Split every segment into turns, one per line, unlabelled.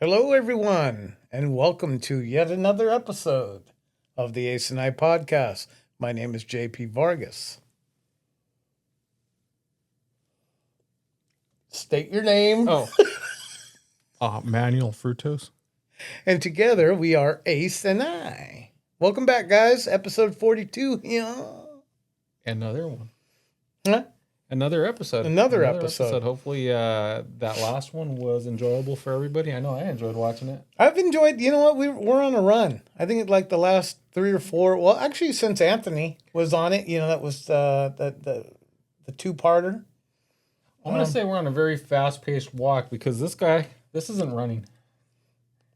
Hello, everyone, and welcome to yet another episode of the Ace and I podcast. My name is JP Vargas. State your name.
Manuel Fructose.
And together we are Ace and I. Welcome back, guys. Episode 42. Yeah.
Another one.
Huh?
Another episode.
Another episode.
Hopefully that last one was enjoyable for everybody. I know I enjoyed watching it.
I've enjoyed, you know what? We're on a run. I think like the last 3 or 4, well, actually since Anthony was on it, that was the two-parter.
I'm going to say we're on a very fast-paced walk because this isn't running.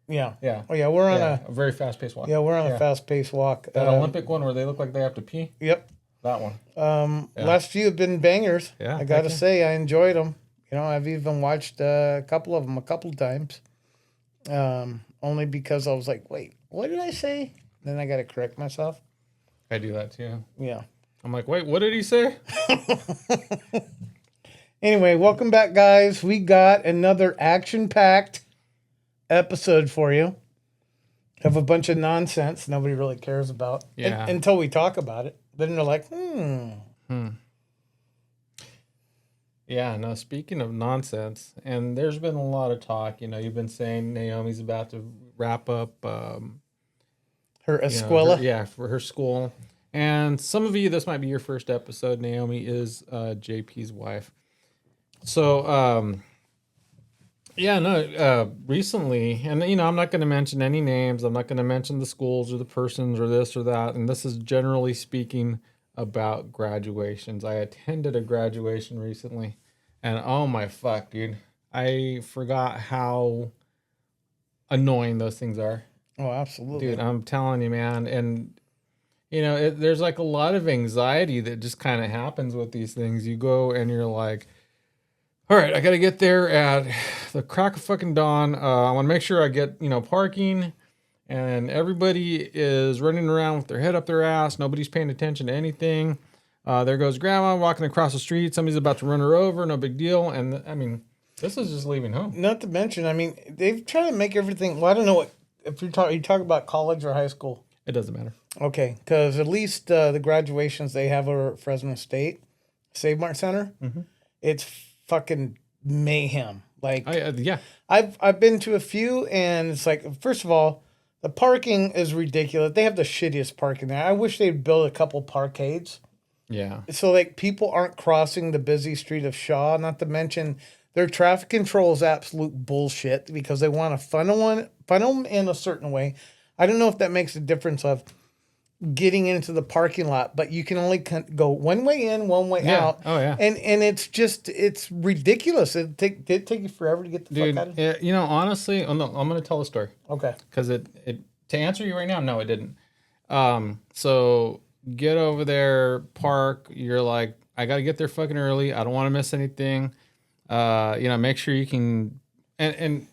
Yeah.
Yeah.
Oh, yeah, we're on
a very fast-paced walk.
Yeah, we're on a fast-paced walk.
That Olympic one where they look like they have to pee?
Yep.
That one.
Last few have been bangers.
Yeah,
I got to say, I enjoyed them. I've even watched a couple of them a couple of times. Only because I was like, wait, what did I say? Then I got to correct myself.
I do that too.
Yeah.
I'm like, wait, what did he say?
Anyway, welcome back, guys. We got another action-packed episode for you. Have a bunch of nonsense nobody really cares about until we talk about it. Then they're like,
Yeah, no, speaking of nonsense, and there's been a lot of talk, you've been saying Naomi's about to wrap up
her escuela.
For her school. And some of you, this might be your first episode. Naomi is JP's wife. So, recently, and I'm not going to mention any names. I'm not going to mention the schools or the persons or this or that. And this is generally speaking about graduations. I attended a graduation recently, and oh my fuck, dude, I forgot how annoying those things are.
Oh, absolutely,
dude. I'm telling you, man. And there's like a lot of anxiety that just kind of happens with these things. You go and you're like, all right, I got to get there at the crack of fucking dawn. I want to make sure I get, parking, and everybody is running around with their head up their ass. Nobody's paying attention to anything. There goes grandma walking across the street. Somebody's about to run her over. No big deal. And this is just leaving home.
Not to mention, they've tried to make everything. Well, I don't know what if you talk about college or high school.
It doesn't matter.
Okay, because at least the graduations they have are at Fresno State Save Mart Center.
Mm-hmm.
It's fucking mayhem. Like,
yeah,
I've been to a few, and it's like, first of all, the parking is ridiculous. They have the shittiest parking there. I wish they'd build a couple parkades.
Yeah.
So like people aren't crossing the busy street of Shaw. Not to mention their traffic control is absolute bullshit because they want to funnel them in a certain way. I don't know if that makes a difference of getting into the parking lot, but you can only go one way in, one way out.
Oh yeah.
And it's ridiculous. Did it take you forever to get the fuck out of here?
Honestly, I'm going to tell a story.
Okay.
Because it to answer you right now, no, it didn't. So get over there, park. You're like, I got to get there fucking early. I don't want to miss anything. Make sure you can, and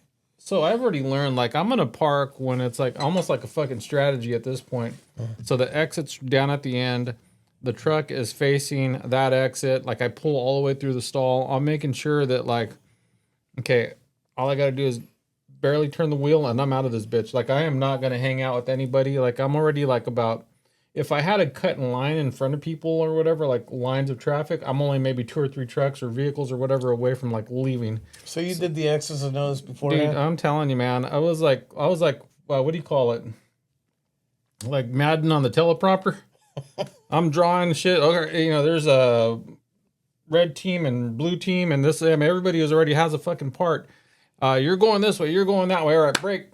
so I've already learned, like, I'm going to park when it's like almost like a fucking strategy at this point. So the exit's down at the end. The truck is facing that exit. Like, I pull all the way through the stall. I'm making sure that, like, okay, all I got to do is barely turn the wheel and I'm out of this bitch. Like, I am not going to hang out with anybody. Like, I'm already like about, if I had to cut in line in front of people or whatever, like lines of traffic, I'm only maybe 2 or 3 trucks or vehicles or whatever away from like leaving.
So you did the X's and O's before,
dude. I'm telling you, man. I was like, what do you call it? Like Madden on the teleprompter. I'm drawing shit. Okay, there's a red team and blue team, and this. Everybody already has a fucking part. You're going this way. You're going that way. All right, break.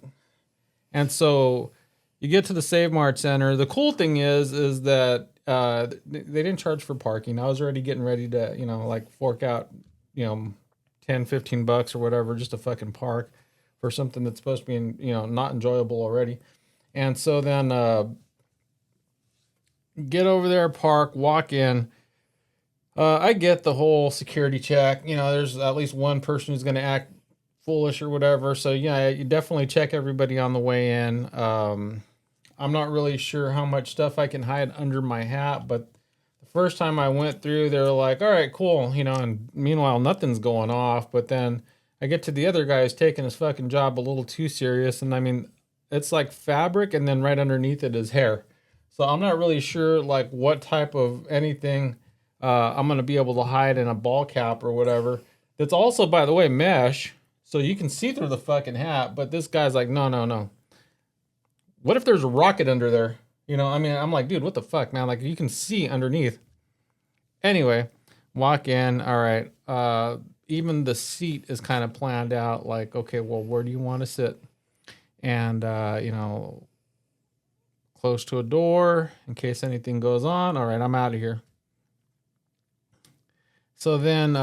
And so you get to the Save Mart Center. The cool thing is that they didn't charge for parking. I was already getting ready to, fork out, $10-15 or whatever just to fucking park for something that's supposed to be, not enjoyable already. And so then get over there, park, walk in. I get the whole security check. There's at least one person who's going to act foolish or whatever. So, you definitely check everybody on the way in. I'm not really sure how much stuff I can hide under my hat, but the first time I went through, they were like, all right, cool. And meanwhile, nothing's going off. But then I get to the other guy who's taking his fucking job a little too serious, and I mean, it's like fabric, and then right underneath it is hair. So I'm not really sure like what type of anything I'm gonna be able to hide in a ball cap or whatever. That's also, by the way, mesh, so you can see through the fucking hat. But this guy's like, no, no, no. What if there's a rocket under there? You know, I mean, I'm like, dude, what the fuck, man? Like, you can see underneath. Anyway, walk in. All right. Even the seat is kind of planned out. Like, okay, well, where do you want to sit? And you know, close to a door in case anything goes on. All right, I'm out of here. So then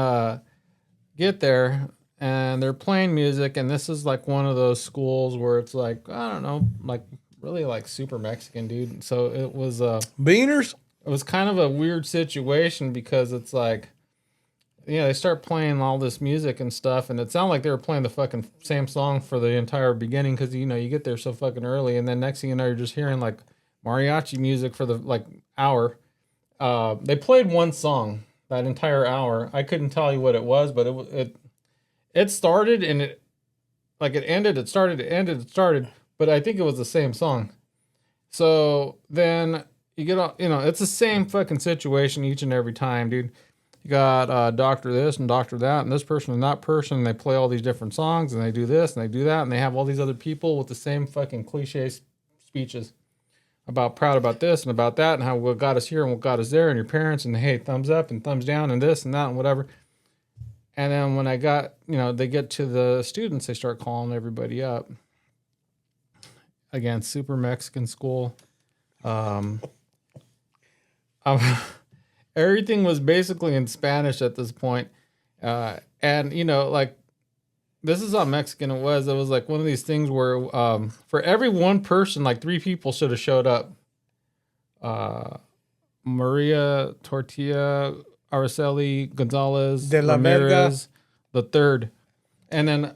get there and they're playing music, and this is like one of those schools where it's like, I don't know, like really like super Mexican, dude. So
Beaners.
it was kind of a weird situation because it's like, yeah, they start playing all this music and stuff, and it sounded like they were playing the fucking same song for the entire beginning because, you know, you get there so fucking early, and then next thing you know, you're just hearing like mariachi music for the like hour. They played one song that entire hour. I couldn't tell you what it was, but it started and it like it ended, it started, it ended, it started, but I think it was the same song. So then you get on, you know, it's the same fucking situation each and every time, dude. You got doctor this and doctor that and this person and that person, and they play all these different songs and they do this and they do that, and they have all these other people with the same fucking cliche speeches about proud about this and about that and how what got us here and what got us there and your parents and hey, thumbs up and thumbs down and this and that and whatever. And then when I got, you know, they get to the students, they start calling everybody up. Again, super Mexican school. Um, everything was basically in Spanish at this point. And, you know, like, this is how Mexican it was. It was like one of these things where for every one person, like 3 people should have showed up. Maria Tortilla, Araceli Gonzalez,
De la
Ramirez, the third. And then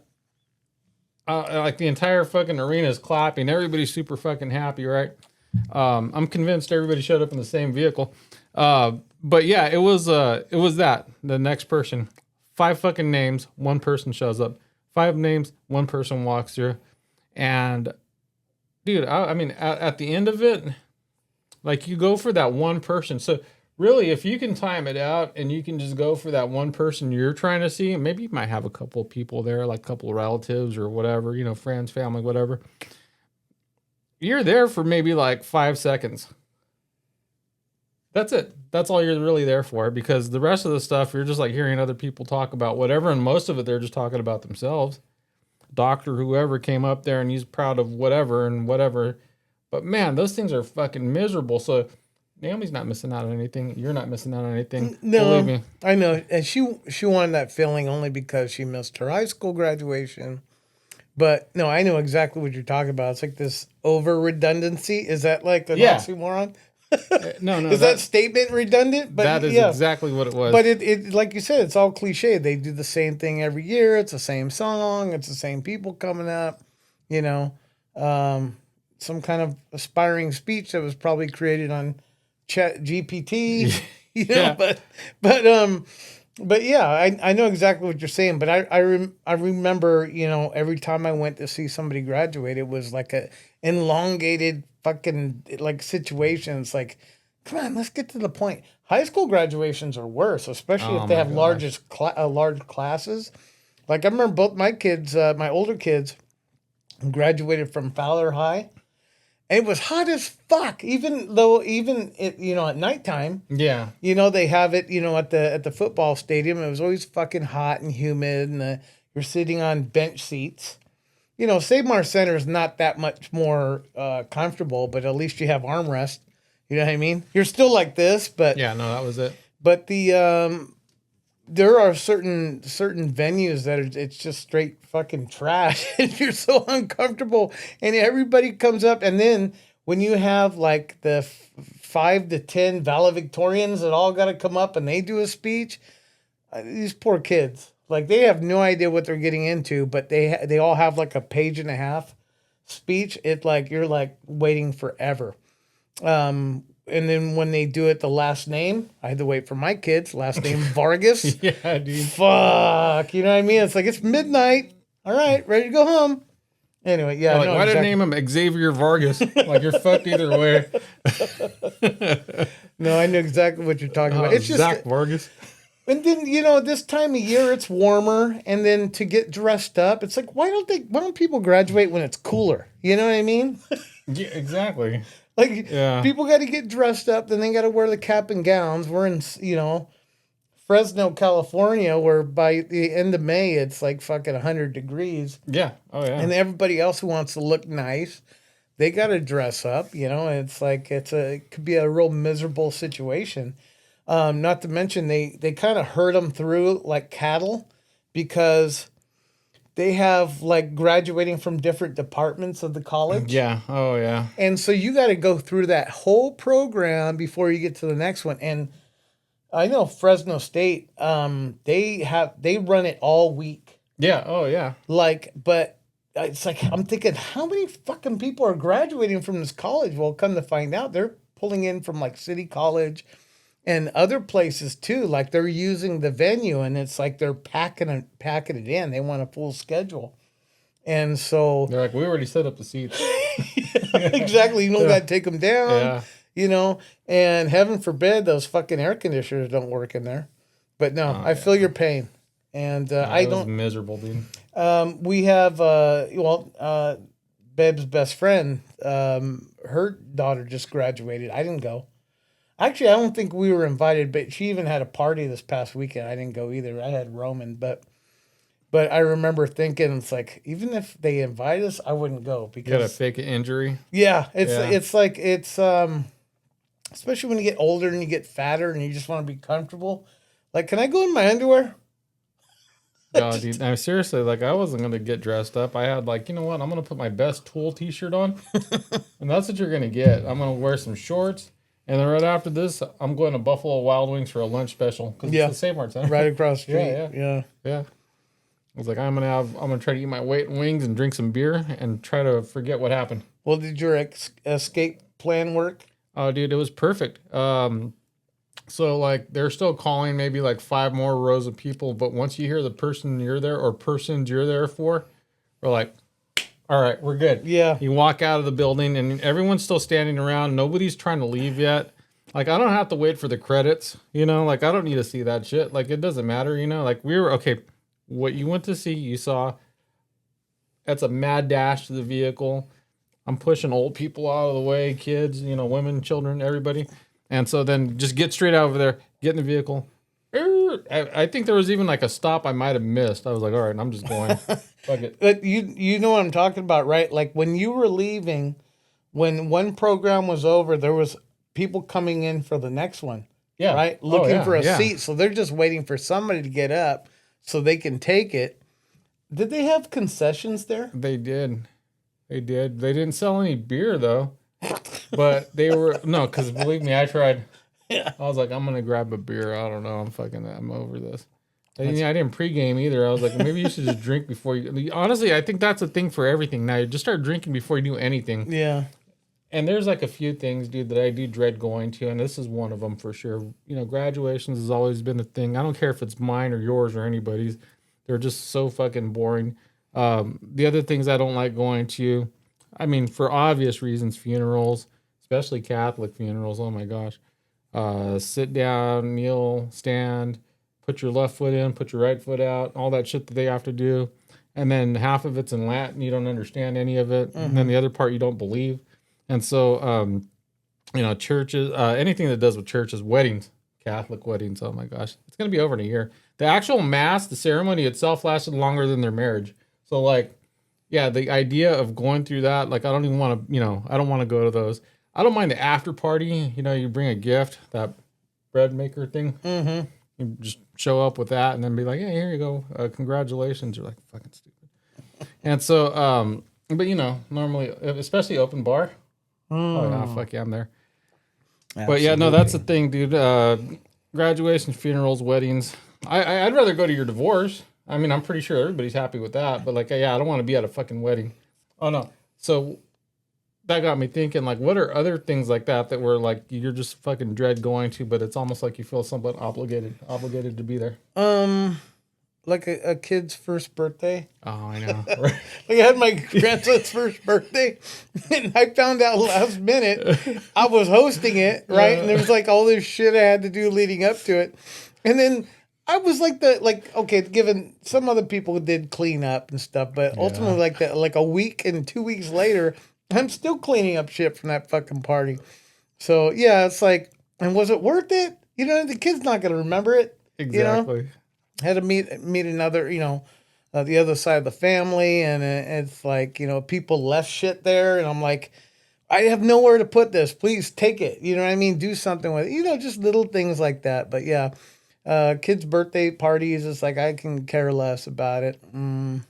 like the entire fucking arena is clapping. Everybody's super fucking happy, right? I'm convinced everybody showed up in the same vehicle. But yeah, it was that. The next person. 5 fucking names, 1 person shows up. 5 names, 1 person walks through. And dude, I mean, at the end of it, like you go for that one person. So really, if you can time it out and you can just go for that one person you're trying to see, maybe you might have a couple of people there, like a couple of relatives or whatever, you know, friends, family, whatever. You're there for maybe like 5 seconds. That's it. That's all you're really there for, because the rest of the stuff, you're just like hearing other people talk about whatever, and most of it, they're just talking about themselves. Doctor, whoever came up there and he's proud of whatever and whatever. But man, those things are fucking miserable. So Naomi's not missing out on anything. You're not missing out on anything.
No,
believe me.
I know. And she wanted that feeling only because she missed her high school graduation. But no, I know exactly what you're talking about. It's like this over redundancy. Is that like an oxymoron?
No.
Is that statement redundant? But
that is exactly what it was.
But it like you said, it's all cliche. They do the same thing every year. It's the same song. It's the same people coming up. You know, some kind of aspiring speech that was probably created on Chat GPT. You know,
Yeah.
but yeah, I know exactly what you're saying. But I remember, you know, every time I went to see somebody graduate, it was like a elongated fucking like situation. It's like, come on, let's get to the point. High school graduations are worse, especially if they have large classes. Like I remember both my kids, my older kids, graduated from Fowler High. And it was hot as fuck, even you know, at nighttime.
Yeah.
You know, they have it, you know, at the football stadium. It was always fucking hot and humid, and you're sitting on bench seats. You know, Save Mart Center is not that much more comfortable, but at least you have armrest. You know what I mean? You're still like this, but
Yeah, no, that was it.
But there are certain venues that it's just straight fucking trash, and you're so uncomfortable, and everybody comes up, and then when you have like the 5 to 10 valedictorians that all got to come up and they do a speech, these poor kids, like they have no idea what they're getting into, but they all have like a page and a half speech. It like you're like waiting forever. And then when they do it, the last name, I had to wait for my kids. Last name Vargas.
Yeah, dude.
Fuck, you know what I mean? It's like it's midnight. All right, ready to go home. Anyway, yeah,
Like,
no,
why did
exactly.
name him Xavier Vargas? Like, you're fucked either way.
No, I knew exactly what you're talking about. It's just,
Zach Vargas.
and then this time of year it's warmer, and then to get dressed up, it's like why don't people graduate when it's cooler? You know what I mean?
Yeah, exactly.
Like
Yeah.
people got to get dressed up, then they got to wear the cap and gowns. We're in Fresno, California, where by the end of May it's like fucking 100 degrees.
Yeah. Oh, yeah.
And everybody else who wants to look nice, they got to dress up, and it's like it could be a real miserable situation. Not to mention they kind of herd them through like cattle because they have like graduating from different departments of the college.
Yeah. Oh, yeah.
And so you got to go through that whole program before you get to the next one. And I know Fresno State, they run it all week.
Yeah. Oh, yeah.
Like, but it's like I'm thinking, how many fucking people are graduating from this college? Well, come to find out, they're pulling in from like City College and other places too. Like they're using the venue, and it's like they're packing it in. They want a full schedule, and so
They're like, we already set up the seats.
exactly, you don't got to take them down.
Yeah.
And heaven forbid those fucking air conditioners don't work in there. But no, I feel your pain, and I
It was
don't.
miserable, dude.
We have Beb's best friend. Her daughter just graduated. I didn't go. Actually, I don't think we were invited, but she even had a party this past weekend. I didn't go either. I had Roman, but I remember thinking it's like even if they invite us, I wouldn't go
You got a
because
fake injury.
yeah, it's
Yeah.
it's like it's especially when you get older and you get fatter and you just want to be comfortable. Like, can I go in my underwear?
Oh, dude. No, seriously, like, I wasn't going to get dressed up. I had, like, you know what? I'm going to put my best Tool t-shirt on. And that's what you're going to get. I'm going to wear some shorts. And then right after this, I'm going to Buffalo Wild Wings for a lunch special. Because
Yeah.
it's the Save Center.
Right across the street.
Yeah,
Yeah.
Yeah. I was like, I'm going to try to eat my weight in wings and drink some beer and try to forget what happened.
Well, did your escape plan work?
Oh, dude, it was perfect. So like they're still calling maybe like 5 more rows of people, but once you hear the person you're there or persons you're there for, we're like, all right, we're good.
Yeah.
You walk out of the building and everyone's still standing around. Nobody's trying to leave yet. Like I don't have to wait for the credits, like I don't need to see that shit. Like it doesn't matter, like we were okay. What you went to see, you saw. That's a mad dash to the vehicle. I'm pushing old people out of the way, kids, women, children, everybody. And so then just get straight over there, get in the vehicle. I think there was even like a stop I might have missed. I was like, all right, I'm just going. Fuck it.
But you know what I'm talking about, right? Like when you were leaving, when one program was over, there was people coming in for the next one.
Yeah.
Right? Looking for a
yeah.
seat. So they're just waiting for somebody to get up so they can take it. Did they have concessions there?
They did. They did. They didn't sell any beer though. But they were no, because believe me, I tried.
Yeah.
I was like, I'm gonna grab a beer. I don't know. I'm over this. I didn't pregame either. I was like, maybe you should just drink before you. Honestly, I think that's a thing for everything now. You just start drinking before you do anything.
Yeah.
And there's like a few things, dude, that I do dread going to, and this is one of them for sure. Graduations has always been a thing. I don't care if it's mine or yours or anybody's. They're just so fucking boring. The other things I don't like going to, I mean, for obvious reasons, funerals, especially Catholic funerals. Oh my gosh. Sit down, kneel, stand, put your left foot in, put your right foot out, all that shit that they have to do. And then half of it's in Latin. You don't understand any of it. And then the other part you don't believe. And so, churches, anything that does with churches, weddings, Catholic weddings. Oh my gosh. It's going to be over in a year. The actual mass, the ceremony itself lasted longer than their marriage. So like, yeah, the idea of going through that, like, I don't even want to, I don't want to go to those. I don't mind the after party. You bring a gift, that bread maker thing.
Mm-hmm.
You just show up with that and then be like, hey, here you go. Congratulations. You're like, fucking stupid. And so, but normally, especially open bar. Oh, yeah, fuck yeah, I'm there.
Absolutely.
But yeah, no, that's the thing, dude. Graduations, funerals, weddings. I'd rather go to your divorce. I mean, I'm pretty sure everybody's happy with that. But like, yeah, I don't want to be at a fucking wedding. Oh, no. So that got me thinking, like, what are other things like that were like you're just fucking dread going to, but it's almost like you feel somewhat obligated to be there.
Like a kid's first birthday.
Oh, I know. Right.
Like I had my grandson's first birthday, and I found out last minute I was hosting it, right? And there was like all this shit I had to do leading up to it, and then I was like okay, given some other people did clean up and stuff, but ultimately like a week and 2 weeks later, I'm still cleaning up shit from that fucking party. So yeah, it's like, and was it worth it? You know, the kid's not gonna remember it.
Exactly.
You know? Had to meet another, the other side of the family, and it's like, people left shit there, and I'm like, I have nowhere to put this. Please take it. You know what I mean? Do something with it. Just little things like that. But yeah, kids' birthday parties, it's like I can care less about it. I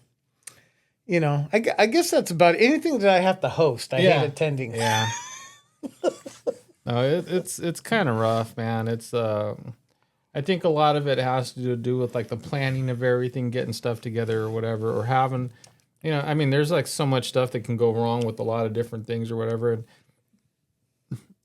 guess that's about it. Anything that I have to host. I hate attending.
Yeah. No, it's kind of rough, man. It's I think a lot of it has to do with like the planning of everything, getting stuff together or whatever, or having, I mean, there's like so much stuff that can go wrong with a lot of different things or whatever. And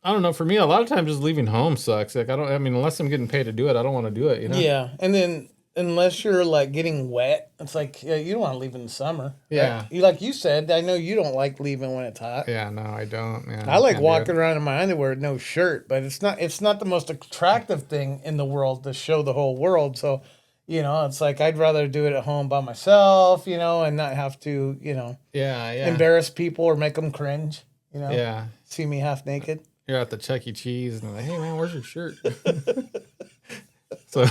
I don't know. For me, a lot of times just leaving home sucks. Like unless I'm getting paid to do it, I don't want to do it.
Yeah, and then unless you're like getting wet, it's like you don't want to leave in the summer.
Yeah,
right? Like you said, I know you don't like leaving when it's hot.
Yeah, no, I don't. Man,
I like walking around in my underwear with no shirt, but it's not the most attractive thing in the world to show the whole world. So, it's like I'd rather do it at home by myself, and not have to, embarrass people or make them cringe. See me half naked.
You're at the Chuck E. Cheese and they're like, hey man, where's your shirt? So.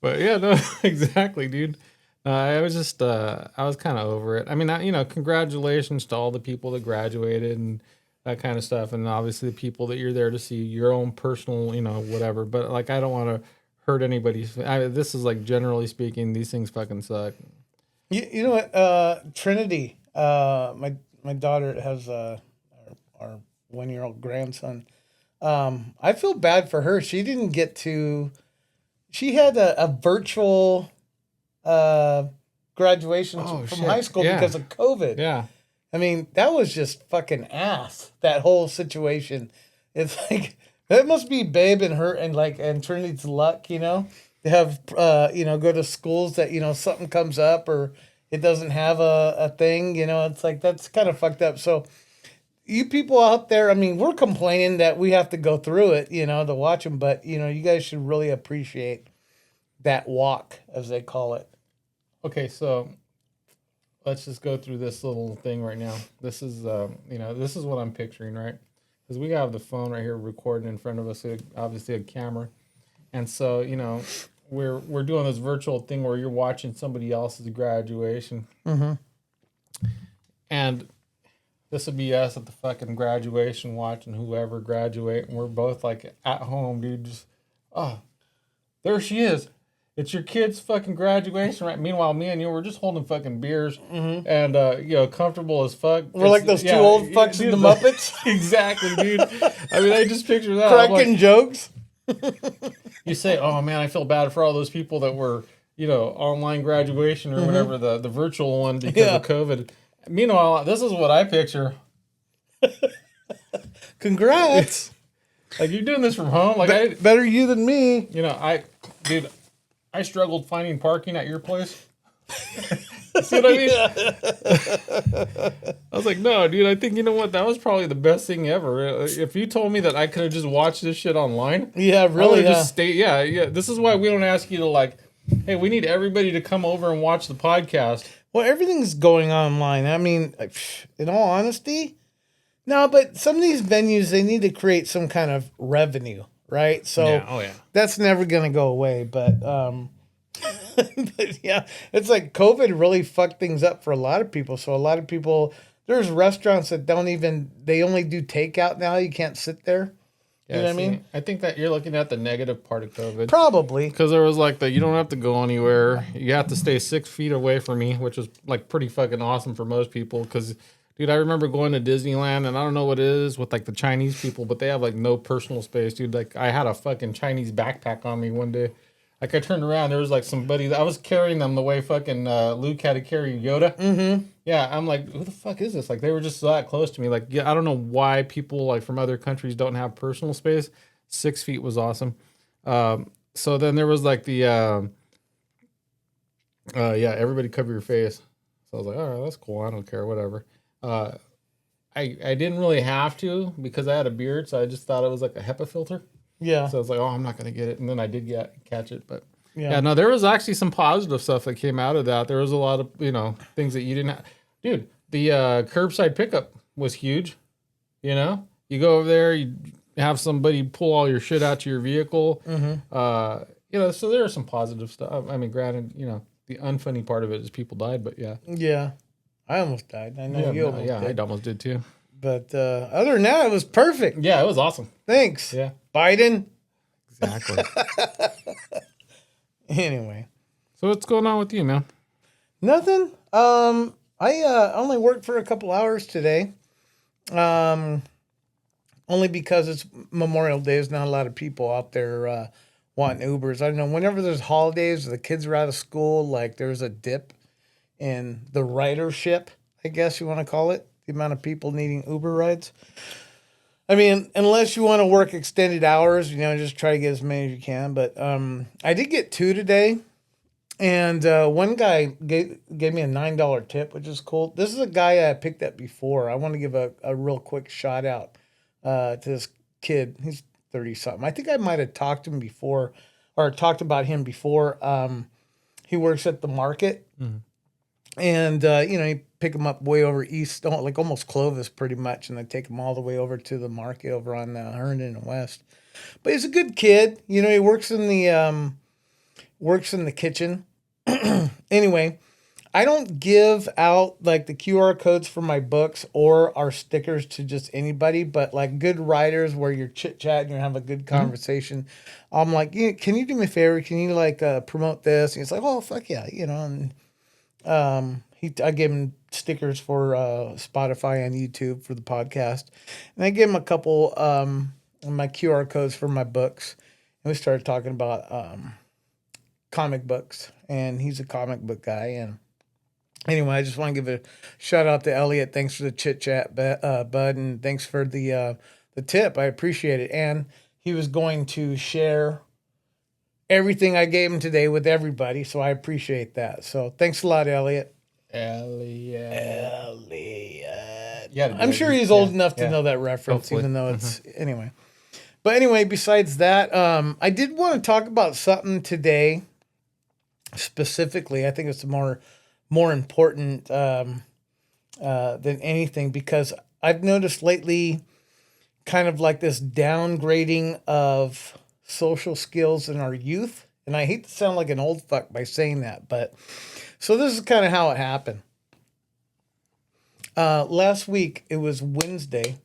But yeah, no, exactly, dude. I was just, I was kind of over it. I mean, congratulations to all the people that graduated and that kind of stuff. And obviously the people that you're there to see, your own personal, whatever. But like, I don't want to hurt anybody's. This is like, generally speaking, these things fucking suck.
You know what? Trinity, my daughter has our 1-year-old grandson. I feel bad for her. She didn't get to... She had a virtual graduation from high school because of COVID.
Yeah.
I mean, that was just fucking ass, that whole situation. It's like, that must be Babe and her and Trinity's luck, to have, go to schools that, something comes up or it doesn't have a thing, it's like, that's kind of fucked up. So, you people out there, I mean, we're complaining that we have to go through it, to watch them, but, you guys should really appreciate that walk, as they call it.
Okay, so let's just go through this little thing right now. This is, this is what I'm picturing, right? Because we have the phone right here recording in front of us, obviously a camera. And so, we're doing this virtual thing where you're watching somebody else's graduation.
Mm-hmm.
And... this would be us at the fucking graduation watching whoever graduate. And we're both like at home, dude. Just, there she is. It's your kid's fucking graduation, right? Meanwhile, me and you, we're just holding fucking beers and, comfortable as fuck.
We're like those two old fucks in the Muppets.
Exactly, dude. I mean, I just picture that.
Cracking jokes.
You say, oh man, I feel bad for all those people that were, online graduation or whatever, the virtual one because of COVID. Meanwhile, this is what I picture.
Congrats.
Like, you're doing this from home. Like,
better you than me.
I struggled finding parking at your place. See what I mean? I was like, no, dude, I think, that was probably the best thing ever. If you told me that I could have just watched this shit online.
Yeah, really.
Just stay. Yeah. This is why we don't ask you to, like, hey, we need everybody to come over and watch the podcast.
Well, everything's going online. I mean, in all honesty, no, but some of these venues, they need to create some kind of revenue, right? So that's never going to go away. But, but yeah, it's like COVID really fucked things up for a lot of people. So a lot of people, there's restaurants that they only do takeout now. You can't sit there.
Yeah,
you know what I mean?
I think that you're looking at the negative part of COVID.
Probably.
Because there was like that you don't have to go anywhere. You have to stay 6 feet away from me, which was like pretty fucking awesome for most people. Because, dude, I remember going to Disneyland, and I don't know what it is with like the Chinese people, but they have like no personal space, dude. Like, I had a fucking Chinese backpack on me one day. Like I turned around, there was like somebody. I was carrying them the way fucking Luke had to carry Yoda. Mm-hmm. Yeah, I'm like, who the fuck is this? Like they were just that close to me. Like, yeah, I don't know why people like from other countries don't have personal space. 6 feet was awesome. So then there was like the yeah, everybody cover your face. So I was like, all right, that's cool. I don't care, whatever. I didn't really have to because I had a beard, so I just thought it was like a HEPA filter.
Yeah.
So I was like, oh, I'm not gonna get it, and then I did catch it, but
Yeah.
yeah, no, there was actually some positive stuff that came out of that. There was a lot of things that you didn't have. Dude, the curbside pickup was huge. You know, you go over there, you have somebody pull all your shit out to your vehicle. So there are some positive stuff. I mean, granted, the unfunny part of it is people died, but yeah.
Yeah. I almost died. I know you almost did.
I almost did too.
But other than that, it was perfect.
Yeah, it was awesome.
Thanks.
Yeah.
Biden.
Exactly.
Anyway.
So what's going on with you, man?
Nothing. I only worked for a couple hours today. Only because it's Memorial Day. There's not a lot of people out there wanting Ubers. I don't know. Whenever there's holidays, the kids are out of school. Like there's a dip in the ridership, I guess you want to call it. The amount of people needing Uber rides. I mean, unless you want to work extended hours, just try to get as many as you can. But I did get 2 today. And one guy gave me a $9 tip, which is cool. This is a guy I picked up before. I want to give a real quick shout out to this kid. He's 30-something. I think I might have talked to him before or talked about him before. He works at the market. Mm-hmm. And, you pick him up way over east, like almost Clovis pretty much, and then take him all the way over to the market over on Herndon and West. But he's a good kid. He works in the kitchen. Anyway, I don't give out like the QR codes for my books or our stickers to just anybody, but like good writers where you're chit-chatting, you're having a good conversation. Mm-hmm. I'm like, can you do me a favor? Can you like promote this? And he's like, oh, fuck yeah, and I gave him stickers for Spotify and YouTube for the podcast. And I gave him a couple my QR codes for my books. And we started talking about comic books. And he's a comic book guy. And anyway, I just want to give a shout out to Elliot. Thanks for the chit chat, bud, and thanks for the tip. I appreciate it. And he was going to share everything I gave him today with everybody, so I appreciate that. So thanks a lot, Elliot.
Elliot.
Yeah, I'm sure he's old enough to know that reference, hopefully. Even though it's anyway. But anyway, besides that, I did want to talk about something today. Specifically, I think it's more important than anything because I've noticed lately, kind of like this downgrading of social skills in our youth. And I hate to sound like an old fuck by saying that, but so this is kind of how it happened. Last week, it was Wednesday,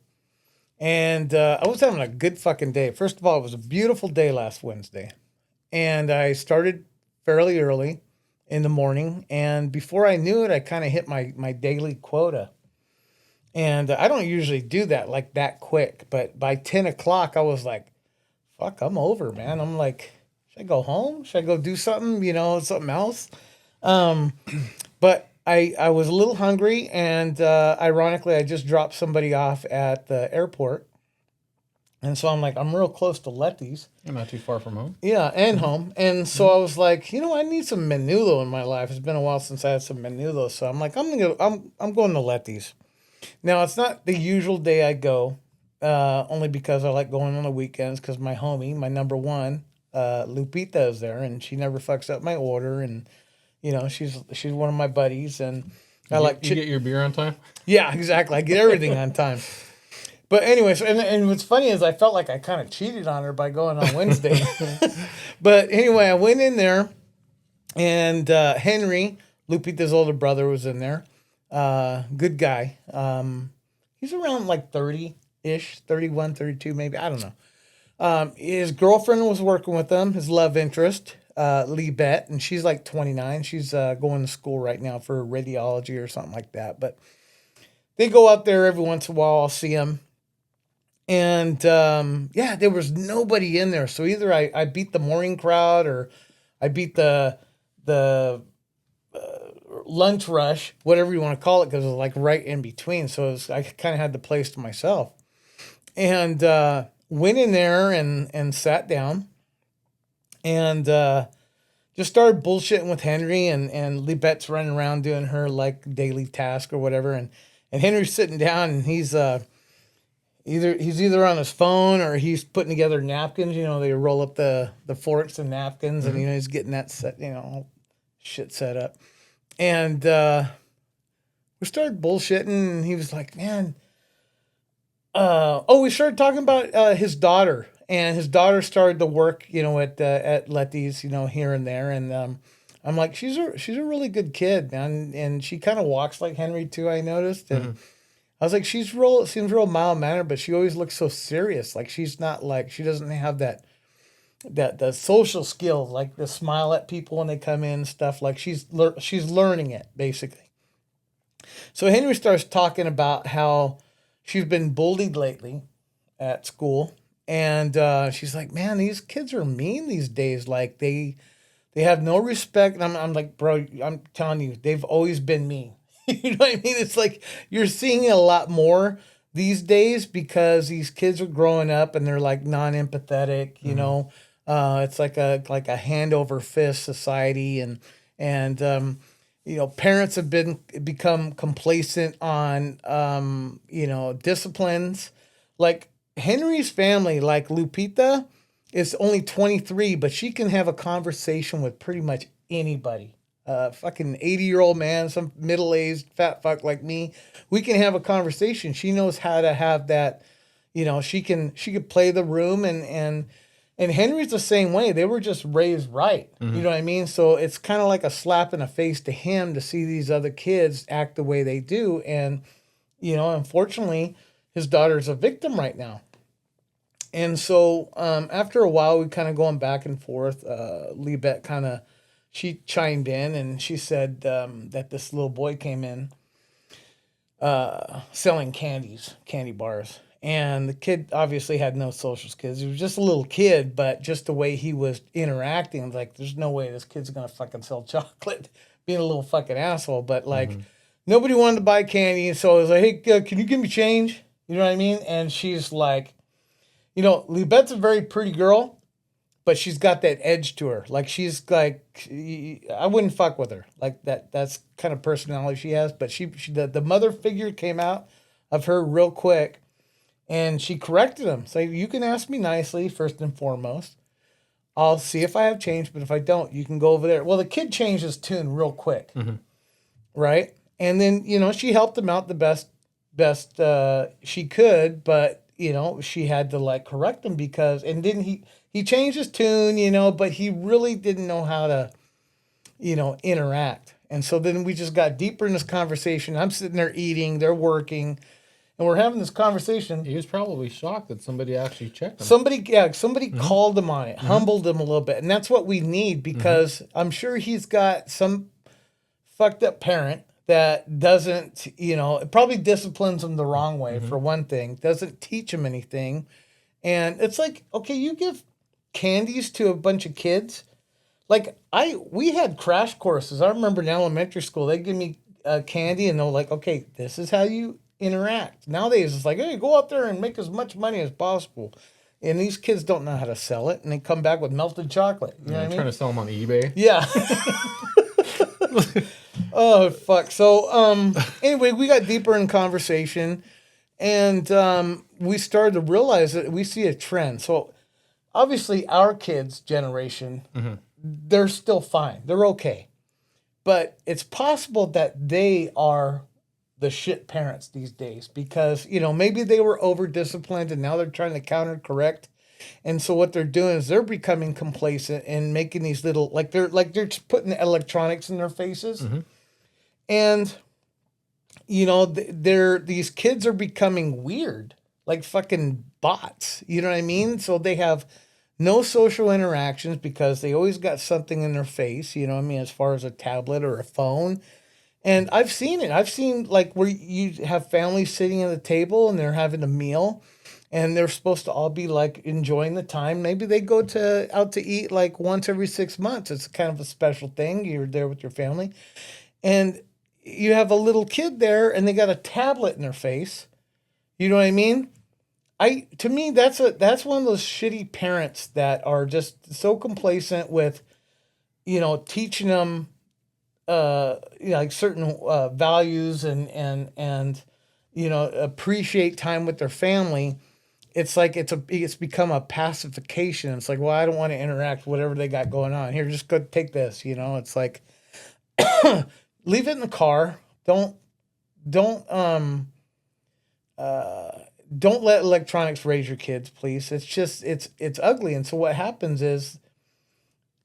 and I was having a good fucking day. First of all, it was a beautiful day last Wednesday, and I started fairly early in the morning, and before I knew it, I kind of hit my daily quota. And I don't usually do that like that quick, but by 10 o'clock, I was like, fuck, I'm over, man. I'm like, should I go home? Should I go do something, something else? But I was a little hungry, and ironically, I just dropped somebody off at the airport. And so I'm like, I'm real close to Letty's.
You're not too far from home.
Yeah, and home. And so I was like, I need some menudo in my life. It's been a while since I had some menudo. So I'm like, I'm going to Letty's. Now, it's not the usual day I go, only because I like going on the weekends because my homie, my number one, Lupita is there, and she never fucks up my order. And, she's one of my buddies. And
you get your beer on time?
Yeah, exactly. I get everything on time. But anyways, and what's funny is I felt like I kind of cheated on her by going on Wednesday. But anyway, I went in there, and Henry, Lupita's older brother, was in there. Good guy. He's around like 30-ish, 31, 32 maybe. I don't know. His girlfriend was working with him, his love interest, Lee Bett, and she's like 29. She's going to school right now for radiology or something like that. But they go out there every once in a while. I'll see them. And, there was nobody in there. So either I beat the morning crowd or I beat the lunch rush, whatever you want to call it, because it was like right in between. So I kind of had the place to myself, and went in there and sat down, and just started bullshitting with Henry, and Libette's running around doing her like daily task or whatever, and Henry's sitting down, and he's either on his phone or he's putting together napkins. You know, they roll up the forks and napkins, and he's getting that set, shit set up. And we started bullshitting, and he was like, "Man, we started talking about his daughter, and his daughter started to work, at Letty's, here and there." And I'm like, "She's a really good kid, man, and she kind of walks like Henry too. I noticed." And I was like, seems real mild mannered, but she always looks so serious. Like she's not like, she doesn't have that the social skills, like the smile at people when they come in and stuff. Like she's learning it basically. So Henry starts talking about how she's been bullied lately at school, and she's like, "Man, these kids are mean these days. Like they have no respect." And I'm like, "Bro, I'm telling you, they've always been mean." You know what I mean? It's like you're seeing it a lot more these days because these kids are growing up and they're like non-empathetic. It's like a hand over fist society, and parents have become complacent on disciplines. Like Henry's family, like Lupita, is only 23, but she can have a conversation with pretty much anybody. Fucking 80-year-old man, some middle-aged fat fuck like me, we can have a conversation. She knows how to have that, she could play the room, and Henry's the same way. They were just raised right. You know what I mean? So it's kind of like a slap in the face to him to see these other kids act the way they do. And, unfortunately, his daughter's a victim right now. And so after a while, we kind of going back and forth. Libette she chimed in and she said that this little boy came in selling candy bars. And the kid obviously had no social skills. He was just a little kid, but just the way he was interacting, I was like, there's no way this kid's going to fucking sell chocolate, being a little fucking asshole. But like, nobody wanted to buy candy. And so I was like, "Hey, can you give me change?" You know what I mean? And she's like, Libette's a very pretty girl, but she's got that edge to her. Like she's like, I wouldn't fuck with her. Like that's kind of personality she has. But the mother figure came out of her real quick, and she corrected him. So you can ask me nicely first and foremost. I'll see if I have change, but if I don't, you can go over there. Well, the kid changed his tune real quick, right? And then she helped him out the best she could, but she had to like correct him and then he changed his tune, but he really didn't know how to, interact. And so then we just got deeper in this conversation. I'm sitting there eating, they're working, and we're having this conversation.
He was probably shocked that somebody actually checked him.
Somebody called him on it, humbled him a little bit. And that's what we need, because I'm sure he's got some fucked up parent that doesn't, it probably disciplines him the wrong way, for one thing, doesn't teach him anything. And it's like, okay, you give candies to a bunch of kids. Like we had crash courses. I remember in elementary school, they give me candy and they're like, okay, this is how you interact. Nowadays, it's like, hey, go out there and make as much money as possible. And these kids don't know how to sell it, and they come back with melted chocolate. You know what I mean?
Trying to sell them on eBay.
Yeah. Oh, fuck. So, anyway, we got deeper in conversation, and we started to realize that we see a trend. So, obviously, our kids' generation, they're still fine. They're okay. But it's possible that they are the shit parents these days because, maybe they were over-disciplined, and now they're trying to counter-correct. And so what they're doing is they're becoming complacent and making these little, they're just putting electronics in their faces. And, these kids are becoming weird, like fucking bots. You know what I mean? So they have no social interactions because they always got something in their face, as far as a tablet or a phone. And I've seen it. I've seen like where you have families sitting at the table and they're having a meal, and they're supposed to all be like enjoying the time. Maybe they go to out to eat like once every 6 months. It's kind of a special thing. You're there with your family, and you have a little kid there, and they got a tablet in their face. You know what I mean? To me that's one of those shitty parents that are just so complacent with, teaching them like certain values and appreciate time with their family. It's like it's become a pacification. It's like, well, I don't want to interact with whatever they got going on. Here, just go take this. It's like leave it in the car. Don't don't let electronics raise your kids, please. It's just it's ugly. And so what happens is,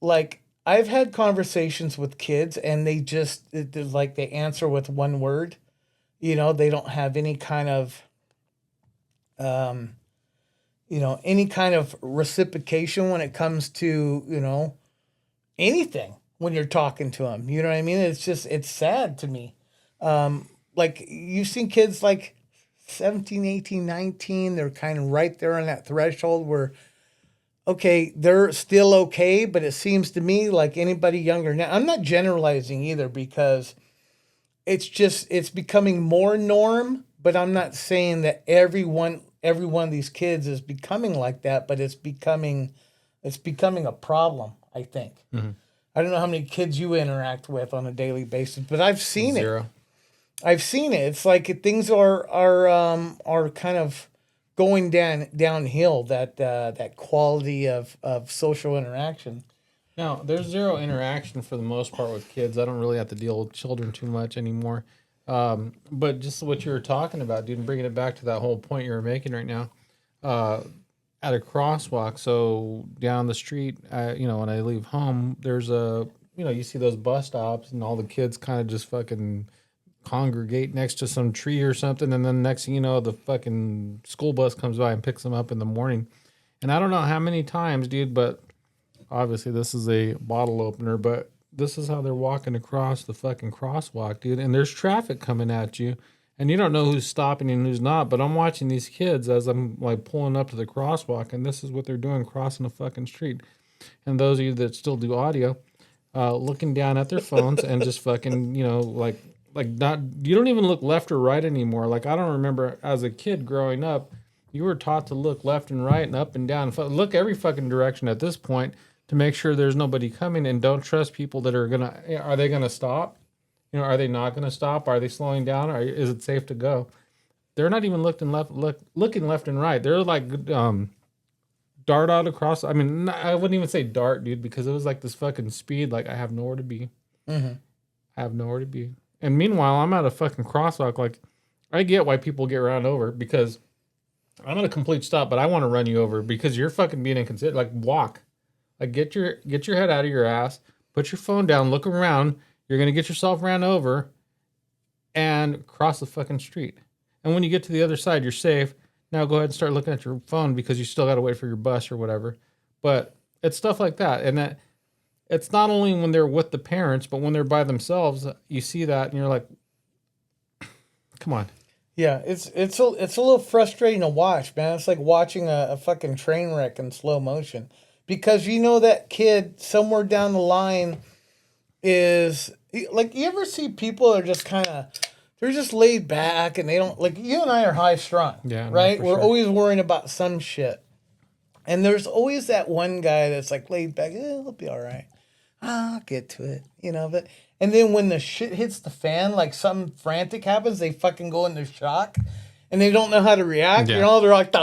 like, I've had conversations with kids and they're like they answer with one word. They don't have any kind of any kind of reciprocation when it comes to, anything when you're talking to them. You know what I mean? It's sad to me. Like, you've seen kids like 17, 18, 19, they're kind of right there on that threshold where, okay, they're still okay, but it seems to me like anybody younger now, I'm not generalizing either, because it's becoming more norm, but I'm not saying that every one of these kids is becoming like that, but it's becoming a problem, I think.
Mm-hmm.
I don't know how many kids you interact with on a daily basis, but I've seen it.
Zero.
I've seen it. It's like things are kind of going downhill. That quality of social interaction.
Now, there's zero interaction for the most part with kids. I don't really have to deal with children too much anymore. But just what you were talking about, dude, and bringing it back to that whole point you were making right now, at a crosswalk. So down the street, when I leave home, there's you see those bus stops and all the kids kind of just fucking congregate next to some tree or something. And then next thing you know, the fucking school bus comes by and picks them up in the morning. And I don't know how many times, dude, but obviously this is a bottle opener, but this is how they're walking across the fucking crosswalk, dude. And there's traffic coming at you, and you don't know who's stopping and who's not. But I'm watching these kids as I'm like pulling up to the crosswalk, and this is what they're doing, crossing the fucking street. And those of you that still do audio, looking down at their phones and just fucking, like not, you don't even look left or right anymore. Like, I don't remember as a kid growing up, you were taught to look left and right and up and down, look every fucking direction at this point, to make sure there's nobody coming, and don't trust people that are they gonna stop? Are they not gonna stop? Are they slowing down? Or is it safe to go? They're not even looking left and right. They're like dart out across. I mean, I wouldn't even say dart, dude, because it was like this fucking speed. Like, I have nowhere to be.
Mm-hmm.
I have nowhere to be. And meanwhile, I'm at a fucking crosswalk. Like, I get why people get run over, because I'm at a complete stop, but I want to run you over because you're fucking being inconsiderate. Like, walk. Like, get your head out of your ass, put your phone down, look around. You're going to get yourself ran over and cross the fucking street. And when you get to the other side, you're safe. Now go ahead and start looking at your phone, because you still got to wait for your bus or whatever. But it's stuff like that. And that it's not only when they're with the parents, but when they're by themselves, you see that and you're like, come on.
Yeah, it's a little frustrating to watch, man. It's like watching a fucking train wreck in slow motion. Because that kid somewhere down the line is like, you ever see people that are just they're just laid back, and they don't, like, you and I are high strung,
Yeah,
right?
no,
We're
sure.
always worrying about some shit. And there's always that one guy that's like laid back, it'll be all right. I'll get to it, but, and then when the shit hits the fan, like something frantic happens, they fucking go into shock and they don't know how to react.
Yeah.
They're like,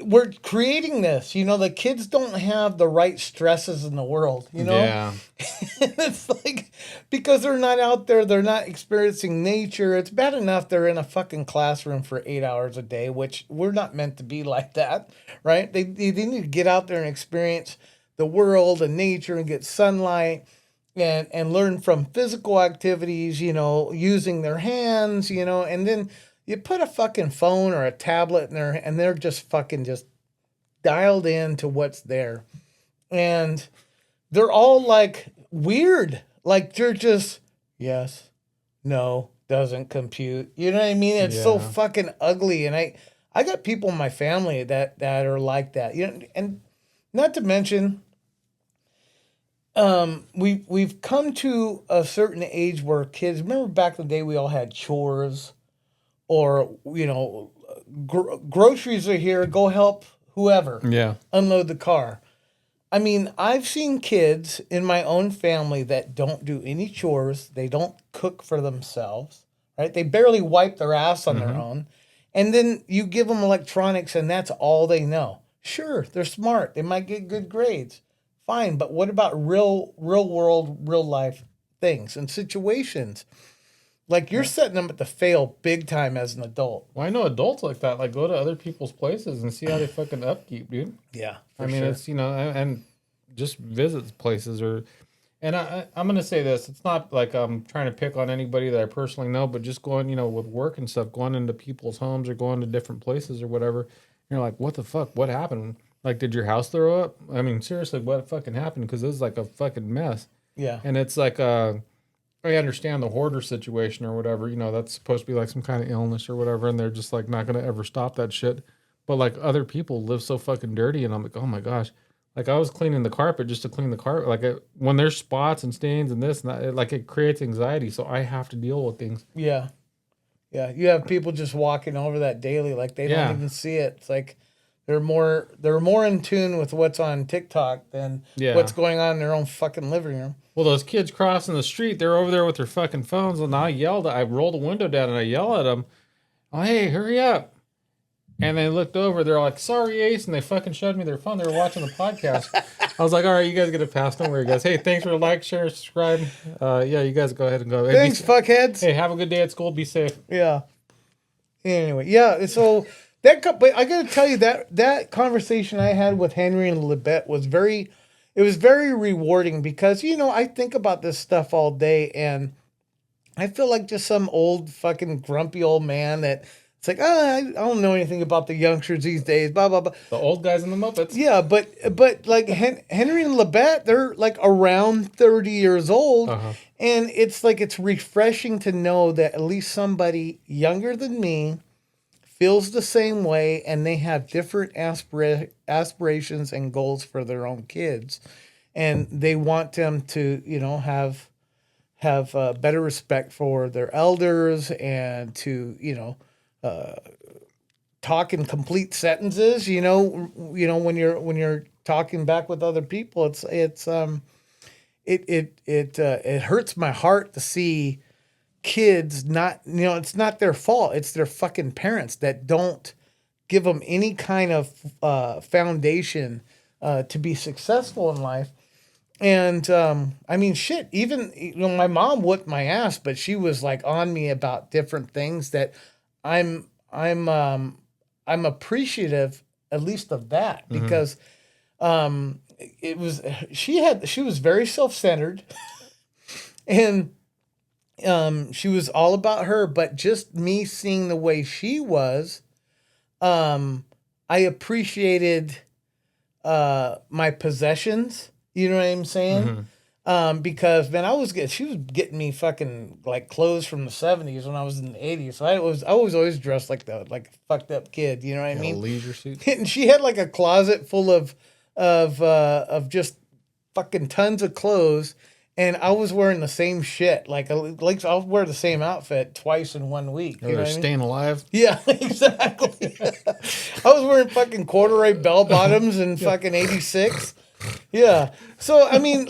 we're creating this, the kids don't have the right stresses in the world,
Yeah.
It's like, because they're not out there, they're not experiencing nature. It's bad enough they're in a fucking classroom for 8 hours a day, which we're not meant to be like that, right? They need to get out there and experience the world and nature and get sunlight and learn from physical activities, using their hands, and then you put a fucking phone or a tablet in there, and they're just fucking just dialed in to what's there. And they're all like weird. Like, they're just, yes, no, doesn't compute. You know what I mean? It's so
Yeah.
fucking ugly. And I got people in my family that are like that. You know, and not to mention, we've come to a certain age where kids, remember back in the day we all had chores, or groceries are here, go help whoever
Yeah.
unload the car. I mean, I've seen kids in my own family that don't do any chores. They don't cook for themselves, right? They barely wipe their ass on their own. And then you give them electronics and that's all they know. Sure, they're smart. They might get good grades. Fine, but what about real world, real life things and situations? Like you're setting them up to fail big time as an adult.
Well, I know adults like that. Like, go to other people's places and see how they fucking upkeep, dude.
Yeah,
I mean, it's and just visit places and I'm gonna say this. It's not like I'm trying to pick on anybody that I personally know, but just going, with work and stuff, going into people's homes or going to different places or whatever. You're like, what the fuck? What happened? Like, did your house throw up? I mean, seriously, what fucking happened? Because it was like a fucking mess.
yeah.
And it's like I understand the hoarder situation or whatever, that's supposed to be like some kind of illness or whatever, and they're just like not gonna ever stop that shit. But like other people live so fucking dirty, and I'm like, oh my gosh. Like I was cleaning the carpet just to clean the carpet. Like when there's spots and stains and this and that, it creates anxiety. So I have to deal with things.
Yeah. Yeah. You have people just walking over that daily, like they
Yeah.
don't even see it. It's like they're more in tune with what's on TikTok than
Yeah.
what's going on in their own fucking living room.
Well, those kids crossing the street, they're over there with their fucking phones, and I rolled a window down and I yell at them, oh, hey, hurry up. And they looked over, they're like, sorry, Ace, and they fucking showed me their phone. They were watching the podcast. I was like, all right, you guys get a pass. Don't worry, guys. Hey, thanks for like, share, subscribe. Yeah, you guys go ahead and go. Hey,
Thanks, fuckheads.
Hey, have a good day at school. Be safe.
Yeah. Anyway, yeah. So but I got to tell you that conversation I had with Henry and Libet was very rewarding because I think about this stuff all day and I feel like just some old fucking grumpy old man that it's like I don't know anything about the youngsters these days. Blah blah blah.
The old guys in the Muppets.
Yeah, but like Henry and Libet, they're like around 30 years old.
Uh-huh.
And it's like it's refreshing to know that at least somebody younger than me feels the same way and they have different aspirations and goals for their own kids. And they want them to, have better respect for their elders and to, talk in complete sentences, when you're talking back with other people, it hurts my heart to see kids not, it's not their fault. It's their fucking parents that don't give them any kind of foundation to be successful in life. And I mean, shit, even my mom whipped my ass, but she was like on me about different things that I'm appreciative at least of that because she was very self-centered and she was all about her, but just me seeing the way she was, I appreciated my possessions. You know what I'm saying? Because man, she was getting me fucking like clothes from the 70s when I was in the 80s. So I was always dressed like a fucked up kid. You know what I mean?
Leisure suit.
And she had like a closet full of just fucking tons of clothes. And I was wearing the same shit. Like I'll wear the same outfit twice in 1 week.
They're staying alive.
Yeah, exactly. I was wearing fucking corduroy bell bottoms in fucking 86. Yeah. So, I mean,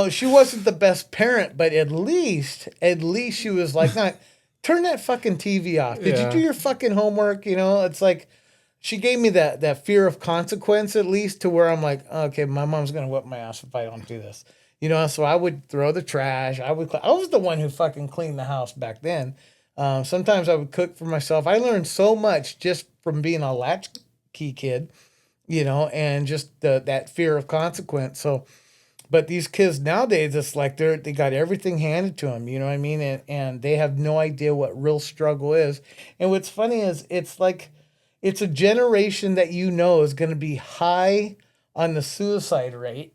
she wasn't the best parent, but at least she was like, nah, turn that fucking TV off. Did you do your fucking homework? It's like she gave me that fear of consequence at least to where I'm like, okay, my mom's going to whip my ass if I don't do this. So I would throw the trash. I was the one who fucking cleaned the house back then. Sometimes I would cook for myself. I learned so much just from being a latchkey kid. And just that fear of consequence. So, but these kids nowadays, it's like they got everything handed to them, you know what I mean? And they have no idea what real struggle is. And what's funny is it's like, it's a generation that is going to be high on the suicide rate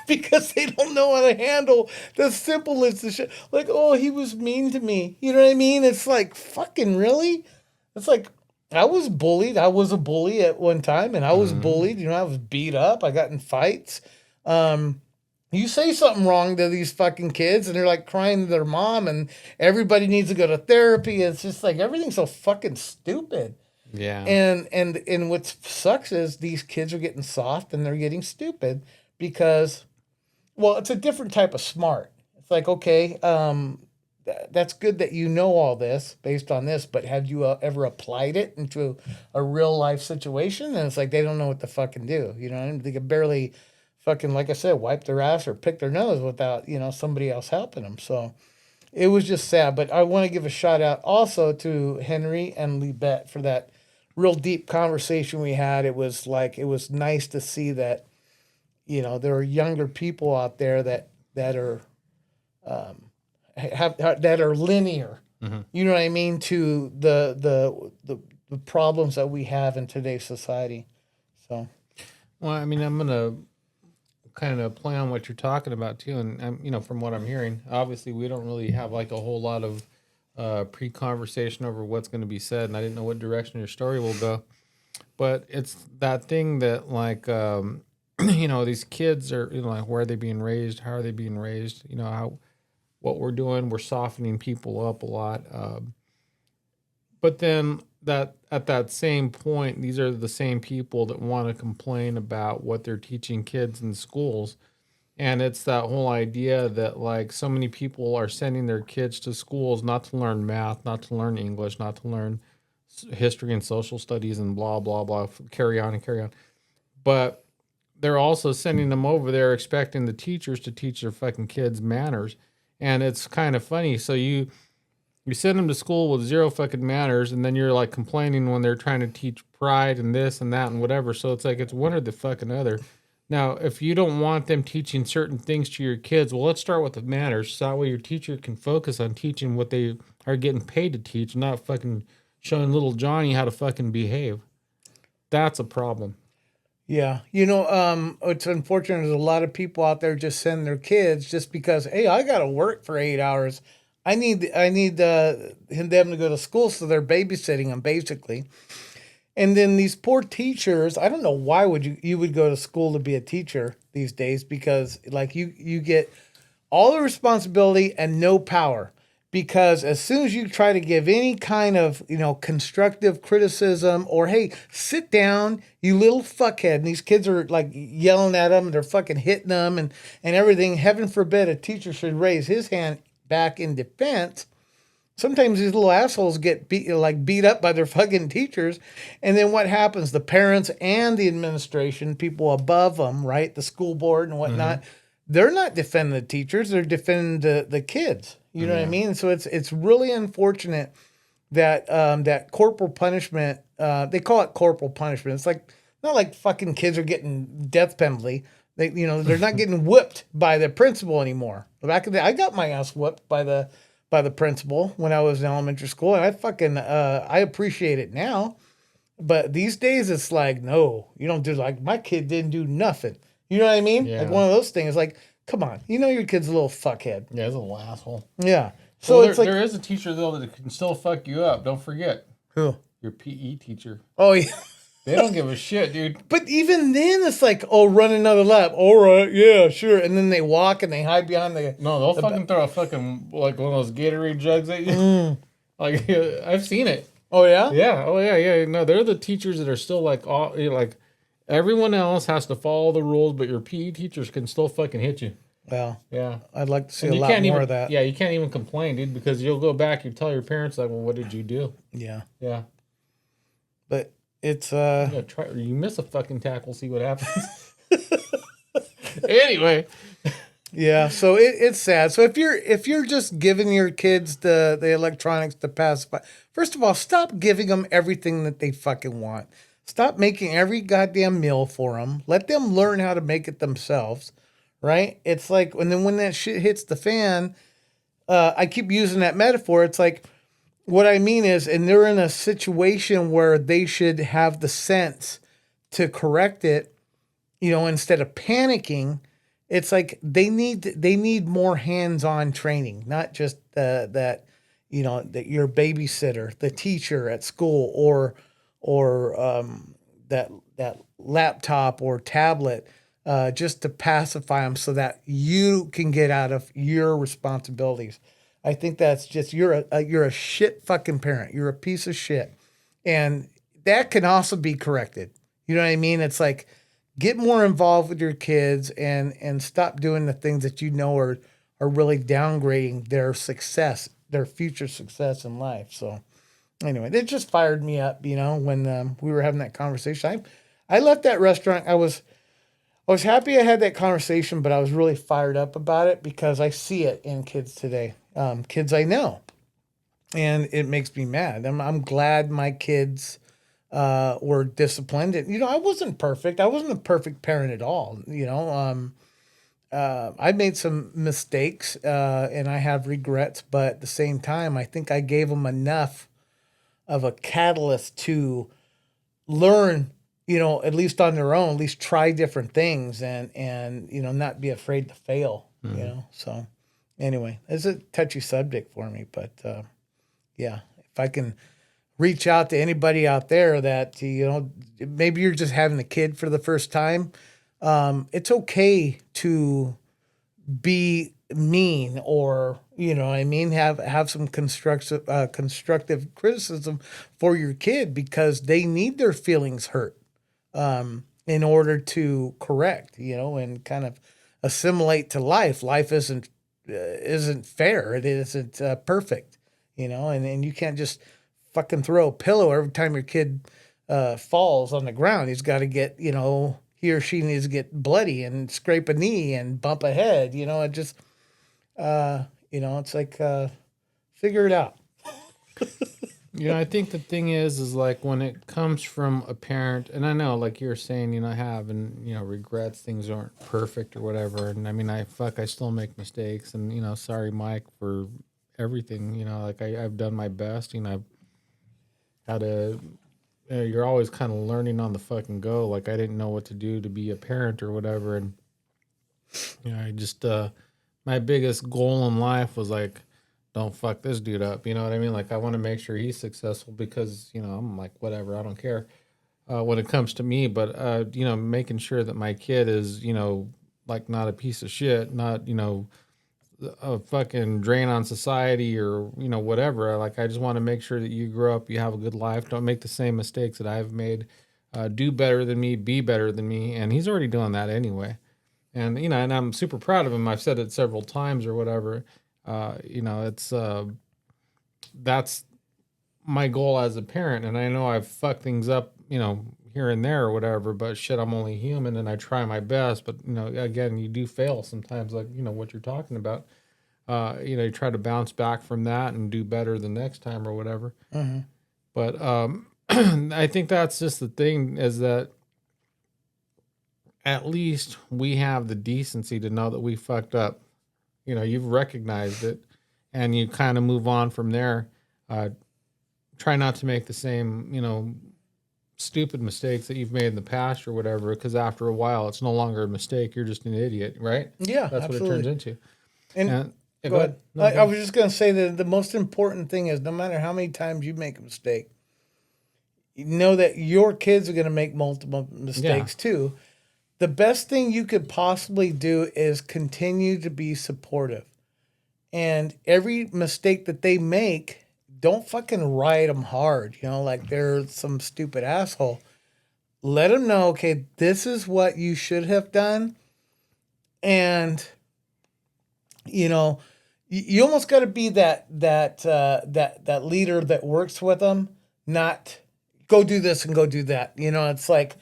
because they don't know how to handle the simplest of shit. Like, oh, he was mean to me. You know what I mean? It's like, fucking really? It's like, I was bullied. I was a bully at one time, and I was bullied. You know, I was beat up. I got in fights. You say something wrong to these fucking kids, and they're like crying to their mom, and everybody needs to go to therapy. It's just like everything's so fucking stupid.
Yeah.
And what sucks is these kids are getting soft and they're getting stupid because, well, it's a different type of smart. It's like, okay, that's good that you know all this based on this, but have you ever applied it into a real life situation? And it's like they don't know what to fucking do. You know, they can barely fucking, like I said, wipe their ass or pick their nose without, you know, somebody else helping them. So it was just sad. But I want to give a shout out also to Henry and Libet for that real deep conversation we had. It was nice to see that, you know, there are younger people out there that are that are linear. You know what I mean, to the problems that we have in today's society. So,
Well, I mean, I'm gonna kind of play on what you're talking about too, and you know, from what I'm hearing, obviously we don't really have like a whole lot of pre-conversation over what's going to be said, and I didn't know what direction your story will go. But it's that thing that like you know, these kids are, you know, like, where are they being raised? How are they being raised? You know, how what we're doing, we're softening people up a lot. But then that at that same point, these are the same people that want to complain about what they're teaching kids in schools. And it's that whole idea that like so many people are sending their kids to schools not to learn math, not to learn English, not to learn history and social studies and blah, blah, blah, carry on and carry on. But they're also sending them over there expecting the teachers to teach their fucking kids manners. And it's kind of funny. So you send them to school with zero fucking manners, and then you're like complaining when they're trying to teach pride and this and that and whatever. So it's like it's one or the fucking other. Now, if you don't want them teaching certain things to your kids, well, let's start with the manners. So that way your teacher can focus on teaching what they are getting paid to teach, not fucking showing little Johnny how to fucking behave. That's a problem.
yeah, you know, it's unfortunate. There's a lot of people out there just send their kids just because, hey, I got to work for 8 hours. I need them to go to school, so they're babysitting them basically. And then these poor teachers, I don't know why you would go to school to be a teacher these days, because like you get all the responsibility and no power, because as soon as you try to give any kind of, you know, constructive criticism or, hey, sit down, you little fuckhead, and these kids are like yelling at them, they're fucking hitting them and everything. Heaven forbid a teacher should raise his hand back in defense. Sometimes these little assholes get beat up by their fucking teachers. And then what happens? The parents and the administration, people above them, right? The school board and whatnot, they're not defending the teachers. They're defending the kids. You know what I mean? So it's really unfortunate that that corporal punishment, they call it corporal punishment. It's like, not like fucking kids are getting death penalty. They, you know, they're not getting whipped by the principal anymore. Back in the day, I got my ass whipped by the principal when I was in elementary school, and I fucking I appreciate it now. But these days it's like, no, you don't do, like, my kid didn't do nothing. You know what I mean?
Yeah.
Like one of those things, like, come on, you know your kid's a little fuckhead.
Yeah, it's a little asshole.
Yeah. So
Well,
it's like,
there is a teacher though that can still fuck you up. Don't forget
who?
your PE teacher.
Oh yeah.
They don't give a shit, dude.
But even then, it's like, oh, run another lap. All right, yeah, sure. And then they walk and they hide behind the.
No, they'll fucking throw a fucking like one of those Gatorade jugs at you. Like I've seen it.
Oh yeah.
Yeah. Oh yeah. Yeah. No, they're the teachers that are still like all like everyone else has to follow the rules, but your PE teachers can still fucking hit you.
Well,
Yeah.
I'd like to see
And
a
you
lot
can't
more
even,
of that.
Yeah, you can't even complain, dude, because you'll go back and tell your parents like, well, what did you do?
Yeah.
Yeah.
But it's
Yeah, try. You miss a fucking tackle, see what happens. Anyway.
yeah, so it's sad. So if you're just giving your kids the electronics to pacify, first of all, stop giving them everything that they fucking want. Stop making every goddamn meal for them. Let them learn how to make it themselves, right? It's like, and then when that shit hits the fan, I keep using that metaphor. It's like, what I mean is, and they're in a situation where they should have the sense to correct it. instead of panicking, it's like they need more hands-on training, not just that your babysitter, the teacher at school, or that laptop or tablet, just to pacify them so that you can get out of your responsibilities. I think that's just you're a shit fucking parent. You're a piece of shit, and that can also be corrected. You know what I mean? It's like get more involved with your kids and stop doing the things that are really downgrading their success, their future success in life. So anyway, it just fired me up, when we were having that conversation. I left that restaurant. I was happy I had that conversation, but I was really fired up about it because I see it in kids today, kids I know, and it makes me mad. I'm glad my kids were disciplined. And, I wasn't perfect. I wasn't a perfect parent at all. I made some mistakes, and I have regrets, but at the same time, I think I gave them enough of a catalyst to learn, at least on their own, at least try different things and not be afraid to fail, So anyway, it's a touchy subject for me, but yeah, if I can reach out to anybody out there that, maybe you're just having a kid for the first time. It's okay to be mean or, what I mean, have some constructive criticism for your kid because they need their feelings hurt, in order to correct, and kind of assimilate to life. Life isn't fair. It isn't perfect, and you can't just fucking throw a pillow every time your kid falls on the ground. He's got to get, he or she needs to get bloody and scrape a knee and bump a head. It just, it's like, figure it out.
I think the thing is like when it comes from a parent, and I know, like you're saying, having, regrets, things aren't perfect or whatever. And I mean, I still make mistakes and, sorry, Mike, for everything, like I've done my best, I've had to, you're always kind of learning on the fucking go. Like I didn't know what to do to be a parent or whatever. And, I just, my biggest goal in life was like, don't fuck this dude up. You know what I mean? Like I want to make sure he's successful because, I'm like, whatever, I don't care when it comes to me, but, making sure that my kid is, like not a piece of shit, not, a fucking drain on society or, whatever. Like, I just want to make sure that you grow up, you have a good life. Don't make the same mistakes that I've made. Do better than me, be better than me. And he's already doing that anyway. And, and I'm super proud of him. I've said it several times or whatever. It's that's my goal as a parent, and I know I've fucked things up, here and there or whatever, but shit, I'm only human and I try my best. But, again, you do fail sometimes, like, what you're talking about. You try to bounce back from that and do better the next time or whatever.
Mm-hmm.
But I think that's just the thing is that at least we have the decency to know that we fucked up. You've recognized it and you kind of move on from there. Try not to make the same, stupid mistakes that you've made in the past or whatever, because after a while, it's no longer a mistake. You're just an idiot, right?
Yeah,
that's
absolutely.
what it turns into.
And
Yeah,
go ahead.
No,
I was just going to say that the most important thing is no matter how many times you make a mistake, you know that your kids are going to make multiple mistakes too. The best thing you could possibly do is continue to be supportive. And every mistake that they make, don't fucking ride them hard, like they're some stupid asshole. Let them know, okay, this is what you should have done. And, you almost got to be that leader that works with them, not go do this and go do that. It's like,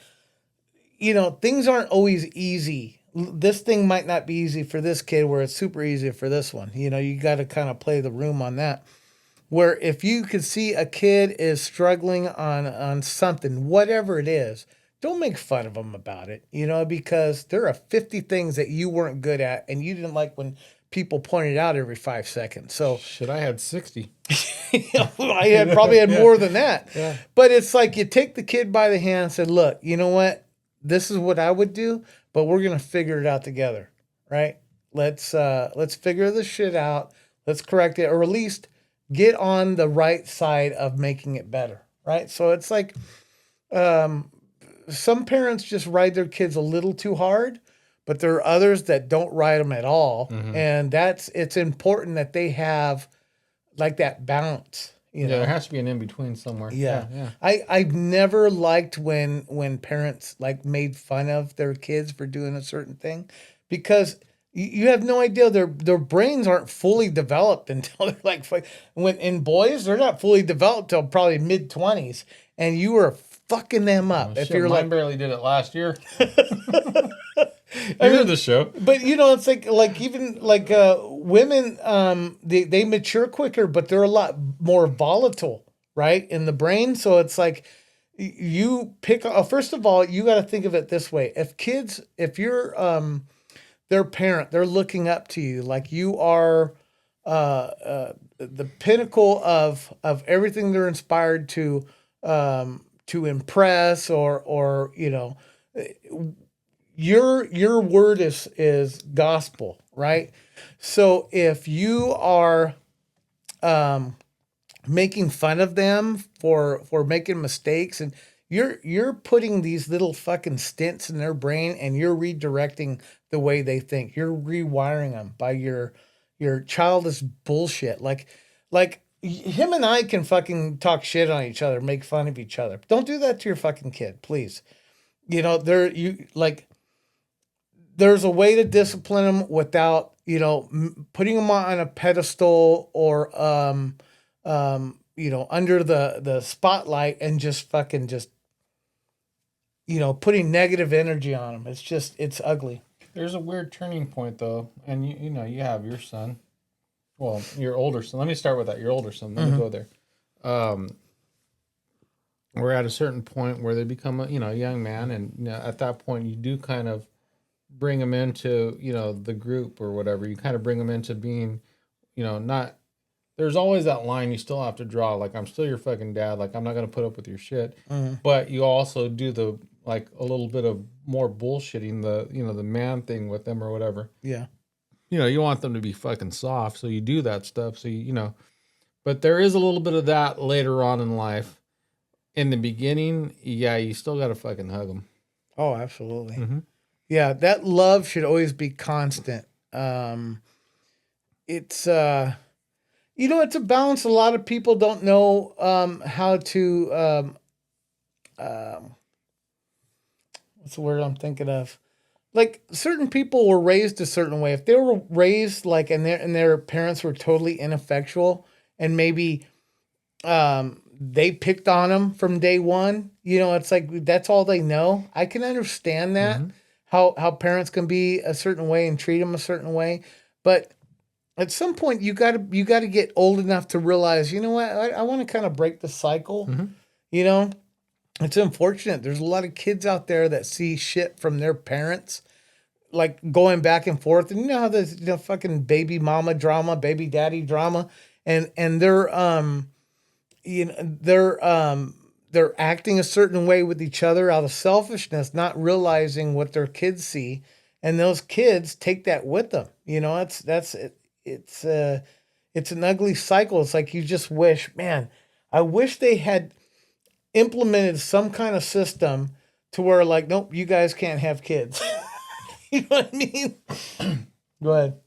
things aren't always easy. This thing might not be easy for this kid where it's super easy for this one. You got to kind of play the room on that. Where if you could see a kid is struggling on something, whatever it is, don't make fun of them about it, because there are 50 things that you weren't good at and you didn't like when people pointed out every 5 seconds. So
shit, I had 60.
I probably had more than that.
Yeah.
But it's like you take the kid by the hand and said, look, you know what? this is what I would do, but we're gonna figure it out together, right? Let's figure this shit out. Let's correct it, or at least get on the right side of making it better, right? So it's like um, some parents just ride their kids a little too hard, but there are others that don't ride them at all,
Mm-hmm.
and it's important that they have like that balance, you
Yeah,
know.
there has to be an in between somewhere.
Yeah.
Yeah.
I've never liked when parents like made fun of their kids for doing a certain thing because you have no idea their brains aren't fully developed until they're like when in boys they're not fully developed till probably mid-20s and you are fucking them up
Oh,
if
shit,
you're
mine
like
barely did it last year.
I
You heard
mean,
the show.
but it's like even like women they mature quicker but they're a lot more volatile, right, in the brain. So it's like you pick first of all you got to think of it this way. If you're their parent, they're looking up to you like you are the pinnacle of everything they're inspired to impress or your word is gospel, right? So if you are um, making fun of them for making mistakes and you're putting these little fucking stints in their brain and you're redirecting the way they think. You're rewiring them by your childish bullshit. Like him and I can fucking talk shit on each other, make fun of each other. Don't do that to your fucking kid, please. There you like there's a way to discipline them without putting them on a pedestal or under the spotlight and just fucking just putting negative energy on them. It's ugly.
There's a weird turning point though, and you have your son. Well, your older son. Let me start with that. Your older son. Let me go there. We're at a certain point where they become a young man, and at that point you do kind of bring them into the group or whatever. You kind of bring them into being not. There's always that line you still have to draw. Like, I'm still your fucking dad. Like, I'm not gonna put up with your shit. But you also do the like a little bit of more bullshitting, the man thing with them or whatever.
Yeah.
You want them to be fucking soft, so you do that stuff. So but there is a little bit of that later on in life. In the beginning, yeah, you still gotta fucking hug them.
Oh, absolutely.
Mm-hmm.
Yeah, that love should always be constant. It's it's a balance. A lot of people don't know how to what's the word I'm thinking of? Like certain people were raised a certain way. If they were raised like and their parents were totally ineffectual and maybe they picked on them from day one, it's like that's all they know. I can understand that how parents can be a certain way and treat them a certain way, but at some point you gotta get old enough to realize, you know what, I want to kind of break the cycle. You know, it's unfortunate. There's a lot of kids out there that see shit from their parents, like going back and forth, and you know how there's fucking baby mama drama, baby daddy drama, and they're acting a certain way with each other out of selfishness, not realizing what their kids see, and those kids take that with them. It's an ugly cycle. It's like you just wish, man, I wish they had implemented some kind of system to where like, nope, you guys can't have kids. You know what I mean? Go ahead.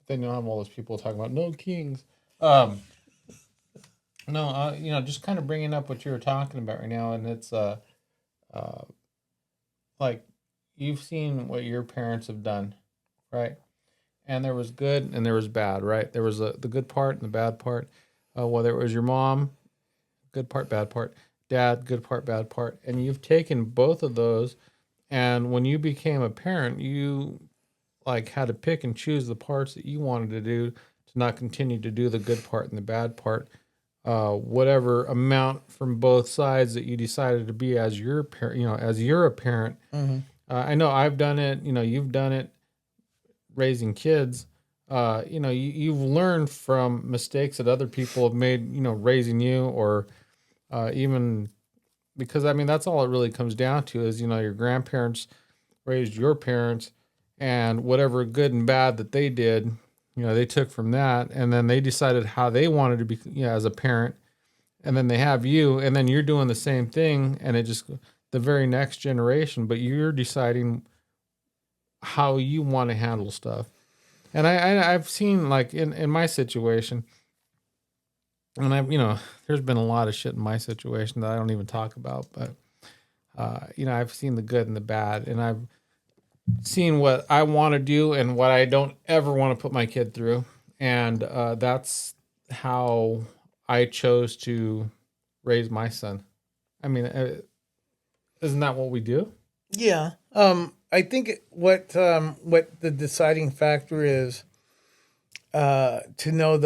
Then you'll have all those people talking about no kings. No, just kind of bringing up what you were talking about right now, and it's like you've seen what your parents have done, right? And there was good and there was bad, right? There was the good part and the bad part. Whether it was your mom, good part, bad part, dad, good part, bad part, and you've taken both of those. And when you became a parent, you like had to pick and choose the parts that you wanted to do to not continue to do the good part and the bad part. Whatever amount from both sides that you decided to be as your parent, as you're a parent. I know I've done it. You've done it. Raising kids, you've learned from mistakes that other people have made. Raising you, or even because I mean, that's all it really comes down to is, your grandparents raised your parents, and whatever good and bad that they did, they took from that, and then they decided how they wanted to be, as a parent, and then they have you, and then you're doing the same thing, and it just the very next generation, but you're deciding how you want to handle stuff. And I've seen, like, in my situation, and there's been a lot of shit in my situation that I don't even talk about, but I've seen the good and the bad, and I've seen what I want to do and what I don't ever want to put my kid through, and that's how I chose to raise my son. I mean, isn't that what we do?
Yeah. I think what the deciding factor is, to know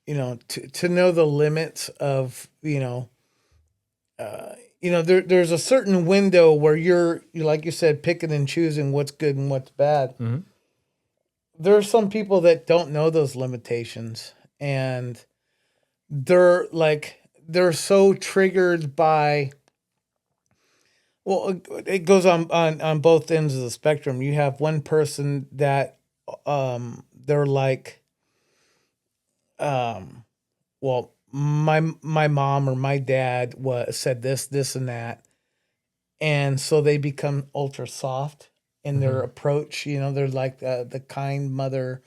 to know the limits of, there's a certain window where like you said, picking and choosing what's good and what's bad.
Mm-hmm.
There are some people that don't know those limitations, and they're so triggered by, well, it goes on both ends of the spectrum. You have one person that, they're like, well, my mom or my dad said this and that, and so they become ultra soft in their approach. They're like the kind mother.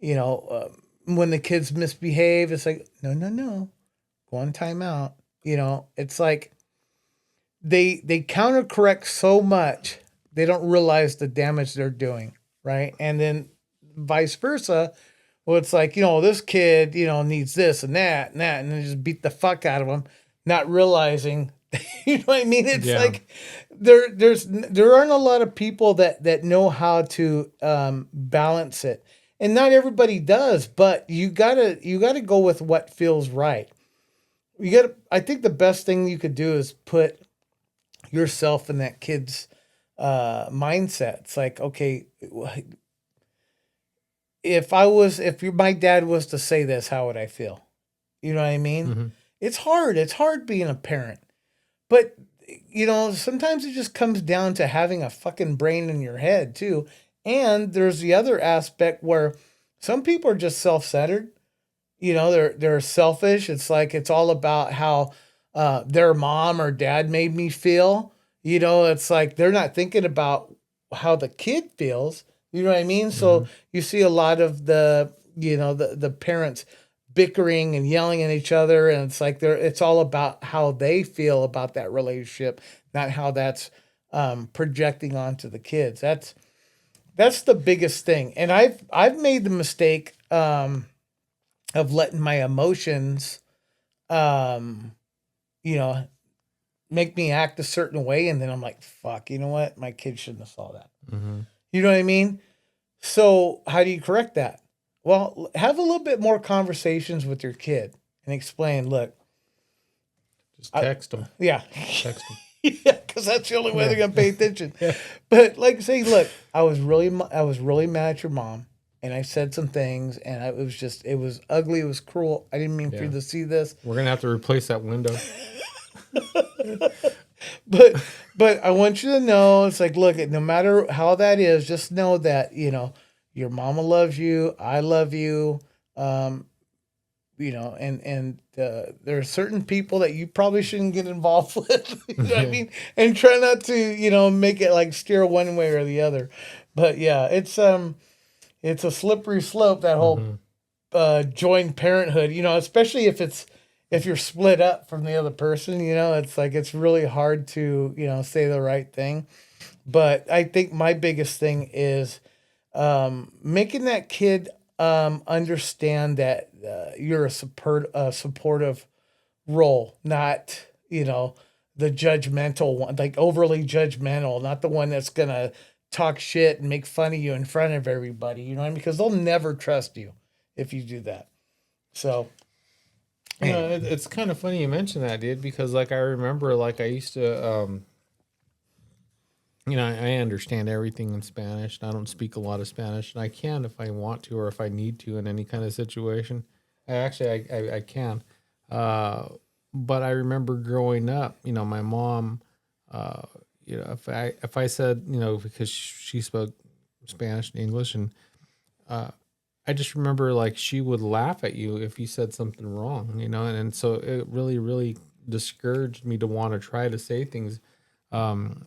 When the kids misbehave, it's like, no, no, no, go on timeout. It's like they countercorrect so much they don't realize the damage they're doing, right? And then vice versa. Well, it's like, this kid, needs this and that and that, and then just beat the fuck out of them, not realizing, you know what I mean? It's like there aren't a lot of people that know how to balance it, and not everybody does. But you gotta go with what feels right. I think the best thing you could do is put yourself in that kid's mindset. It's like, okay, if my dad was to say this, how would I feel? You know what I mean?
Mm-hmm.
It's hard. It's hard being a parent. But, sometimes it just comes down to having a fucking brain in your head too. And there's the other aspect where some people are just self-centered. They're selfish. It's like, it's all about how their mom or dad made me feel. It's like they're not thinking about how the kid feels. You know what I mean? So you see a lot of the parents bickering and yelling at each other, and it's like it's all about how they feel about that relationship, not how that's projecting onto the kids. That's the biggest thing. And I've made the mistake of letting my emotions make me act a certain way, and then I'm like, fuck, you know what? My kid shouldn't have saw that.
Mm-hmm.
You know what I mean? So how do you correct that? Well, have a little bit more conversations with your kid and explain, look.
Just text them.
Yeah.
Text them.
Yeah, because that's the only way they're going to pay attention. But like, say, look, I was really mad at your mom, and I said some things, and it was ugly. It was cruel. I didn't mean for you to see this.
We're going to have to replace that window.
But I want you to know, it's like, look, no matter how that is, just know that, your mama loves you. I love you. And there are certain people that you probably shouldn't get involved with. You know what I mean? And try not to, make it like steer one way or the other. But yeah, it's a slippery slope, that whole joint parenthood, especially if you're split up from the other person. It's like, it's really hard to, say the right thing. But I think my biggest thing is making that kid understand that you're a supportive role, not, the judgmental one, like overly judgmental, not the one that's going to talk shit and make fun of you in front of everybody. You know what I mean? Because they'll never trust you if you do that. So,
it's kind of funny you mention that, dude, because like I remember, like I used to, I understand everything in Spanish, and I don't speak a lot of Spanish, and I can if I want to or if I need to in any kind of situation. I can. But I remember growing up, my mom, uh, if I said, because she spoke Spanish and English, and uh, I just remember like she would laugh at you if you said something wrong, and so it really, really discouraged me to want to try to say things, um,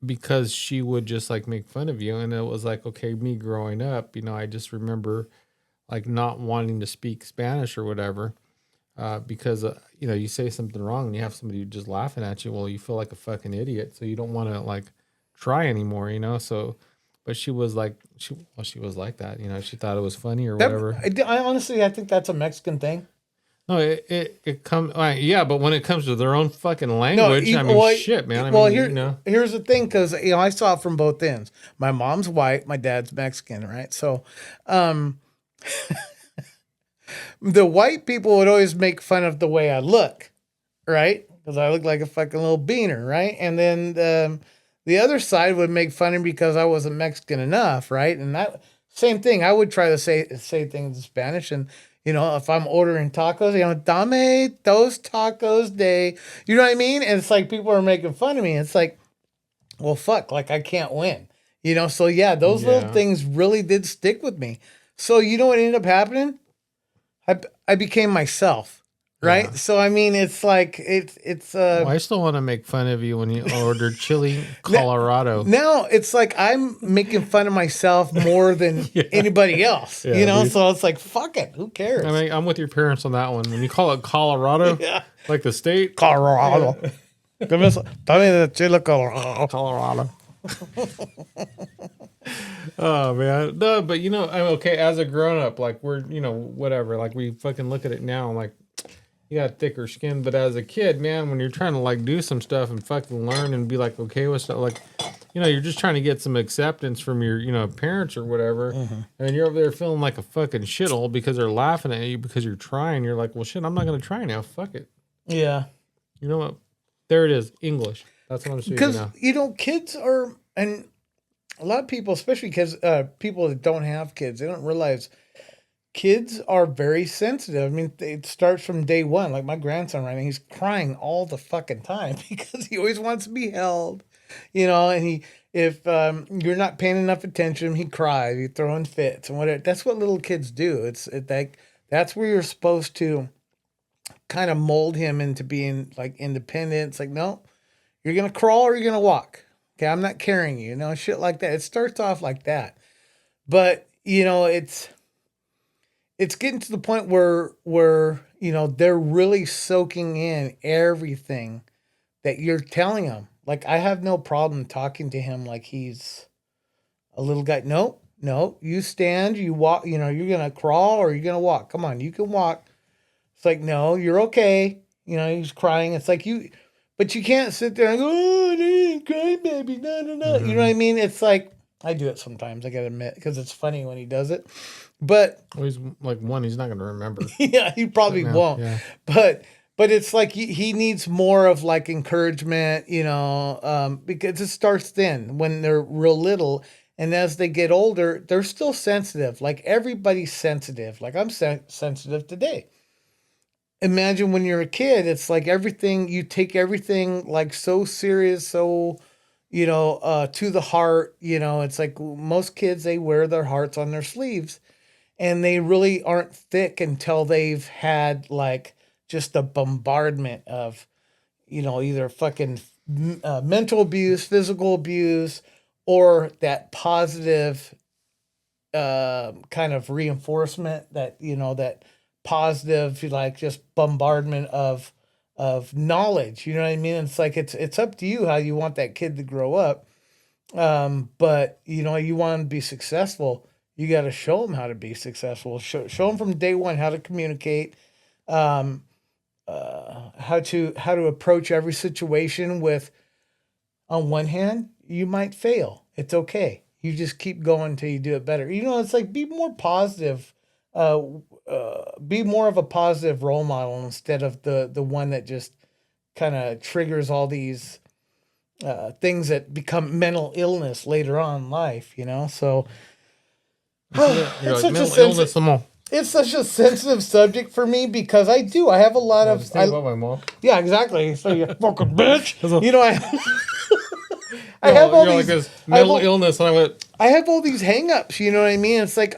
because she would just like make fun of you. And it was like, okay, me growing up, I just remember like not wanting to speak Spanish or whatever, because you say something wrong and you have somebody just laughing at you. Well, you feel like a fucking idiot, so you don't want to like try anymore, So, but she was like, she was like that, She thought it was funny or
That
whatever.
I honestly, I think that's a Mexican thing.
No, it comes, yeah, but when it comes to their own fucking
No,
language, I mean,
well,
shit, man. I
well,
mean,
here's the thing, because I saw it from both ends. My mom's white, my dad's Mexican, right? So, um, the white people would always make fun of the way I look, right? Because I look like a fucking little beaner, right? And then the other side would make fun of me because I wasn't Mexican enough, right? And that same thing, I would try to say things in Spanish, and if I'm ordering tacos, dame dos tacos de, you know what I mean? And it's like people are making fun of me. It's like, well, fuck, like I can't win, So yeah, those little
yeah.
things really did stick with me. So you know what ended up happening? I became myself, right?
Yeah.
So I mean, it's like it's
Well, I still want to make fun of you when you ordered chili Colorado.
now it's like I'm making fun of myself more than
Yeah.
anybody else,
Yeah, dude.
So it's like fuck it, who cares?
I mean, I'm with your parents on that one. When you call it Colorado,
Yeah,
like the state,
Colorado. Give me tell me the chili Colorado.
Colorado. Oh man, no, but I'm okay as a grown up. Like we're, whatever. Like we fucking look at it now, like you got thicker skin. But as a kid, man, when you're trying to like do some stuff and fucking learn and be like okay with stuff, like you're just trying to get some acceptance from your, parents or whatever, and you're over there feeling like a fucking shithole because they're laughing at you because you're trying. You're like, well, shit, I'm not gonna try now. Fuck it.
Yeah,
You know what? There it is. English. That's what I'm speaking
because
now.
kids are, and a lot of people, especially because people that don't have kids, they don't realize kids are very sensitive. I mean, it starts from day one. Like my grandson right now, he's crying all the fucking time because he always wants to be held, and if you're not paying enough attention, he cries, he throwing fits and whatever. That's what little kids do. That's where you're supposed to kind of mold him into being like independent. It's like, no, you're going to crawl or you're going to walk. Okay. I'm not carrying you, shit like that. It starts off like that, but it's getting to the point where they're really soaking in everything that you're telling them. Like I have no problem talking to him like he's a little guy. No, no, you stand, you walk. You're gonna crawl or you're gonna walk. Come on, you can walk. It's like no, you're okay. He's crying. It's like but you can't sit there and go, oh, I didn't cry, baby. No, no, no. You know what I mean? It's like I do it sometimes. I gotta admit because it's funny when he does it. But
Well, he's like one. He's not going to remember.
yeah, he probably
No,
won't.
yeah.
But it's like he needs more of like encouragement, because it starts then when they're real little, and as they get older, they're still sensitive. Like everybody's sensitive. Like I'm sensitive today. Imagine when you're a kid, it's like everything you take everything like so serious, so to the heart. It's like most kids they wear their hearts on their sleeves and they really aren't thick until they've had like just a bombardment of either fucking mental abuse, physical abuse, or that positive kind of reinforcement, that positive like just bombardment of knowledge. You know what I mean? It's like it's up to you how you want that kid to grow up. But you want to be successful, you got to show them how to be successful. Show them from day one how to communicate, um, how to approach every situation with. On one hand, you might fail. It's okay. You just keep going until you do it better. It's like be more positive. Be more of a positive role model instead of the one that just kind of triggers all these things that become mental illness later on in life. So
You're
it's
like
such a
mental illness. Some more.
it's such a sensitive subject for me because I have a lot
Just
of,
think about my mom.
yeah, exactly. So you fucking bitch. You know, I
You're
have all
like
these,
this
I have
mental
all,
illness, and I went,
I have all these hangups. You know what I mean? It's like,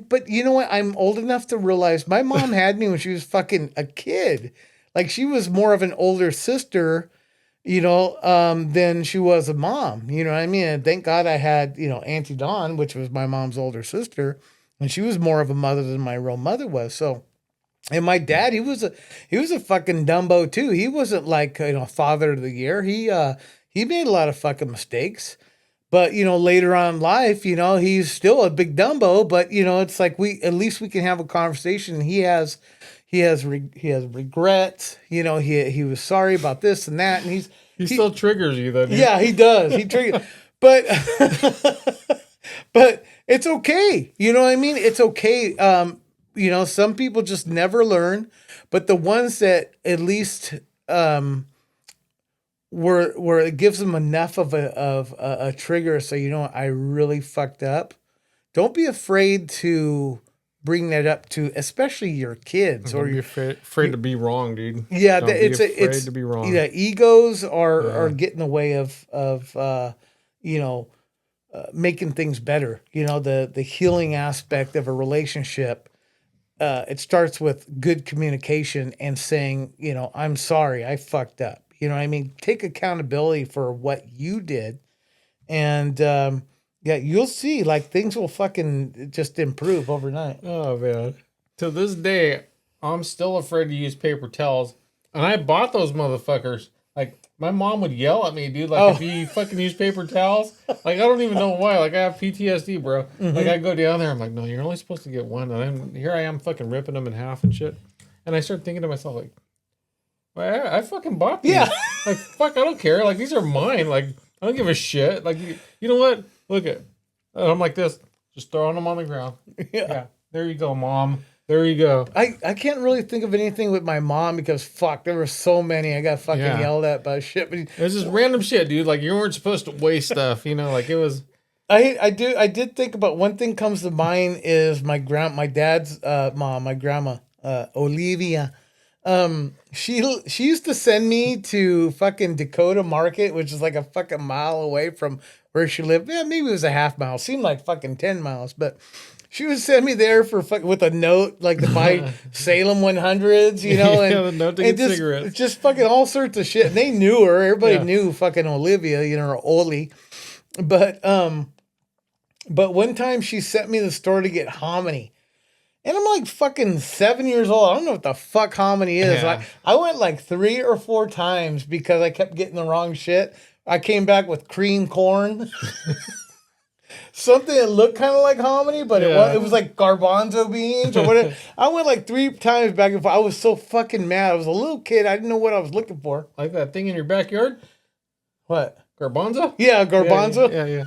but you know what? I'm old enough to realize my mom had me when she was fucking a kid. Like she was more of an older sister, than she was a mom. You know what I mean? And thank God I had, Auntie Dawn, which was my mom's older sister, and she was more of a mother than my real mother was. So, and my dad, he was a fucking Dumbo too. He wasn't like, father of the year. He made a lot of fucking mistakes. But later on in life, he's still a big Dumbo. But it's like we at least we can have a conversation. He has regrets. He was sorry about this and that, and
he
he
still triggers you, though, dude.
yeah, he does. He trigger, but but it's okay. You know what I mean? It's okay. Some people just never learn, but the ones that at least where it gives them enough of a trigger, so I really fucked up. Don't be afraid to bring that up to, especially your kids
Don't be afraid to be wrong, dude.
yeah,
Don't be afraid to be wrong.
yeah, egos are
Yeah.
getting in the way of you know making things better. The healing aspect of a relationship. It starts with good communication and saying, I'm sorry, I fucked up. You know what I mean? Take accountability for what you did, and yeah, you'll see. Like things will fucking just improve overnight.
Oh, man. To this day, I'm still afraid to use paper towels. And I bought those motherfuckers. Like, my mom would yell at me, dude. Like, if you fucking use paper towels. Like, I don't even know why. Like, I have PTSD, bro. Like, I go down there. I'm like, no, you're only supposed to get one. And then here I am fucking ripping them in half and shit. And I start thinking to myself, like, well, I fucking bought these.
Yeah.
Like, fuck, I don't care. Like, these are mine. Like, I don't give a shit. Like, you know what? Look at. And I'm like this. Just throwing them on the ground. Yeah. There you go, Mom. There you go.
I can't really think of anything with my mom because fuck, there were so many. I got fucking
Yeah.
yelled at about shit. But
It was just random shit, dude. Like, you weren't supposed to waste stuff, like it was.
I did think about one thing comes to mind is my dad's mom, my grandma, Olivia. She used to send me to fucking Dakota Market, which is like a fucking mile away from where she lived. Yeah, maybe it was a half mile. Seemed like fucking 10 miles, but she would send me there for with a note, like to buy Salem 100s,
Yeah,
and
the note to
and
get cigarettes.
just fucking all sorts of shit. And they knew her. Everybody
Yeah.
knew fucking Olivia, or Oli. But one time she sent me to the store to get hominy. And I'm like fucking 7 years old. I don't know what the fuck hominy is.
Yeah.
I went like 3 or 4 times because I kept getting the wrong shit. I came back with cream corn. Something that looked kind of like hominy, but
Yeah.
it was like garbanzo beans or whatever. I went like 3 times back and forth. I was so fucking mad. I was a little kid. I didn't know what I was looking for.
Like that thing in your backyard?
What?
Garbanzo?
Yeah, garbanzo.
Yeah.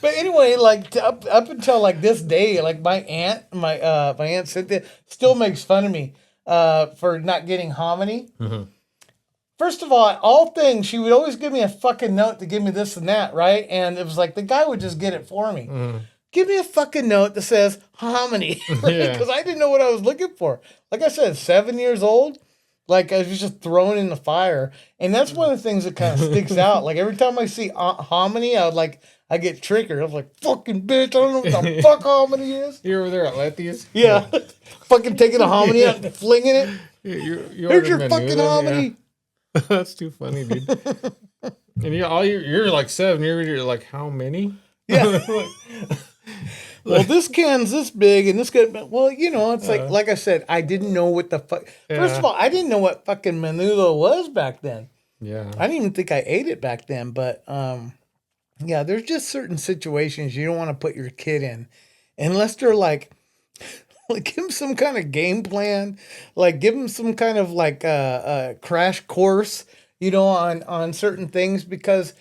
But anyway, like up until like this day, like my aunt Cynthia still makes fun of me for not getting hominy.
Mm-hmm.
First of all things, she would always give me a fucking note to give me this and that, right? And it was like the guy would just get it for me.
Mm-hmm.
Give me a fucking note that says hominy,
Yeah.
because I didn't know what I was looking for. Like I said, 7 years old. Like I was just thrown in the fire, and that's one of the things that kind of sticks out. Like every time I see hominy, I get triggered. I was like, "Fucking bitch! I don't know what the fuck hominy is."
You're over there at Letty's?
Yeah, fucking taking a hominy out and flinging it.
You
Here's your
ordered
fucking
menudo?
hominy.
Yeah. That's too funny, dude. And you're like 7. You're like, how many?
Yeah. Well, this can's this big, and this can. Well, it's like I said, I didn't know what the fuck. First
Yeah.
of all, I didn't know what fucking menudo was back then.
Yeah.
I didn't even think I ate it back then, but yeah, there's just certain situations you don't want to put your kid in unless they're like give them some kind of game plan, like give them some kind of like crash course, on certain things, because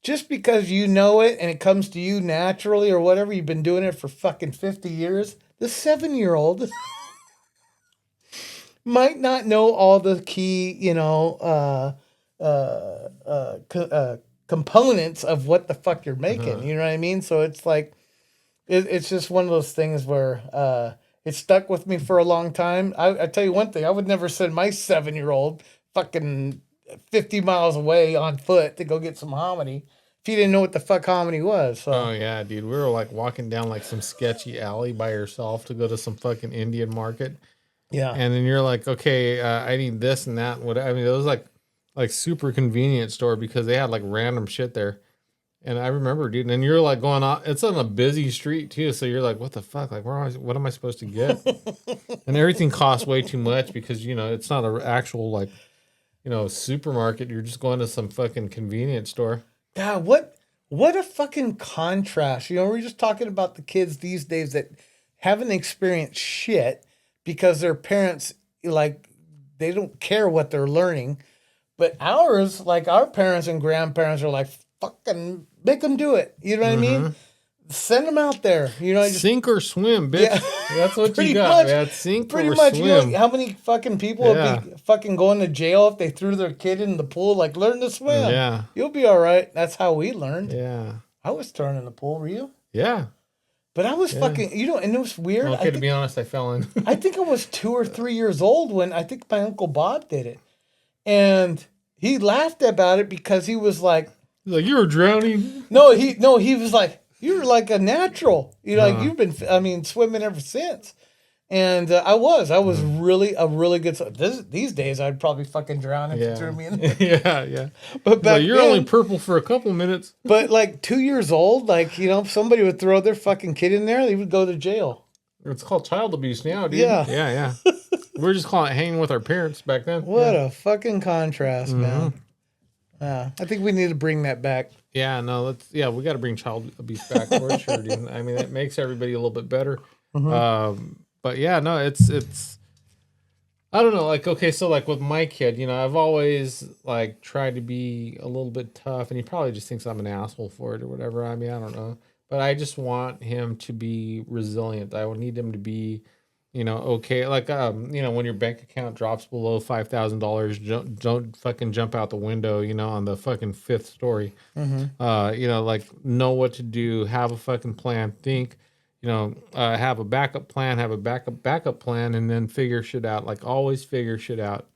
just because you know it and it comes to you naturally or whatever, you've been doing it for fucking 50 years, the 7-year-old might not know all the key, components of what the fuck you're making. You know what I mean? So it's like, it's just one of those things where It stuck with me for a long time. I tell you one thing, I would never send my 7-year-old fucking 50 miles away on foot to go get some hominy if he didn't know what the fuck hominy was. So
Oh yeah, dude. We were like walking down like some sketchy alley by yourself to go to some fucking Indian market.
yeah.
And then you're like, okay, I need this and that. What I mean, it was like super convenient store because they had like random shit there. And I remember, dude. And you're like going out. It's on a busy street too, so you're like, what the fuck? Like, what am I supposed to get? And everything costs way too much because it's not an actual like supermarket. You're just going to some fucking convenience store.
God, what a fucking contrast. We're just talking about the kids these days that haven't experienced shit because their parents like they don't care what they're learning. But ours, like our parents and grandparents are like, fucking make them do it. You know what I mean? Send them out there. Just
Sink or swim, bitch.
Yeah.
That's what
Pretty
you got,
much.
man. Sink
pretty
or
much.
swim.
How many fucking people would be fucking going to jail if they threw their kid in the pool? Like, learn to swim.
Yeah.
You'll be all right. That's how we learned.
Yeah.
I was thrown in the pool. Were you?
Yeah.
But I was fucking, and it was weird.
Okay, to be honest, I fell in.
I think I was 2 or 3 years old when I think my Uncle Bob did it. And he laughed about it because he was like,
He's like, you were drowning.
he was like, you're like a natural. Like you've been, swimming ever since. And I was really a really good. These days, I'd probably fucking drown if you threw me in.
Yeah.
But back
you're
then,
only purple for a couple minutes.
But like 2 years old, like if somebody would throw their fucking kid in there, they would go to jail.
It's called child abuse now, dude.
Yeah.
Yeah. We're just calling it hanging with our parents back then.
What a fucking contrast, man. I think we need to bring that back.
Yeah, no, we got to bring child abuse back for sure, dude. I mean, it makes everybody a little bit better. But yeah, no, it's I don't know, like, okay, so like with my kid, I've always like tried to be a little bit tough, and he probably just thinks I'm an asshole for it or whatever. I mean, I don't know, but I just want him to be resilient. I would need him to be, okay, like, when your bank account drops below $5,000, don't fucking jump out the window, on the fucking 5th story. Like, know what to do, have a fucking plan, think. Have a backup plan, have a backup plan, and then figure shit out. Like, always figure shit out.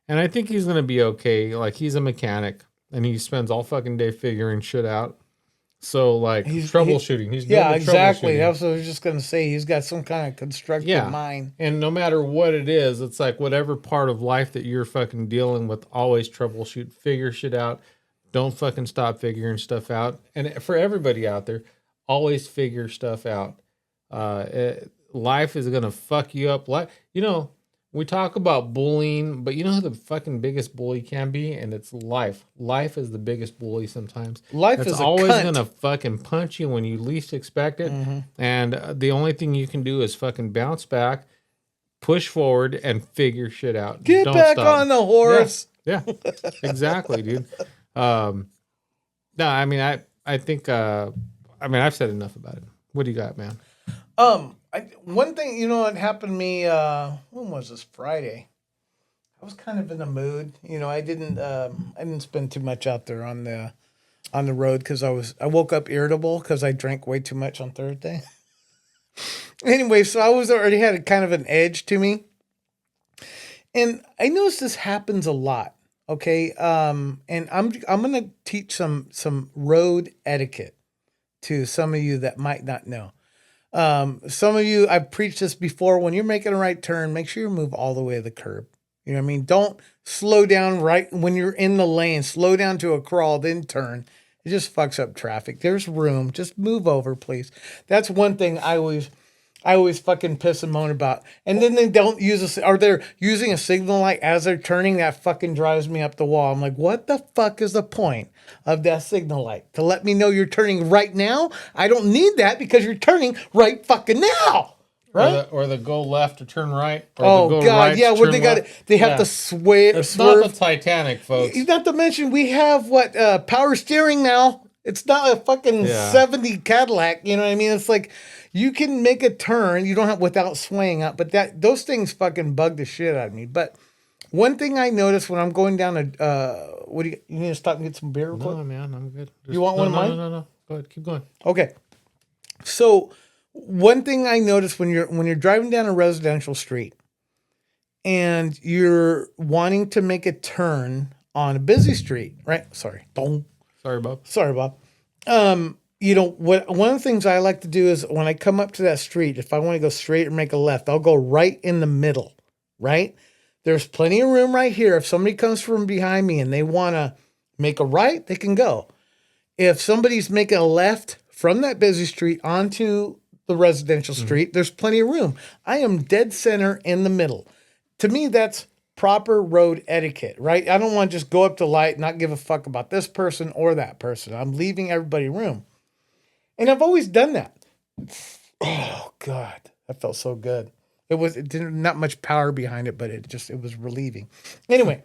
And I think he's going to be okay. Like, he's a mechanic, and he spends all fucking day figuring shit out. So, like, troubleshooting. He's good at
exactly.
troubleshooting.
That's what I was just going to say. He's got some kind of constructive mind.
And no matter what it is, it's like whatever part of life that you're fucking dealing with, always troubleshoot, figure shit out. Don't fucking stop figuring stuff out. And for everybody out there, always figure stuff out. Life is gonna fuck you up. We talk about bullying, but you know who the fucking biggest bully can be, and it's life. Life is the biggest bully sometimes.
Life
it's
is
always
cunt.
gonna fucking punch you when you least expect it, and the only thing you can do is fucking bounce back, push forward, and figure shit out.
Get
Don't
back
stop.
on the horse.
Yeah, exactly, dude. No, I mean, I think, I've said enough about it. What do you got, man?
One thing, it happened to me, when was this? Friday. I was kind of in a mood. I didn't spend too much out there on the road because I woke up irritable because I drank way too much on Thursday. Anyway, so I was already had a kind of an edge to me. And I noticed this happens a lot. Okay. And I'm going to teach some road etiquette to some of you that might not know. Some of you, I've preached this before. When you're making a right turn, make sure you move all the way to the curb. You know what I mean? Don't slow down right when you're in the lane. Slow down to a crawl, then turn. It just fucks up traffic. There's room. Just move over, please. That's one thing I always fucking piss and moan about. And then they don't or they're using a signal light as they're turning. That fucking drives me up the wall. I'm like, what the fuck is the point of that signal light? To let me know you're turning right now? I don't need that because you're turning right fucking now. Right?
Or the go left to turn right. Or
Oh
the go
God,
right
yeah,
to
where
turn
they have
left.
to swerve.
It's not the Titanic, folks.
Not to mention we have power steering now. It's not a fucking 70 Cadillac. You know what I mean? It's like you can make a turn. You don't have without swaying up, but those things fucking bug the shit out of me. But one thing I noticed when I'm going down you need to stop and get some beer real quick?
No, man, I'm good.
You want one of mine?
No. Go ahead, keep going.
Okay. So One thing I noticed when you're driving down a residential street and you're wanting to make a turn on a busy street, right? Sorry. Boom.
Sorry, Bob.
Sorry, Bob. You know what? One of the things I like to do is when I come up to that street, if I want to go straight or make a left, I'll go right in the middle. Right? There's plenty of room right here. If somebody comes from behind me and they want to make a right, they can go. If somebody's making a left from that busy street onto the residential street, there's plenty of room. I am dead center in the middle. To me, that's proper road etiquette, right? I don't want to just go up to light and not give a fuck about this person or that person. I'm leaving everybody room. And I've always done that. Oh God, that felt so good. It didn't not much power behind it, but it was relieving. Anyway,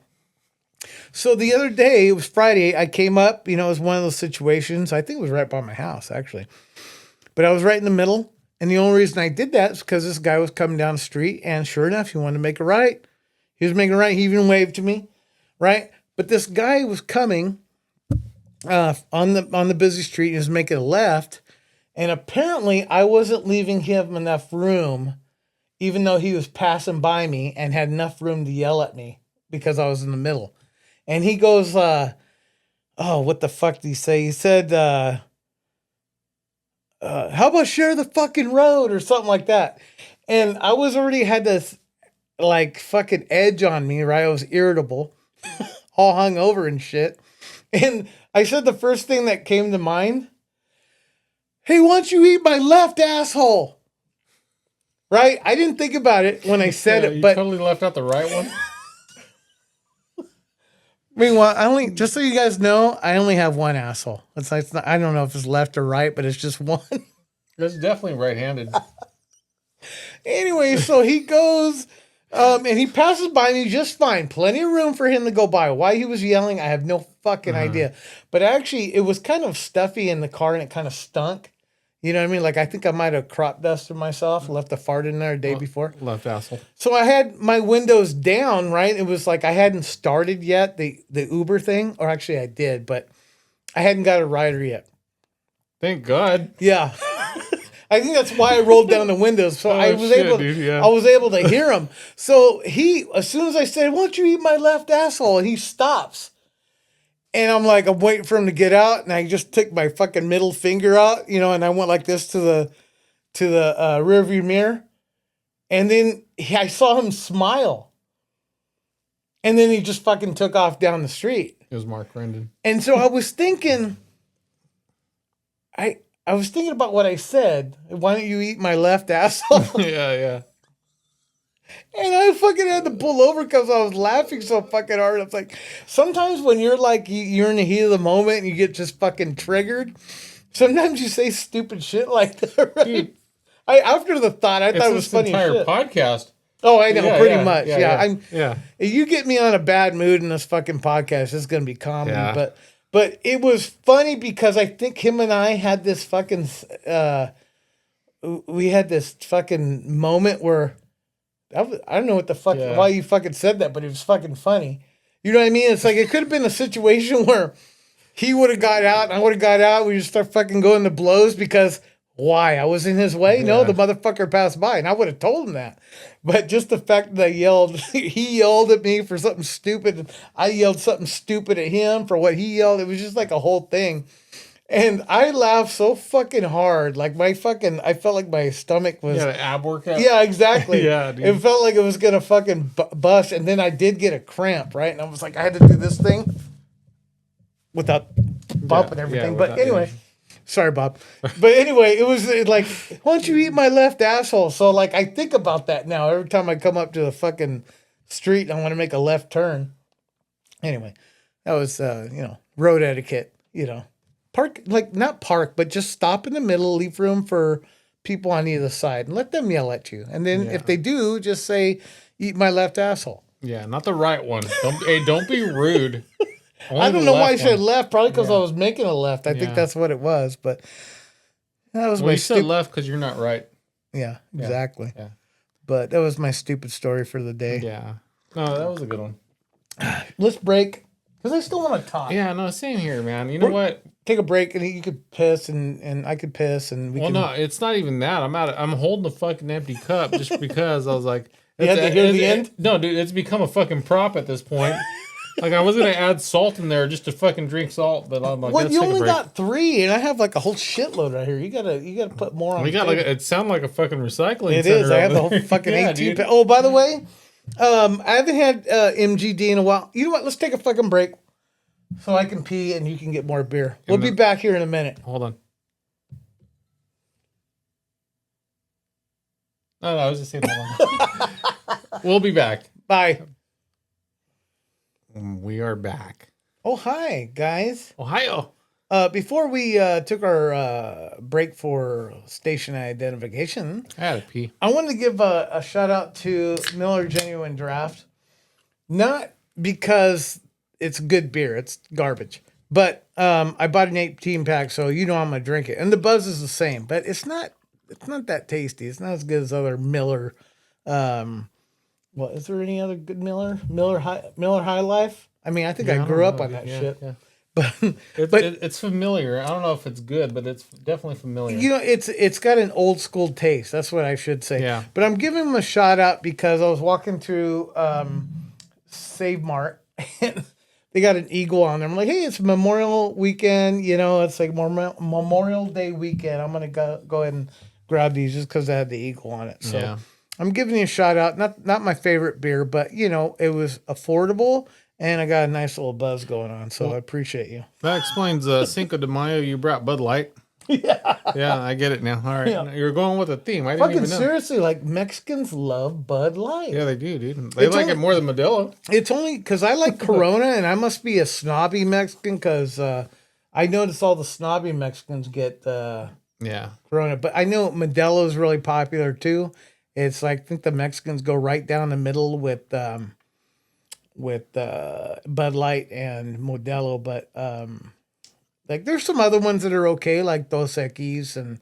so the other day, it was Friday, I came up, it was one of those situations. I think it was right by my house, actually. But I was right in the middle. And the only reason I did that is because this guy was coming down the street, and sure enough, he wanted to make a right. He was making a right. He even waved to me, right? But this guy was coming on the busy street and was making a left. And apparently, I wasn't leaving him enough room, even though he was passing by me and had enough room to yell at me because I was in the middle. And he goes, oh, what the fuck did he say? He said, how about share the fucking road or something like that? And I was already had this like fucking edge on me, right? I was irritable, all hung over and shit. And I said the first thing that came to mind, hey, why don't you eat my left asshole? Right? I didn't think about it when I said it,
you
but
totally left out the right one.
meanwhile, just so you guys know, I only have one asshole. It's not, I don't know if it's left or right, but it's just one.
It's definitely right-handed.
Anyway, so he goes, and he passes by me just fine. Plenty of room for him to go by. Why he was yelling, I have no fucking idea. But actually, it was kind of stuffy in the car, and it kind of stunk. You know what I mean? Like, I think I might have crop dusted myself, left a fart in there a day before.
Left asshole.
So I had my windows down, right? It was like I hadn't started yet, the Uber thing. Or actually, I did, but I hadn't got a rider yet.
Thank God.
Yeah. I think that's why I rolled down the windows. So I was able to hear him. So as soon as I said, why don't you eat my left asshole? And he stops. And I'm waiting for him to get out. And I just took my fucking middle finger out, and I went like this to the rear view mirror. And then I saw him smile. And then he just fucking took off down the street.
It was Mark Rendon.
And so I was thinking, I was thinking about what I said. Why don't you eat my left asshole?
Yeah.
And I fucking had to pull over because I was laughing so fucking hard. It's like, sometimes when you're you're in the heat of the moment and you get just fucking triggered, sometimes you say stupid shit like that, right? Dude, after the thought, I thought it was funny
entire
shit.
Podcast.
Oh, I know, pretty much. Yeah.
Yeah.
You get me on a bad mood in this fucking podcast, it's going to be comedy. Yeah. But it was funny because I think him and I had this fucking, we had this fucking moment where, I don't know what the fuck, why you fucking said that, but it was fucking funny. You know what I mean? It's like, it could have been a situation where he would have got out and I would have got out. We just start fucking going to blows because why? I was in his way? Yeah. No, the motherfucker passed by and I would have told him that. But just the fact that he yelled at me for something stupid. And I yelled something stupid at him for what he yelled. It was just like a whole thing. And I laughed so fucking hard. Like I felt like my stomach was.
Yeah, ab workout.
Yeah, exactly.
Yeah, dude.
It felt like it was going to fucking bust. And then I did get a cramp, right? And I was like, I had to do this thing without bumping everything. But anyway, sorry, Bob. But anyway, it was like, why don't you eat my left asshole? So I think about that now. Every time I come up to the fucking street and I want to make a left turn. Anyway, that was, road etiquette, Park, not park, but just stop in the middle, leave room for people on either side and let them yell at you. And then if they do, just say, eat my left asshole.
Yeah, not the right one. Don't be rude.
I don't know why I said left, probably because I was making a left. I think that's what it was, but that was
you said left because you're not right.
Yeah, exactly.
Yeah.
But that was my stupid story for the day.
Yeah. No, that was a good one.
Let's break. Because I still want to talk.
Yeah, no, same here, man. You know what?
take a break, and you could piss, and I could piss, and we
Well,
can.
no, it's not even that. I'm holding a fucking empty cup just because I was like,
You had to hear the end?
No, dude, it's become a fucking prop at this point. Like I was gonna add salt in there just to fucking drink salt, but I'm like,
Well,
let's
you
take a
only
break.
got 3, and I have like a whole shitload right here. You gotta put more on.
We
the
got like
table.
it sounded like a fucking recycling.
It
center
is. I have
over
the whole
there.
fucking
Yeah,
18.
dude.
Oh, by the way, I haven't had MGD in a while. You know what? Let's take a fucking break so I can pee and you can get more beer. We'll be back here in a minute.
Hold on. No, I was just saying. Hold on. We'll be back.
Bye.
We are back.
Oh, hi, guys.
Ohio.
Before we took our break for station identification,
I had to pee.
I wanted to give a shout out to Miller Genuine Draft. Not because it's good beer, it's garbage. But I bought an 18 pack, so you know I'm gonna drink it. And the buzz is the same, but it's not that tasty. It's not as good as other Miller. Well, is there any other good Miller High Life? I mean, I think I grew up on that shit.
Yeah.
But
It's familiar. I don't know if it's good, but it's definitely familiar.
you know, it's got an old school taste. That's what I should say.
Yeah.
But I'm giving them a shout out because I was walking through Save Mart and they got an eagle on there. I'm like, hey, it's Memorial Weekend. You know, it's like Memorial Day weekend. I'm gonna go ahead and grab these just because they had the eagle on it. So
Yeah.
I'm giving you a shout out. Not my favorite beer, but you know, it was affordable. And I got a nice little buzz going on, so I appreciate you.
That explains Cinco de Mayo. You brought Bud Light. Yeah, I get it now. All right,
Yeah.
You're going with a theme. I didn't
Fucking
even know.
seriously, like Mexicans love Bud Light.
Yeah, they do, dude. They
It's
like
only-
it more than Modelo.
It's only because I like Corona, and I must be a snobby Mexican because I notice all the snobby Mexicans get
Yeah,
Corona, but I know Modelo is really popular too. It's like I think the Mexicans go right down the middle with Bud Light and Modelo, but like there's some other ones that are okay, like Dos Equis and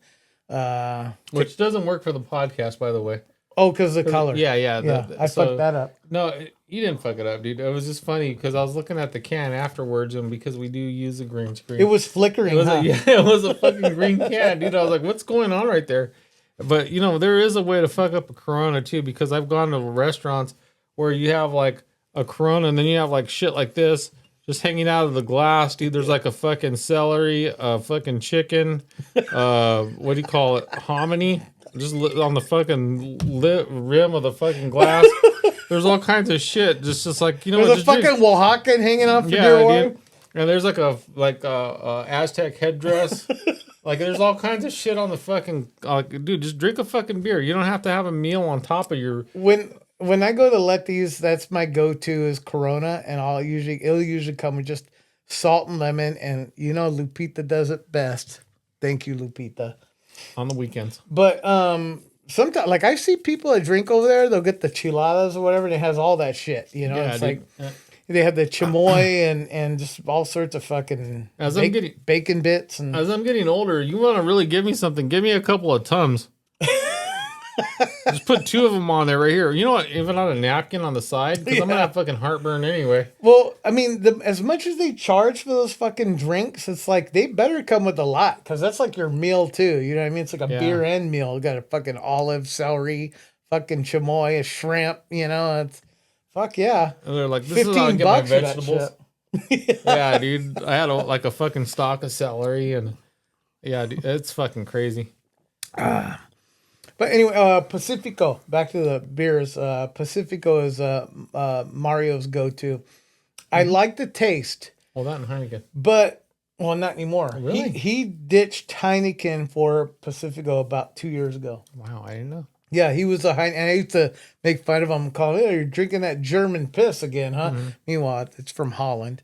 which doesn't work for the podcast, by the way.
because the color.
Yeah.
Yeah, I fucked that up.
No, you didn't fuck it up, dude. It was just funny because I was looking at the can afterwards, and because we do use a green screen,
It was flickering.
It was
huh?
it was a fucking green can, dude. I was like, what's going on right there? But you know, there is a way to fuck up a Corona too, because I've gone to restaurants where you have like a Corona and then you have like shit like this just hanging out of the glass, dude. There's like a fucking celery, a fucking chicken, what do you call it? Hominy, just on the fucking rim of the fucking glass. There's all kinds of shit. Just like, you know,
There's
what,
a
just drink.
fucking Oaxacan hanging off the
Yeah,
beer wine.
dude. And there's like a Aztec headdress. Like there's all kinds of shit on the fucking dude. Just drink a fucking beer. You don't have to have a meal on top of your.
When I go to Letty's, that's my go-to is Corona, and it'll usually come with just salt and lemon, and you know Lupita does it best. Thank you, Lupita.
On the weekends.
But sometimes, like I see people that drink over there, they'll get the chiladas or whatever, and it has all that shit. You know,
Yeah,
it's
dude.
like they have the chamoy and just all sorts of fucking
As I'm getting-
bacon bits and
As I'm getting older, you want to really give me something? Give me a couple of Tums. Just put 2 of them on there right here. You know what? Even on a napkin on the side, because I'm gonna have fucking heartburn anyway.
Well, I mean, as much as they charge for those fucking drinks, it's like they better come with a lot because that's like your meal too. You know what I mean? It's like a
Yeah.
beer and meal. You got a fucking olive, celery, fucking chamoy, a shrimp. You know, it's fuck yeah.
And they're like, this is how I
$15
get my
for that
vegetables.
shit.
Yeah, dude. I had like a fucking stock of celery, and yeah, dude, it's fucking crazy.
But anyway, Pacifico. Back to the beers. Pacifico is Mario's go-to. I like the taste,
Well, that and Heineken.
but well, not anymore.
Really?
He ditched Heineken for Pacifico about 2 years ago.
Wow, I didn't know.
Yeah, he was a Heineken, and I used to make fun of him, call him, "Hey, you're drinking that German piss again, huh?" Meanwhile, it's from Holland.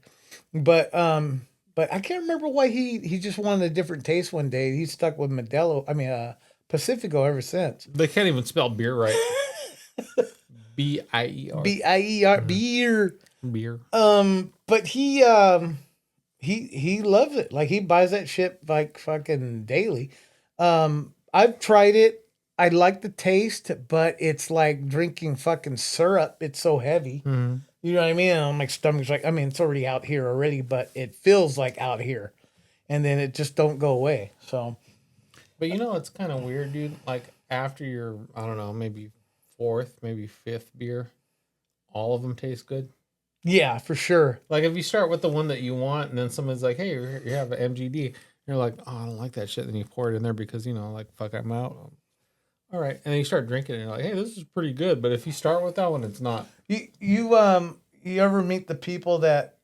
But I can't remember why he just wanted a different taste one day. He stuck with Modelo. I mean, Pacifico ever since.
They can't even spell beer right. B-I-E-R.
Bier beer.
Beer.
But he loves it. Like he buys that shit like fucking daily. I've tried it. I like the taste, but it's like drinking fucking syrup. It's so heavy.
Mhm.
You know what I mean? And my stomach's like, I mean, it's already out here already, but it feels like out here. and then it just don't go away. So
But it's kind of weird, dude. Like after your, I don't know, maybe fourth, maybe fifth beer, all of them taste good.
yeah, for sure.
Like if you start with the one that you want, and then someone's like, "Hey, you have an MGD," you're like, "Oh, I don't like that shit." Then you pour it in there because like, fuck, I'm out. All right, and then you start drinking, and you're like, "Hey, this is pretty good." But if you start with that one, it's not.
You ever meet the people that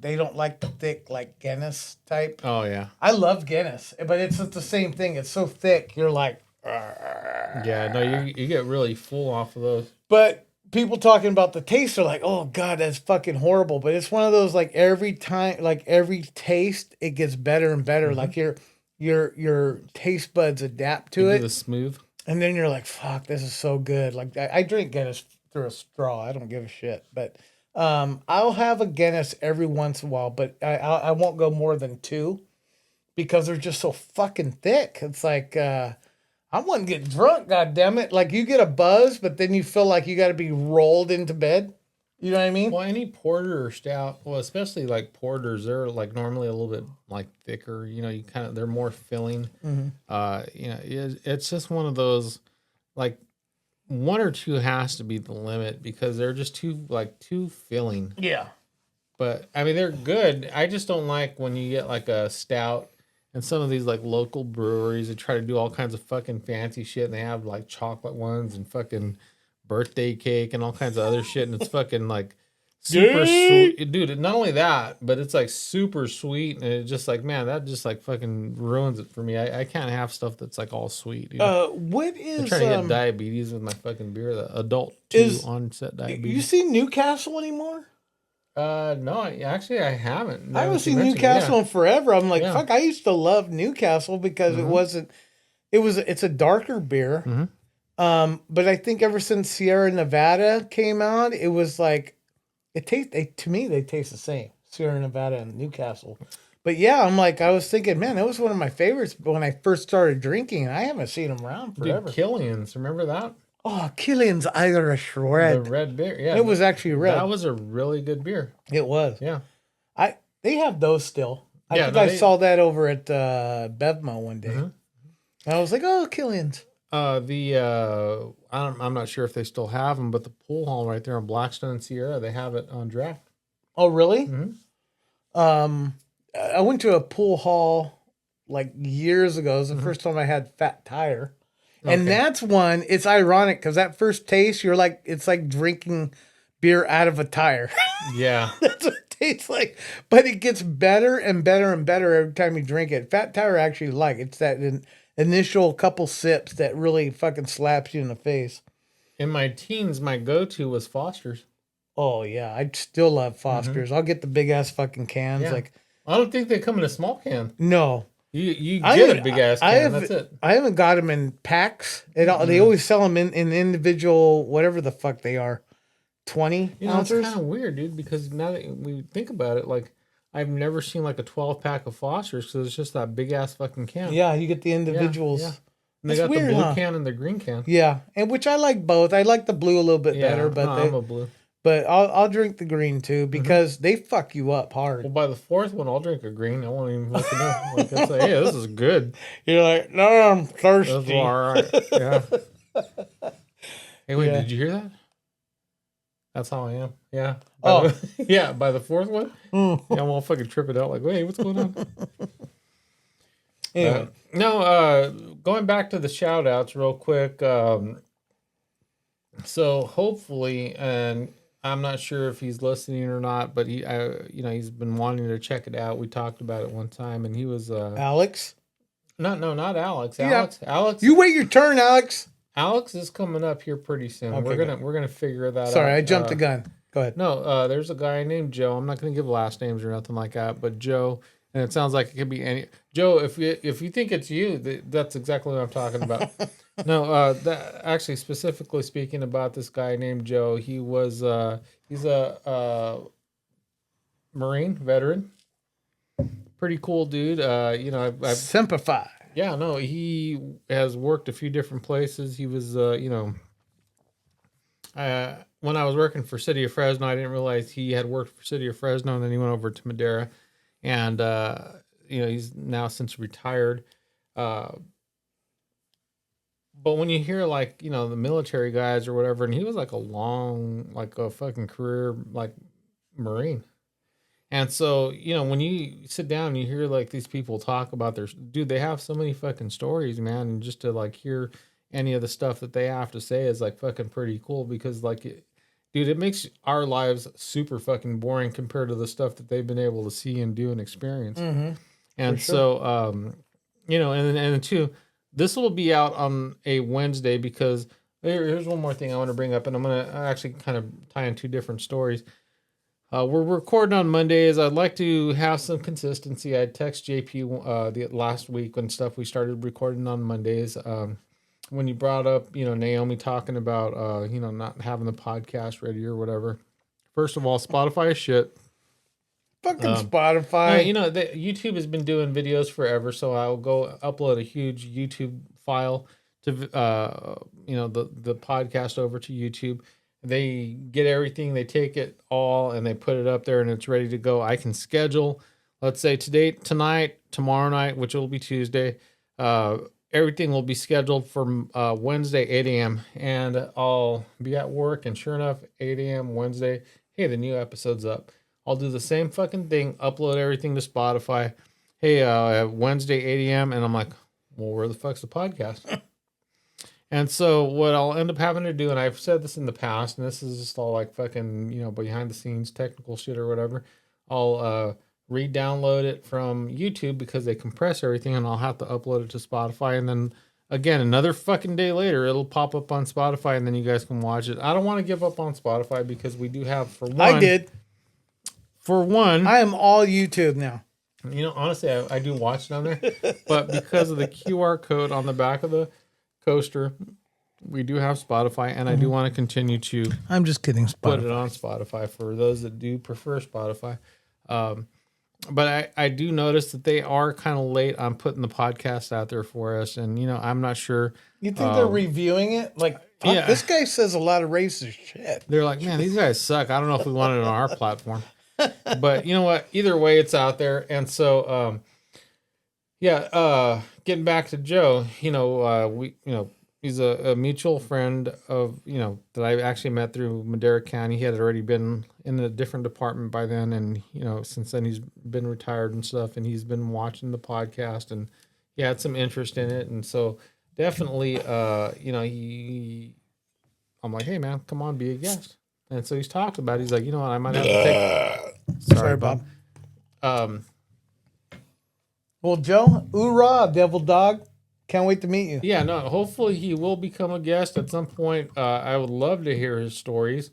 they don't like the thick like Guinness type?
Oh yeah,
I love Guinness, but it's the same thing. It's so thick, you're like.
yeah. No, you get really full off of those.
But people talking about the taste are like, oh god, that's fucking horrible. But it's one of those like every time, like every taste, it gets better and better. Like your taste buds adapt to
You do
it,
the smooth.
and then you're like, fuck, this is so good. Like I drink Guinness through a straw. I don't give a shit. But I'll have a Guinness every once in a while, but I won't go more than two because they're just so fucking thick. It's like I wouldn't get drunk, god damn it. Like you get a buzz, but then you feel like you got to be rolled into bed. You know what I mean?
Well, any porter or stout, well, especially like porters, they're like normally a little bit like thicker. They're more filling. It's just one of those, like one or two has to be the limit because they're just too filling.
Yeah.
But I mean, they're good. I just don't like when you get like a stout and some of these like local breweries that try to do all kinds of fucking fancy shit and they have like chocolate ones and fucking birthday cake and all kinds of other shit and it's fucking like super sweet, dude. Not only that, but it's like super sweet and it's just like, man, that just like fucking ruins it for me. I can't have stuff that's like all sweet. Dude.
What
I'm
is
trying to get diabetes with my fucking beer, the adult onset
you
diabetes.
see Newcastle anymore?
No, actually I haven't.
I haven't seen Newcastle in forever. I'm like,
Yeah.
fuck, I used to love Newcastle because it's a darker beer. But I think ever since Sierra Nevada came out, it was like to me they taste the same. Sierra Nevada and Newcastle. But yeah, I'm like, I was thinking, man, that was one of my favorites when I first started drinking, and I haven't seen them around forever.
Dude, Killian's, remember that?
Oh, Killian's Irish Red.
The red beer. Yeah.
It was actually red.
That was a really good beer.
It was.
Yeah.
They have those still. I think I saw that over at Bevmo one day. And I was like, oh, Killian's.
I'm not sure if they still have them, but the pool hall right there on Blackstone and Sierra, they have it on draft.
Oh, really? I went to a pool hall like years ago. It was the first time I had Fat Tire. And that's one, it's ironic because that first taste, it's like drinking beer out of a tire.
Yeah.
That's what it tastes like. But it gets better and better and better every time you drink it. Fat Tire I actually like. It's that initial couple sips that really fucking slaps you in the face.
In my teens, my go-to was Foster's.
Oh, yeah. I still love Foster's. I'll get the big ass fucking cans.
Yeah.
Like,
I don't think they come in a small can.
no.
You get a big ass can. That's it.
I haven't got them in packs. They always sell them in individual, whatever the fuck they are, 20 ounces.
It's kind of weird, dude. Because now that we think about it, like I've never seen like a 12-pack of Foster's because it's just that big ass fucking can.
Yeah, you get the individuals.
Yeah. And they got the blue can and the green can.
Yeah, and which I like both. I like the blue a little bit better, but
I'm a blue.
But I'll drink the green too because they fuck you up hard.
Well, by the fourth one, I'll drink a green. I won't even look it up. Like I say, hey, this is good.
You're like, no, I'm thirsty.
That's all right. Yeah. Hey, wait, did you hear that? That's how I am. Yeah. By the fourth one, yeah, I'm all fucking tripping out. Like, wait, what's going on?
Anyway.
Going back to the shout outs real quick. So hopefully, and I'm not sure if he's listening or not, but he's been wanting to check it out. We talked about it one time, and he was
Alex.
No, not Alex.
Yeah.
Alex.
You wait your turn, Alex.
Alex is coming up here pretty soon.
Okay,
we're gonna figure that out.
Sorry, I jumped the gun. Go ahead.
No, there's a guy named Joe. I'm not gonna give last names or nothing like that, but Joe. And it sounds like it could be any Joe. If you think it's you, that's exactly what I'm talking about. No, that actually specifically speaking about this guy named Joe. He's a Marine veteran, pretty cool dude. I've
Simplify.
Yeah, no, he has worked a few different places. He was, when I was working for City of Fresno, I didn't realize he had worked for City of Fresno, and then he went over to Madera. And he's now since retired. But when you hear like, the military guys or whatever, and he was like a fucking career like Marine. And so, when you sit down and you hear like these people talk about they have so many fucking stories, man. And just to like hear any of the stuff that they have to say is like fucking pretty cool because like, dude, it makes our lives super fucking boring compared to the stuff that they've been able to see and do and experience.
Mm-hmm.
And
sure.
so, and two, this will be out on a Wednesday because here's one more thing I want to bring up, and I'm going to actually kind of tie in two different stories. We're recording on Mondays. I'd like to have some consistency. I text JP the last week when we started recording on Mondays. When you brought up, Naomi talking about, not having the podcast ready or whatever. First of all, Spotify is shit.
Fucking Spotify.
YouTube has been doing videos forever, so I'll go upload a huge YouTube file to, the podcast over to YouTube. They get everything, they take it all, and they put it up there, and it's ready to go. I can schedule, let's say tonight, tomorrow night, which will be Tuesday. Everything will be scheduled for Wednesday, 8 a.m. And I'll be at work, and sure enough, 8 a.m. Wednesday, hey, the new episode's up. I'll do the same fucking thing, upload everything to Spotify. Hey, Wednesday, 8 a.m. And I'm like, well, where the fuck's the podcast? And so what I'll end up having to do, and I've said this in the past, and this is just all like fucking, behind the scenes technical shit or whatever. I'll re-download it from YouTube because they compress everything, and I'll have to upload it to Spotify. And then again, another fucking day later, it'll pop up on Spotify, and then you guys can watch it. I don't want to give up on Spotify because we do have, for one.
I did.
For one.
I am all YouTube now.
Honestly, I do watch it on there. But because of the QR code on the back of the coaster, we do have Spotify, and I do want to continue to
I'm just kidding, Spotify.
Put it on Spotify for those that do prefer Spotify. But I do notice that they are kind of late on putting the podcast out there for us, and I'm not sure.
You think they're reviewing it? Like, fuck,
yeah.
This guy says a lot of racist shit.
They're like, man, these guys suck. I don't know if we want it on our platform. But you know what? Either way, it's out there. And so, getting back to Joe, he's a mutual friend of, that I actually met through Madera County. He had already been in a different department by then. And, since then he's been retired and stuff, and he's been watching the podcast, and he had some interest in it. And so definitely, I'm like, hey man, come on, be a guest. And so he's talked about it. He's like, I might have to take. Sorry, Bob.
Well, Joe, hoorah, devil dog. Can't wait to meet you.
Yeah, no, hopefully he will become a guest at some point. I would love to hear his stories.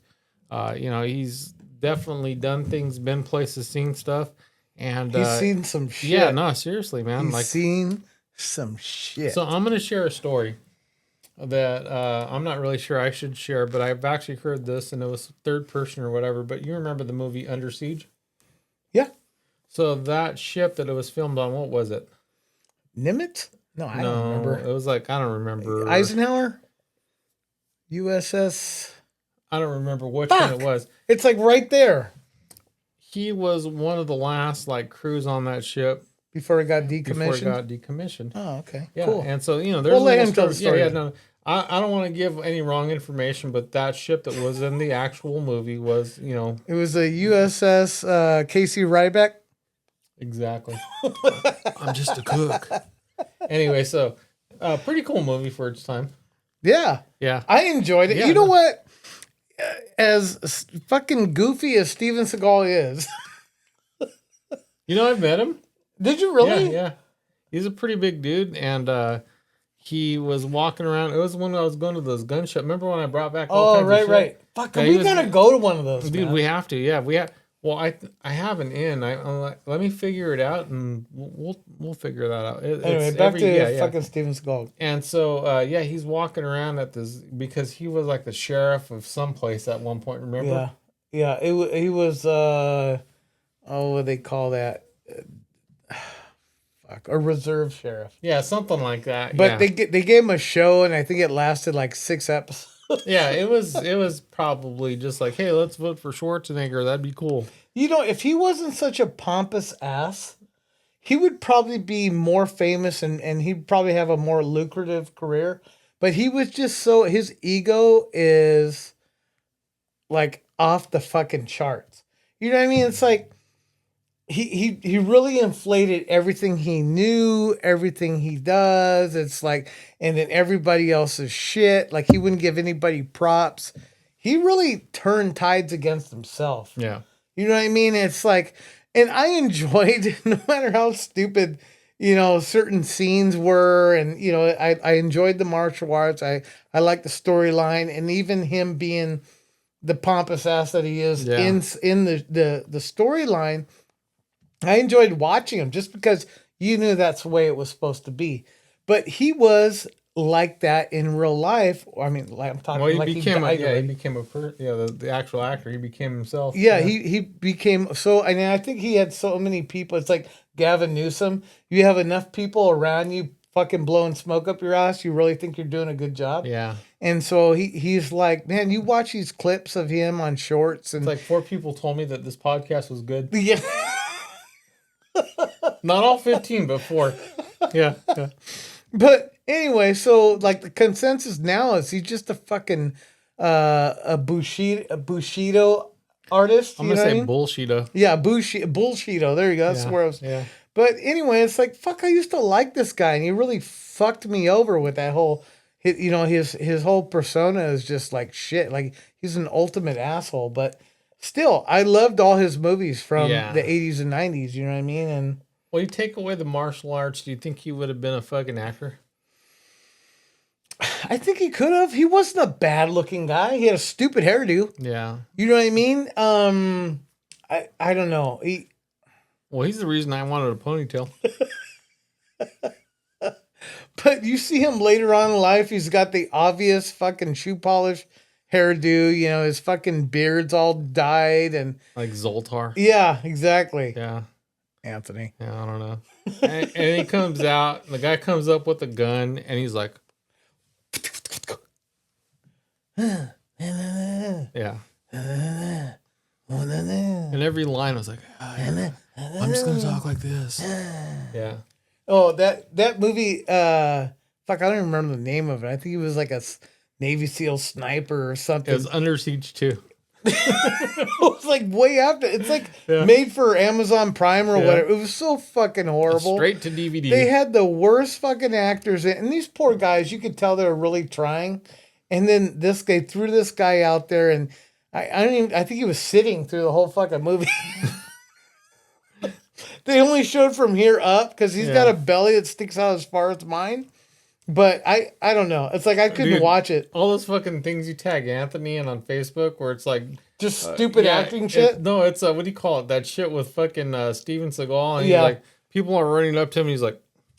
He's definitely done things, been places, seen stuff. And
he's seen some shit.
Yeah, no, seriously, man.
He's seen some shit.
So I'm going to share a story that I'm not really sure I should share, but I've actually heard this, and it was third person or whatever. But you remember the movie Under Siege?
Yeah.
So that ship that it was filmed on, what was it?
Nimitz? No, I don't remember.
It was like, I don't remember.
Eisenhower? USS?
I don't remember which one it was.
It's like right there.
He was one of the last like crews on that ship.
Before it got decommissioned?
Oh,
okay.
Yeah.
Cool.
And so, there's
we'll let him tell the story.
Yeah, no. I don't want to give any wrong information, but that ship that was in the actual movie was,
It was a USS Casey Ryback.
Exactly. I'm just a cook. Anyway, so pretty cool movie for its time.
Yeah.
Yeah.
I enjoyed it.
Yeah,
you know what? As fucking goofy as Steven Seagal is.
I've met him.
Did you really?
Yeah. He's a pretty big dude, and he was walking around. It was when I was going to those gun shows. Remember when I brought back all kinds of shit?
Right. Fuck, we gotta go to one of those,
dude.
man.
We have to. Yeah, we have. Well, I have an in. I'm like, let me figure it out, and we'll figure that out.
Anyway, back to fucking Steven Seagal.
And so, he's walking around at this because he was like the sheriff of some place at one point. Remember?
Yeah. He was. What do they call that? A reserve sheriff.
Yeah, something like that.
But they gave him a show, and I think it lasted like 6 episodes.
Yeah, it was probably just like, hey, let's vote for Schwarzenegger. That'd be cool.
If he wasn't such a pompous ass, he would probably be more famous and he'd probably have a more lucrative career. But he was just so, his ego is like off the fucking charts. You know what I mean? It's like he really inflated everything he knew, everything he does. It's like, and then everybody else's shit. Like he wouldn't give anybody props. He really turned tides against himself.
Yeah.
You know what I mean? It's like, and I enjoyed, no matter how stupid, certain scenes were, and I enjoyed the martial arts. I like the storyline, and even him being the pompous ass that he is
Yeah.
in the storyline. I enjoyed watching him just because you knew that's the way it was supposed to be. But he was like that in real life. I mean, like I'm talking
Well, he
like
became
he died
he
already.
became the actual actor. He became himself.
Yeah, he became so. I mean, I think he had so many people. It's like Gavin Newsom. You have enough people around you fucking blowing smoke up your ass. You really think you're doing a good job.
Yeah.
And so he's like, man, you watch these clips of him on shorts and
It's like 4 people told me that this podcast was good.
yeah.
Not all 15, but 4. Yeah. Yeah.
But anyway, so like the consensus now is he's just a fucking a Bushido artist.
I'm
you
gonna
know what I
say
mean?
bullshit.
Yeah, Bullshido. There you go. That's
Yeah,
where I was.
yeah.
But anyway, it's like fuck. I used to like this guy, and he really fucked me over with that whole. His whole persona is just like shit. Like he's an ultimate asshole. But still, I loved all his movies from
Yeah.
the 80s and 90s. You know what I mean? And
Well, you take away the martial arts, do you think he would have been a fucking actor?
I think he could have. He wasn't a bad looking guy. He had a stupid hairdo.
Yeah.
You know what I mean? I don't know.
Well, he's the reason I wanted a ponytail.
But you see him later on in life. He's got the obvious fucking shoe polish hairdo. His fucking beard's all dyed, and
Like Zoltar.
yeah, exactly.
Yeah.
Anthony.
Yeah, I don't know. And he comes out, and the guy comes up with a gun, and he's like, yeah. And every line was like, I'm just gonna talk like this. Yeah.
Oh, that movie. Fuck, I don't even remember the name of it. I think he was like a Navy SEAL sniper or something.
It was Under Siege too.
It was like way after. It's like
Yeah.
made for Amazon Prime or
Yeah.
whatever. It was so fucking horrible.
Straight to DVD.
They had the worst fucking actors in, and these poor guys, you could tell they were really trying. And then they threw this guy out there, and I think he was sitting through the whole fucking movie. They only showed from here up because he's got
Yeah.
a belly that sticks out as far as mine. But I don't know. It's like I couldn't
Dude,
watch it.
All those fucking things you tag Anthony in on Facebook where it's like
Just stupid
yeah,
acting shit.
No, it's what do you call it? That shit with fucking Steven Seagal, and
Yeah.
he's like, people are running up to him, and he's like,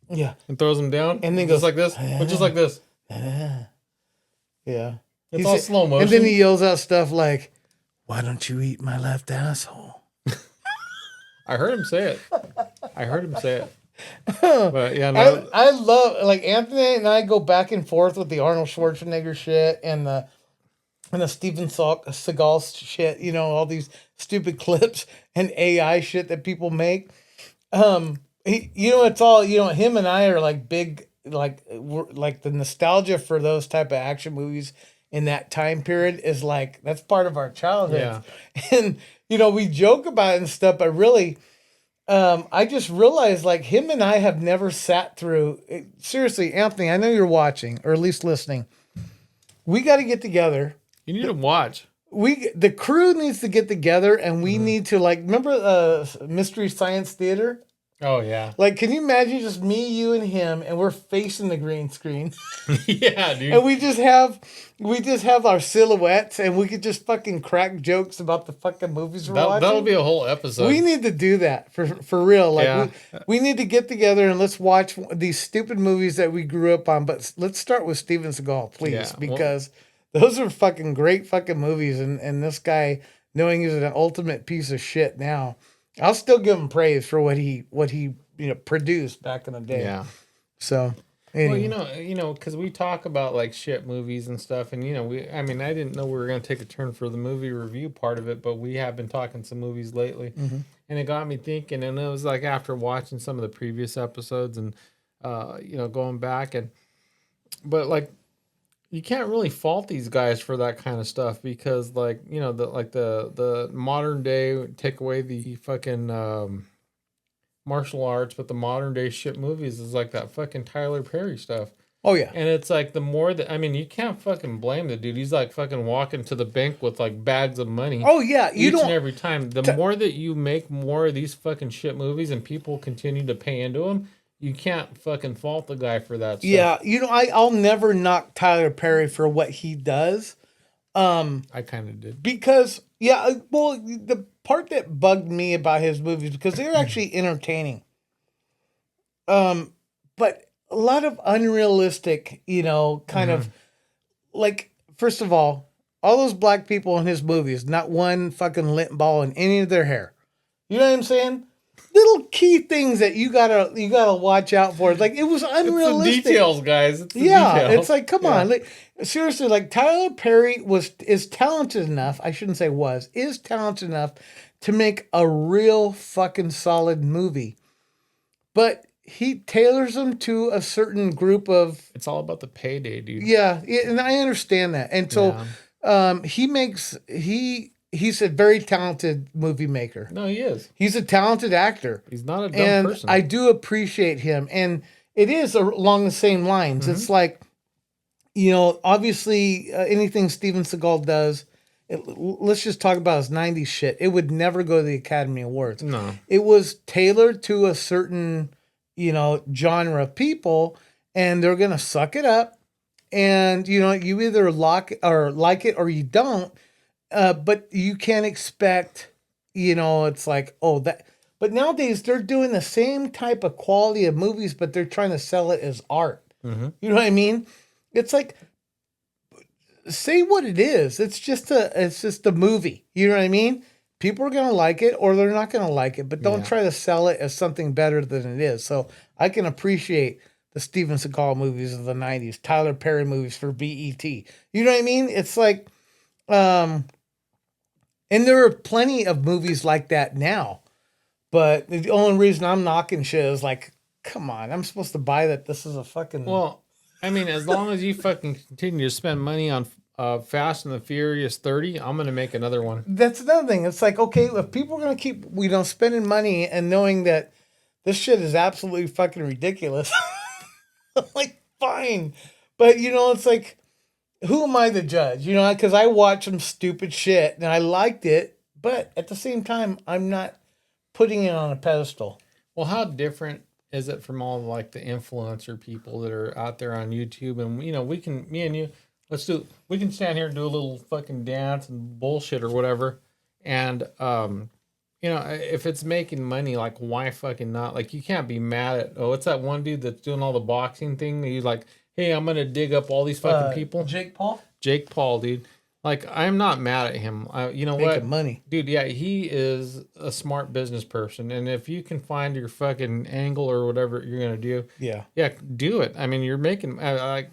Yeah.
and throws them down,
And then
just
goes,
like this, but just like this.
Yeah.
It's all slow motion.
And then he yells out stuff like, "Why don't you eat my left asshole?"
I heard him say it. But yeah, no,
I love like Anthony and I go back and forth with the Arnold Schwarzenegger shit and the Steven Seagal shit. All these stupid clips and AI shit that people make. It's all him and I are like big we're like the nostalgia for those type of action movies in that time period is like that's part of our childhood. And we joke about it and stuff, but really I just realized like him and I have never sat through seriously, Anthony, I know you're watching or at least listening. We got to get together.
you need to watch.
The crew needs to get together and we need to remember Mystery Science Theater?
Oh yeah,
Like, can you imagine just me, you, and him, and we're facing the green screen,
yeah, dude.
and we just have our silhouettes, and we could just fucking crack jokes about the fucking movies we're watching.
That'll be a whole episode.
We need to do that for real. Like,
Yeah.
we need to get together and let's watch these stupid movies that we grew up on. But let's start with Steven Seagal, please,
Yeah, well-
because those are fucking great fucking movies. And this guy, knowing he's an ultimate piece of shit now, I'll still give him praise for what he produced back in the day.
yeah.
So
Well,
anyway.
because we talk about like shit movies and stuff, and I didn't know we were gonna take a turn for the movie review part of it, but we have been talking some movies lately, and it got me thinking. And it was like after watching some of the previous episodes and going back but like you can't really fault these guys for that kind of stuff because like the modern day take away the fucking martial arts, but the modern day shit movies is like that fucking Tyler Perry stuff.
Oh yeah.
And it's like the more that, I mean, you can't fucking blame the dude. He's like fucking walking to the bank with like bags of money.
Oh yeah. You
Each and
don't.
every time. The more that you make more of these fucking shit movies and people continue to pay into them, you can't fucking fault the guy for that stuff.
Yeah. I'll never knock Tyler Perry for what he does.
I kind of did.
Because well, the part that bugged me about his movies because they're actually entertaining. But a lot of unrealistic, kind of like, first of all those black people in his movies, not one fucking lint ball in any of their hair. You know what I'm saying? Little key things that you gotta watch out for. Like, it was unrealistic.
It's the details, guys. It's the
details.
details.
It's like, come on. Like, seriously, like Tyler Perry is talented enough, I shouldn't say is talented enough to make a real fucking solid movie. But he tailors them to a certain group of...
It's all about the payday, dude.
Yeah, and I understand that. And so he's a very talented movie maker.
No, he is.
He's a talented actor.
He's not a dumb person.
I do appreciate him. And it is along the same lines. It's like, obviously anything Steven Seagal does, let's just talk about his 90s shit. It would never go to the Academy Awards.
No.
It was tailored to a certain, genre of people, and they're going to suck it up. And, you either like it or you don't. But you can't expect, it's like, that. But nowadays they're doing the same type of quality of movies, but they're trying to sell it as art. You know what I mean? It's like, say what it is. It's just a movie. You know what I mean? People are going to like it or they're not going to like it, but don't try to sell it as something better than it is. So I can appreciate the Steven Seagal movies of the 90s, Tyler Perry movies for BET. You know what I mean? It's like, and there are plenty of movies like that now. But the only reason I'm knocking shit is like, come on, I'm supposed to buy that. This is a fucking...
Well, I mean, as long as you fucking continue to spend money on Fast and the Furious 30, I'm going to make another one.
That's another thing. It's like, okay, if people are going to keep, spending money and knowing that this shit is absolutely fucking ridiculous, I'm like, fine. But, it's like, who am I to judge? Because I watch some stupid shit and I liked it, but at the same time, I'm not putting it on a pedestal.
Well, how different is it from all like the influencer people that are out there on YouTube? And we can, me and you, we can stand here and do a little fucking dance and bullshit or whatever. And if it's making money, like why fucking not? Like you can't be mad at what's that one dude that's doing all the boxing thing? He's like, hey, I'm gonna dig up all these fucking people.
Jake Paul,
dude. Like, I'm not mad at him. You know what?
Making money.
Dude, yeah, he is a smart business person. And if you can find your fucking angle or whatever you're going to do, yeah, do it. I mean, you're making, I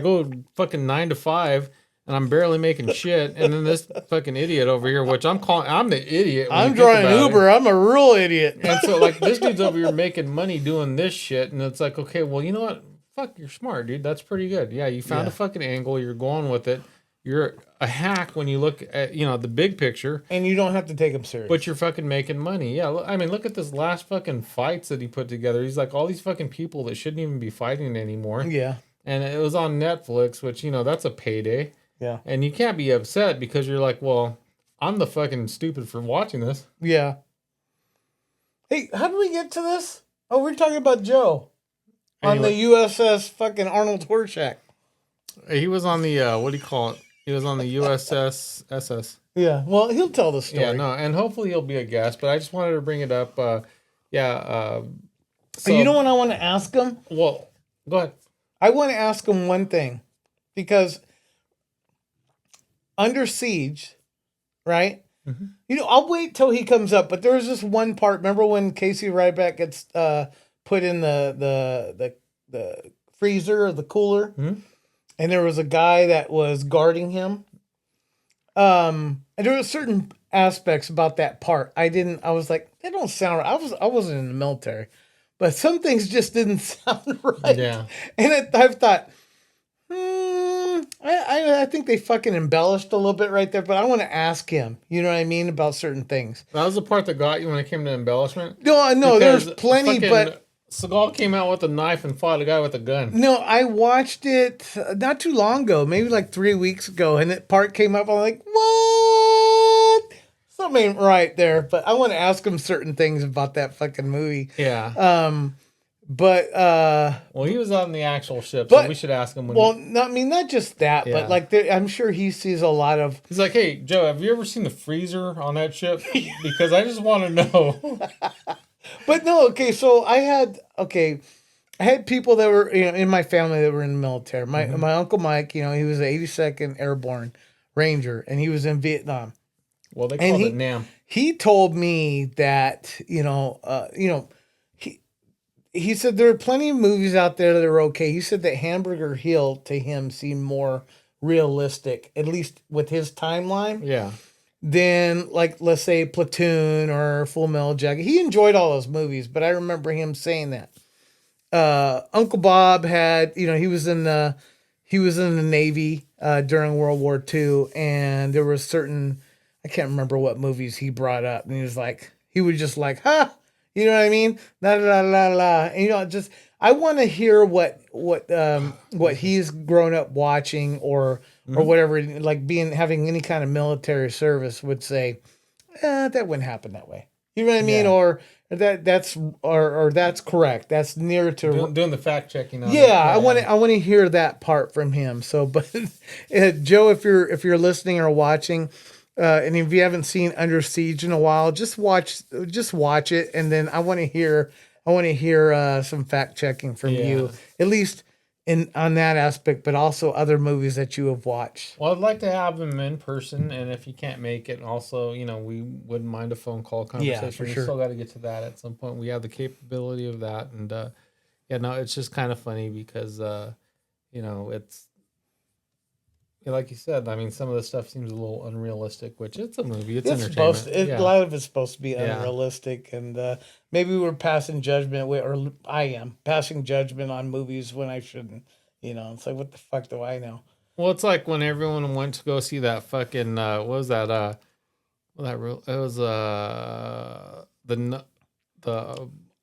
go fucking 9 to 5 and I'm barely making shit. And then this fucking idiot over here, which I'm the idiot.
I'm driving Uber. I'm a real idiot.
And so, like, this dude's over here making money doing this shit. And it's like, okay, well, you know what? Fuck, you're smart, dude. That's pretty good. Yeah, you found a fucking angle. You're going with it. You're a hack when you look at, the big picture.
And you don't have to take him serious.
But you're fucking making money. Yeah, I mean, look at this last fucking fights that he put together. He's like, all these fucking people that shouldn't even be fighting anymore.
Yeah.
And it was on Netflix, which, that's a payday.
Yeah.
And you can't be upset because you're like, well, I'm the fucking stupid for watching this.
Yeah. Hey, how did we get to this? Oh, we're talking about Joe. On the USS fucking Arnold Horseshack.
He was on the, what do you call it? He was on the USS SS.
Yeah, well, he'll tell the story.
Yeah, no, and hopefully he'll be a guest, but I just wanted to bring it up. So
you know what I want to ask him?
Well, go ahead.
I want to ask him one thing. Because Under Siege, right? Mm-hmm. I'll wait till he comes up, but there's this one part. Remember when Casey Ryback gets put in the freezer or the cooler? Mm-hmm. And there was a guy that was guarding him. And there was a certain aspects about that part. I was like, that don't sound right. I wasn't in the military, but some things just didn't sound right.
Yeah.
And I've thought, I think they fucking embellished a little bit right there, but I want to ask him, you know what I mean, about certain things.
That was the part that got you when it came to embellishment.
No, there's
Because
plenty,
fucking
but
Seagal came out with a knife and fought a guy with a gun.
no, I watched it not too long ago, maybe like 3 weeks ago, and that part came up. I'm like, what? Something ain't right there. But I want to ask him certain things about that fucking movie.
Yeah.
But
Well, he was on the actual ship,
but-
so we should ask him. When
well, not just that,
Yeah.
but like I'm sure he sees a lot of.
he's like, "Hey, Joe, have you ever seen the freezer on that ship? Because I just want to know."
But no, okay. So I had people that were in my family that were in the military. My uncle Mike, he was the 82nd Airborne Ranger, and he was in Vietnam.
Well, they
And
called
he-
it Nam.
He told me that he said there are plenty of movies out there that are okay. He said that Hamburger Hill to him seemed more realistic, at least with his timeline,
Yeah.
than like let's say Platoon or Full Metal Jacket. He enjoyed all those movies, but I remember him saying that. Uncle Bob had, he was in the Navy during World War II, and there was certain, I can't remember what movies he brought up, and he would just like, huh, you know what I mean? La la la la, and just I want to hear what he's grown up watching or whatever, like having any kind of military service would say, that wouldn't happen that way. You know what I mean?
Yeah.
Or that's correct. That's near to
Doing the fact checking on it.
yeah, I want to hear that part from him. So, but Joe, if you're listening or watching, and if you haven't seen Under Siege in a while, just watch it, and then I want to hear some fact checking from you, at least on that aspect, but also other movies that you have watched.
Well, I'd like to have him in person, and if you can't make it, also, we wouldn't mind a phone call conversation.
for
We
sure.
still got to get to that at some point. We have the capability of that, and it's just kind of funny because it's like you said. I mean, some of the stuff seems a little unrealistic, which it's a movie. It's entertainment.
A lot of it's supposed to be
Yeah.
unrealistic, and maybe we're passing judgment, or I am passing judgment on movies when I shouldn't. It's like, what the fuck do I know?
Well, it's like when everyone went to go see that fucking what was that? It was the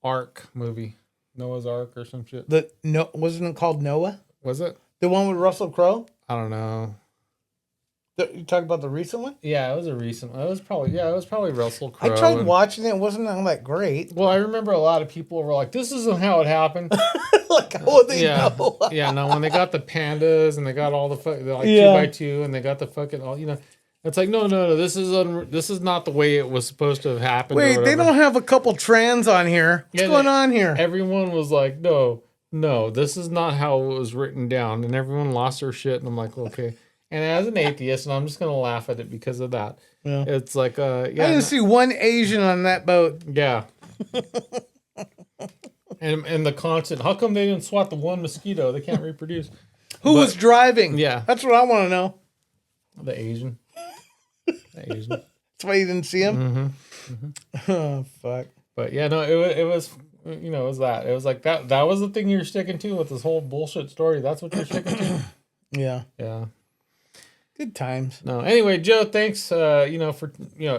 Ark movie, Noah's Ark or some shit.
Wasn't it called Noah?
Was it?
The one with Russell Crowe?
I don't know.
You talking about the recent one?
Yeah, it was a recent one. It was probably Russell Crowe.
I tried watching it. It wasn't all that great.
Well, I remember a lot of people were like, "This isn't how it happened."
Like, how would they
Yeah,
know?
yeah. No, when they got the pandas and they got all the like
Yeah.
2x2 and they got the fucking all, it's like no. This is not the way it was supposed to have happened. or
Wait, they
whatever.
don't have a couple trans on here. What's
Yeah,
going on here?
Everyone was like, no, this is not how it was written down. And everyone lost their shit. And I'm like, okay. And as an atheist, and I'm just going to laugh at it because of that.
Yeah.
It's like,
I didn't see one Asian on that boat.
yeah. and the constant, how come they didn't swat the one mosquito? They can't reproduce.
Who was driving?
Yeah.
That's what I want to know.
The Asian.
That's why you didn't see him? Oh, fuck.
But yeah, no, it was, it was that. It was like that was the thing you're sticking to with this whole bullshit story. That's what you're sticking to.
Yeah.
Yeah.
Good times.
No. Anyway, Joe, thanks. For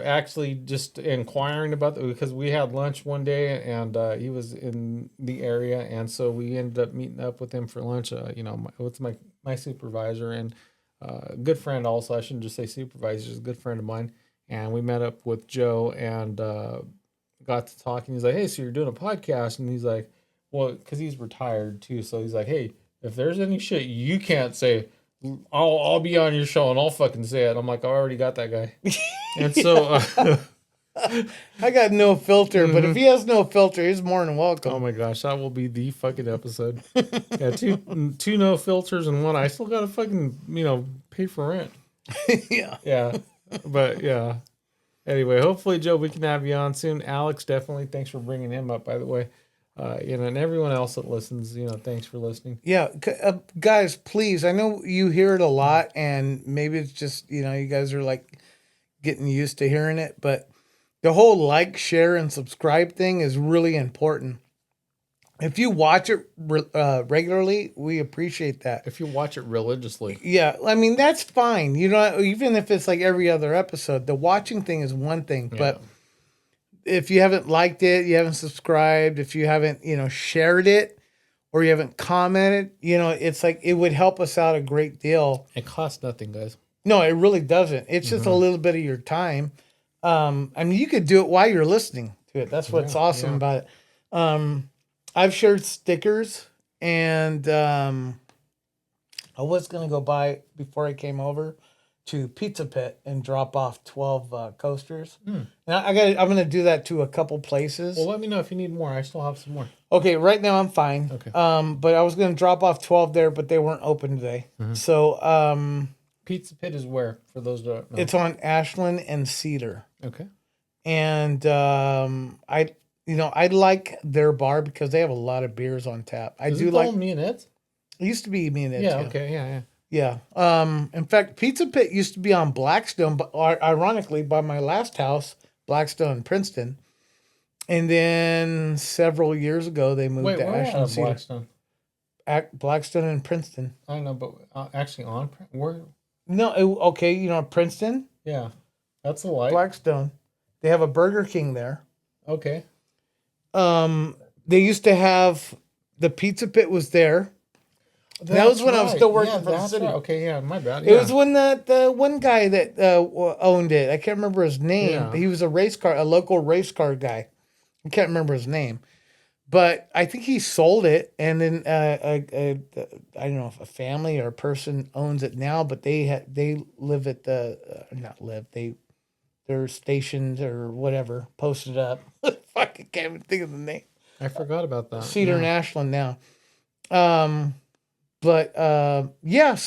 actually just inquiring about that, because we had lunch one day and he was in the area, and so we ended up meeting up with him for lunch. With my supervisor and good friend. Also, I shouldn't just say supervisor; he's a good friend of mine. And we met up with Joe and got to talking. He's like, "Hey, so you're doing a podcast?" And he's like, "Well, because he's retired too, so he's like, hey, if there's any shit you can't say, I'll be on your show and I'll fucking say it." And I'm like, I already got that guy. And so,
I got no filter, but if he has no filter, he's more than welcome.
oh my gosh, that will be the fucking episode. Yeah, two no filters and one. I still gotta fucking pay for rent.
Yeah.
Yeah, but yeah. Anyway, hopefully, Joe, we can have you on soon. Alex, definitely. Thanks for bringing him up, by the way. And everyone else that listens, thanks for listening.
Yeah. Guys, please, I know you hear it a lot, and maybe it's just, you guys are like getting used to hearing it, but the whole like, share, and subscribe thing is really important. If you watch it regularly, we appreciate that.
If you watch it religiously.
Yeah, I mean that's fine. You know, even if it's like every other episode, the watching thing is one thing. But if you haven't liked it, you haven't subscribed, if you haven't, shared it, or you haven't commented, it's like it would help us out a great deal.
It costs nothing, guys.
No, it really doesn't. It's just a little bit of your time. I mean, you could do it while you're listening to it. That's what's awesome about it. I've shared stickers, and I was gonna go by before I came over to Pizza Pit and drop off 12 coasters. And I'm gonna do that to a couple places.
Well, let me know if you need more. I still have some more.
Okay, right now I'm fine.
Okay.
But I was gonna drop off 12 there, but they weren't open today. So
Pizza Pit is where, for those that don't know?
it's on Ashland and Cedar.
Okay.
And I like their bar because they have a lot of beers on tap.
Is it
like
Me and Ed's?
it used to be me and Ed's.
Yeah, okay, yeah.
Yeah. In fact, Pizza Pit used to be on Blackstone, but ironically, by my last house, Blackstone and Princeton. And then several years ago, they moved to Ashland and Cedar.
Blackstone?
Blackstone and Princeton.
I don't know, but actually where?
No, Princeton,
Yeah, that's the light.
Blackstone. They have a Burger King there.
Okay.
They used to have the Pizza Pit was there. That was when I was still working for the city.
Right. Okay, yeah, my bad.
It was when the one guy that owned it. I can't remember his name.
Yeah.
He was a local race car guy. I can't remember his name, but I think he sold it, and then I don't know if a family or a person owns it now, but they live at they're stationed or whatever, posted up. Fuck, I can't even think of the name.
I forgot about that.
Cedar and Ashland now. So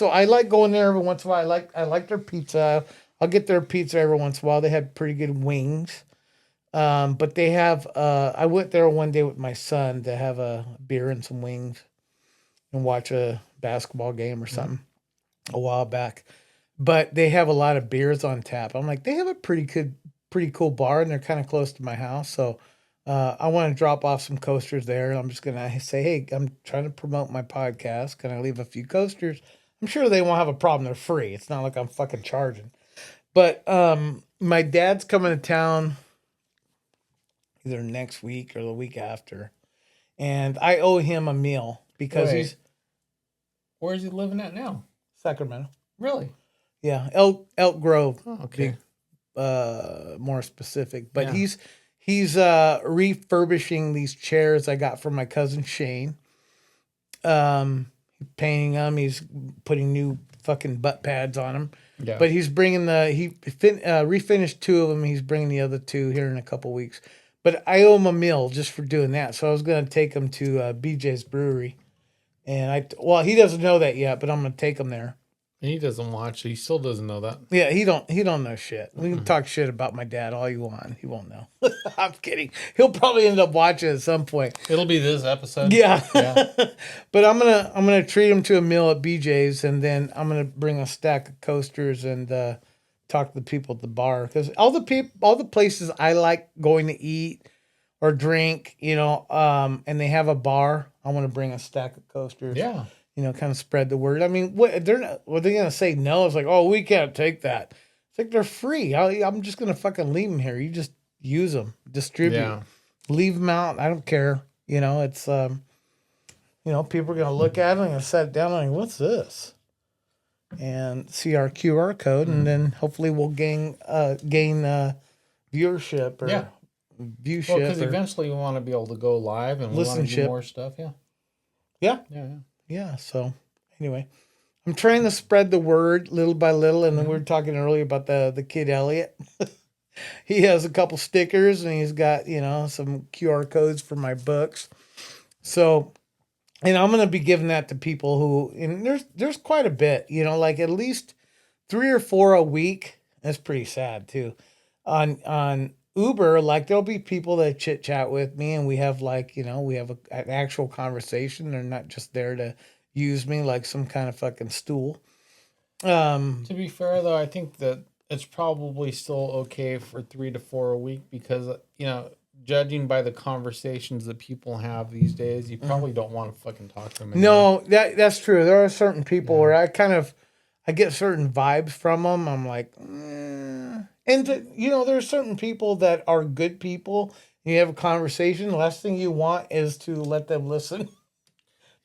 I like going there every once in a while. I like their pizza. I'll get their pizza every once in a while. They have pretty good wings. But they have I went there one day with my son to have a beer and some wings and watch a basketball game or something a while back. But they have a lot of beers on tap. I'm like, they have a pretty cool bar, and they're kind of close to my house. So I want to drop off some coasters there. I'm just going to say, hey, I'm trying to promote my podcast. Can I leave a few coasters? I'm sure they won't have a problem. They're free. It's not like I'm fucking charging. But my dad's coming to town either next week or the week after. And I owe him a meal because he's...
Where is he living at now?
Sacramento.
Really?
Yeah, Elk Grove.
Oh, okay.
More specific. But he's refurbishing these chairs I got from my cousin Shane. Painting them. He's putting new fucking butt pads on them.
Yeah.
But he's bringing refinished 2 of them. He's bringing the other 2 here in a couple weeks. But I owe him a meal just for doing that. So I was going to take him to BJ's Brewery. And he doesn't know that yet, but I'm going to take him there.
And he doesn't watch. He still doesn't know that.
Yeah, he don't know shit. We can talk shit about my dad all you want. He won't know. I'm kidding. He'll probably end up watching at some point.
It'll be this episode.
Yeah. But I'm gonna treat him to a meal at BJ's, and then I'm gonna bring a stack of coasters and talk to the people at the bar, because all the places I like going to eat or drink, and they have a bar. I want to bring a stack of coasters.
Yeah.
Kind of spread the word. I mean, what they're gonna say no? It's like, oh, we can't take that. It's like they're free. I'm just gonna fucking leave them here. You just use them, distribute, leave them out. I don't care. It's people are gonna look at it and gonna set it down and like, what's this? And see our QR code, and then hopefully we'll gain viewership or viewship.
Well, because eventually we want to be able to go live and we want to do more stuff. Yeah.
Yeah. So anyway, I'm trying to spread the word little by little. And then we were talking earlier about the kid Elliot. He has a couple stickers, and he's got, some QR codes for my books. So, and I'm going to be giving that to people who, and there's quite a bit, like at least 3 or 4 a week. That's pretty sad too. On Uber, like there'll be people that chit chat with me, and we have we have an actual conversation. They're not just there to use me like some kind of fucking stool.
To be fair though, I think that it's probably still okay for 3 to 4 a week because judging by the conversations that people have these days, you probably don't want to fucking talk to them anymore.
No, that's true. There are certain people where I get certain vibes from them. I'm like, there are certain people that are good people. You have a conversation. The last thing you want is to let them listen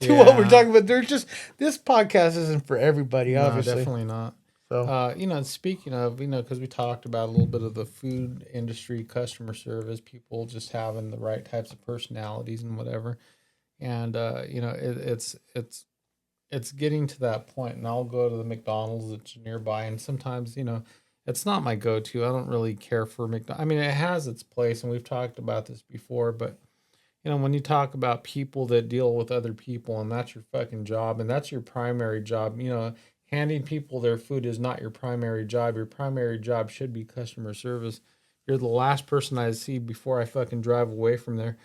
to what we're talking about. This podcast isn't for everybody,
No,
obviously.
definitely not.
So,
speaking of, because we talked about a little bit of the food industry, customer service, people just having the right types of personalities and whatever. And, it's getting to that point, and I'll go to the McDonald's that's nearby. And sometimes, it's not my go-to. I don't really care for McDonald's. I mean, it has its place, and we've talked about this before, but when you talk about people that deal with other people and that's your fucking job and that's your primary job, handing people their food is not your primary job. Your primary job should be customer service. You're the last person I see before I fucking drive away from there.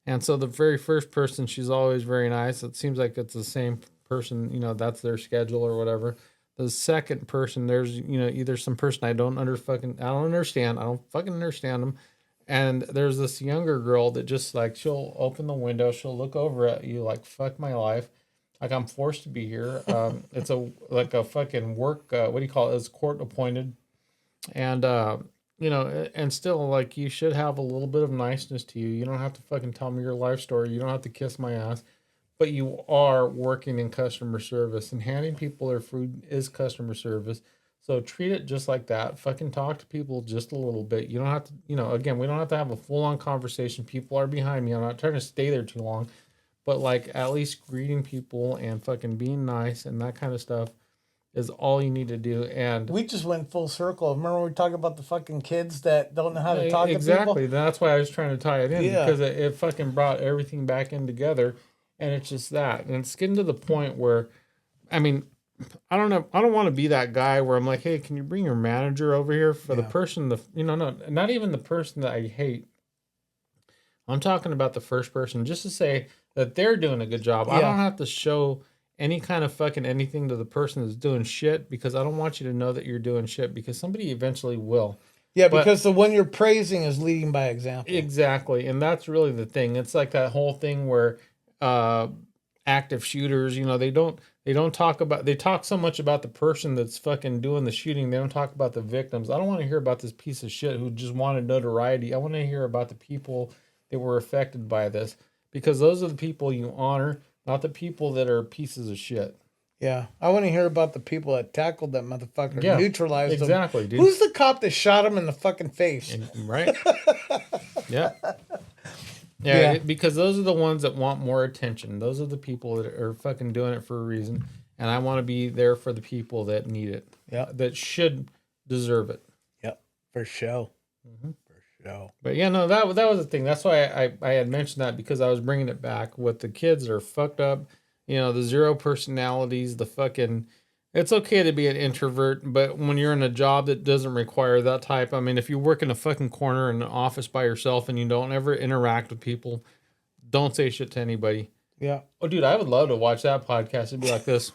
And so the very first person, she's always very nice. It seems like it's the same person, that's their schedule or whatever. The second person, there's, either some person I don't understand. I don't fucking understand them. And there's this younger girl that just like, she'll open the window, she'll look over at you like, fuck my life. Like I'm forced to be here. It's a fucking work, what do you call it? It's court appointed. And, and still like you should have a little bit of niceness to you. You don't have to fucking tell me your life story. You don't have to kiss my ass, but you are working in customer service, and handing people their food is customer service. So treat it just like that. Fucking talk to people just a little bit. You don't have to, again, we don't have to have a full on conversation. People are behind me. I'm not trying to stay there too long, but like at least greeting people and fucking being nice and that kind of stuff is all you need to do. And
we just went full circle. Remember we were talking about the fucking kids that don't know how to talk to people?
Exactly. That's why I was trying to tie it in because it fucking brought everything back in together. And it's just that. And it's getting to the point where, I mean, I don't know. I don't want to be that guy where I'm like, hey, can you bring your manager over here for the person, no, not even the person that I hate. I'm talking about the first person just to say that they're doing a good job. I don't have to show any kind of fucking anything to the person that's doing shit because I don't want you to know that you're doing shit because somebody eventually will.
Yeah, because the one you're praising is leading by example.
Exactly. And that's really the thing. It's like that whole thing where active shooters, they don't talk about, they talk so much about the person that's fucking doing the shooting. They don't talk about the victims. I don't want to hear about this piece of shit who just wanted notoriety. I want to hear about the people that were affected by this because those are the people you honor, not the people that are pieces of shit.
Yeah. I want to hear about the people that tackled that motherfucker, neutralized him.
Exactly, dude.
Who's the cop that shot him in the fucking face?
Right? Yeah. Yeah, because those are the ones that want more attention. Those are the people that are fucking doing it for a reason. And I want to be there for the people that need it.
Yeah.
That should deserve it.
Yep. For sure. Mm-hmm. For sure.
But yeah, no, that was the thing. That's why I had mentioned that because I was bringing it back. With the kids that are fucked up, the zero personalities, the fucking... It's okay to be an introvert, but when you're in a job that doesn't require that type, I mean, if you work in a fucking corner in an office by yourself and you don't ever interact with people, don't say shit to anybody.
Yeah.
Oh, dude, I would love to watch that podcast. It'd be like this.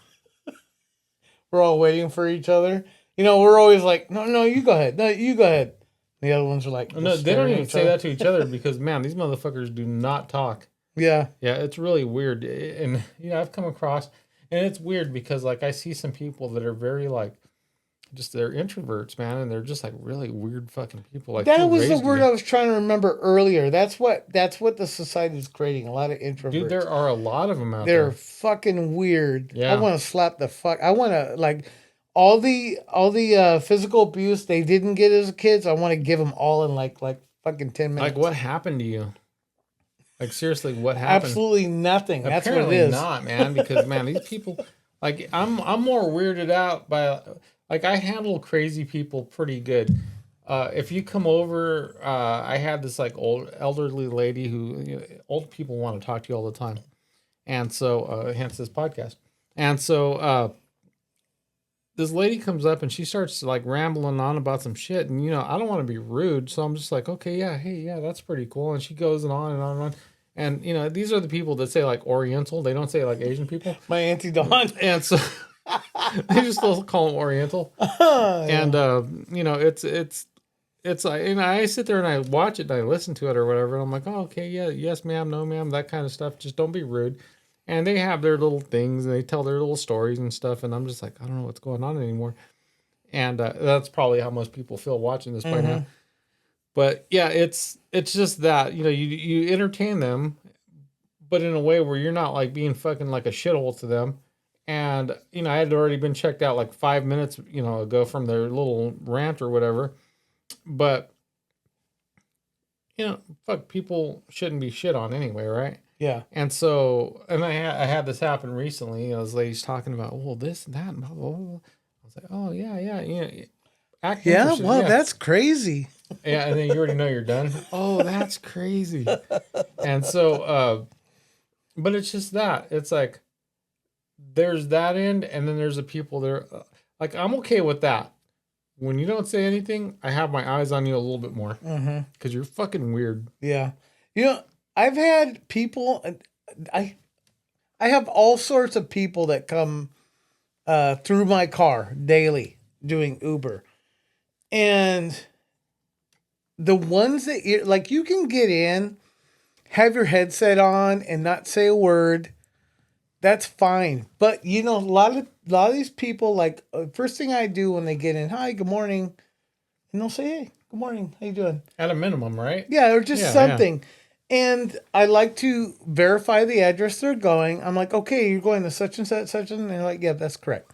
We're all waiting for each other. We're always like, no, you go ahead. No, you go ahead. The other ones are like,
no, they don't even say that to each other because, man, these motherfuckers do not talk.
Yeah.
Yeah, it's really weird. And, I've come across... And it's weird because, like, I see some people that are very, like, just they're introverts, man, and they're just, like, really weird fucking people. Like,
that was the word I was trying to remember earlier. That's what the society is creating, a lot of introverts.
Dude, there are a lot of them out there.
They're fucking weird.
Yeah.
I want to slap the fuck. I want to, like, all the physical abuse they didn't get as kids, I want to give them all in, like fucking 10 minutes.
Like, what happened to you? Like, seriously, what happened?
Absolutely nothing. That's
Apparently
what it is.
Not, man, because, man, these people, like, I'm more weirded out by, like, I handle crazy people pretty good. If you come over, I had this, like, old elderly lady who, old people want to talk to you all the time. And so, hence this podcast. And so, this lady comes up and she starts, like, rambling on about some shit. And, I don't want to be rude. So I'm just like, okay, yeah, hey, yeah, that's pretty cool. And she goes and on and on and on. And, these are the people that say, like, Oriental. They don't say, like, Asian people.
My Auntie Dawn.
And so They just still call them Oriental. And you know, it's like, and I sit there and I watch it and I listen to it or whatever. And I'm like, oh, okay, yeah, yes, ma'am, no, ma'am, that kind of stuff. Just don't be rude. And they have their little things and they tell their little stories and stuff. And I'm just like, I don't know what's going on anymore. And that's probably how most people feel watching this by now. But yeah, it's just that, you know, you entertain them, but in a way where you're not like being fucking like a shithole to them. And you know, I had already been checked out like 5 minutes, you know, ago from their little rant or whatever. But you know, fuck, people shouldn't be shit on anyway, right?
Yeah.
And so, and I had this happen recently. You know, this lady's talking about, well, this and that, and blah, blah, blah. I was like, oh yeah, yeah, yeah. Act
Yeah.
interested,
Well,
yeah.
that's crazy.
Yeah, and then you already know you're done. Oh, that's crazy. And so, but it's just that. It's like there's that end, and then there's the people there. Like I'm okay with that. When you don't say anything, I have my eyes on you a little bit more because you're fucking weird.
Yeah. You know, I've had people, I have all sorts of people that come through my car daily doing Uber. And the ones that you like, you can get in, have your headset on and not say a word. That's fine. But you know, a lot of these people, like first thing I do when they get in, hi, good morning. And they'll say, hey, good morning. How you doing?
At a minimum, right?
Yeah, or just
Yeah,
something. And I like to verify the address they're going. I'm like, okay, you're going to such and such, such, and they're like, yeah, that's correct.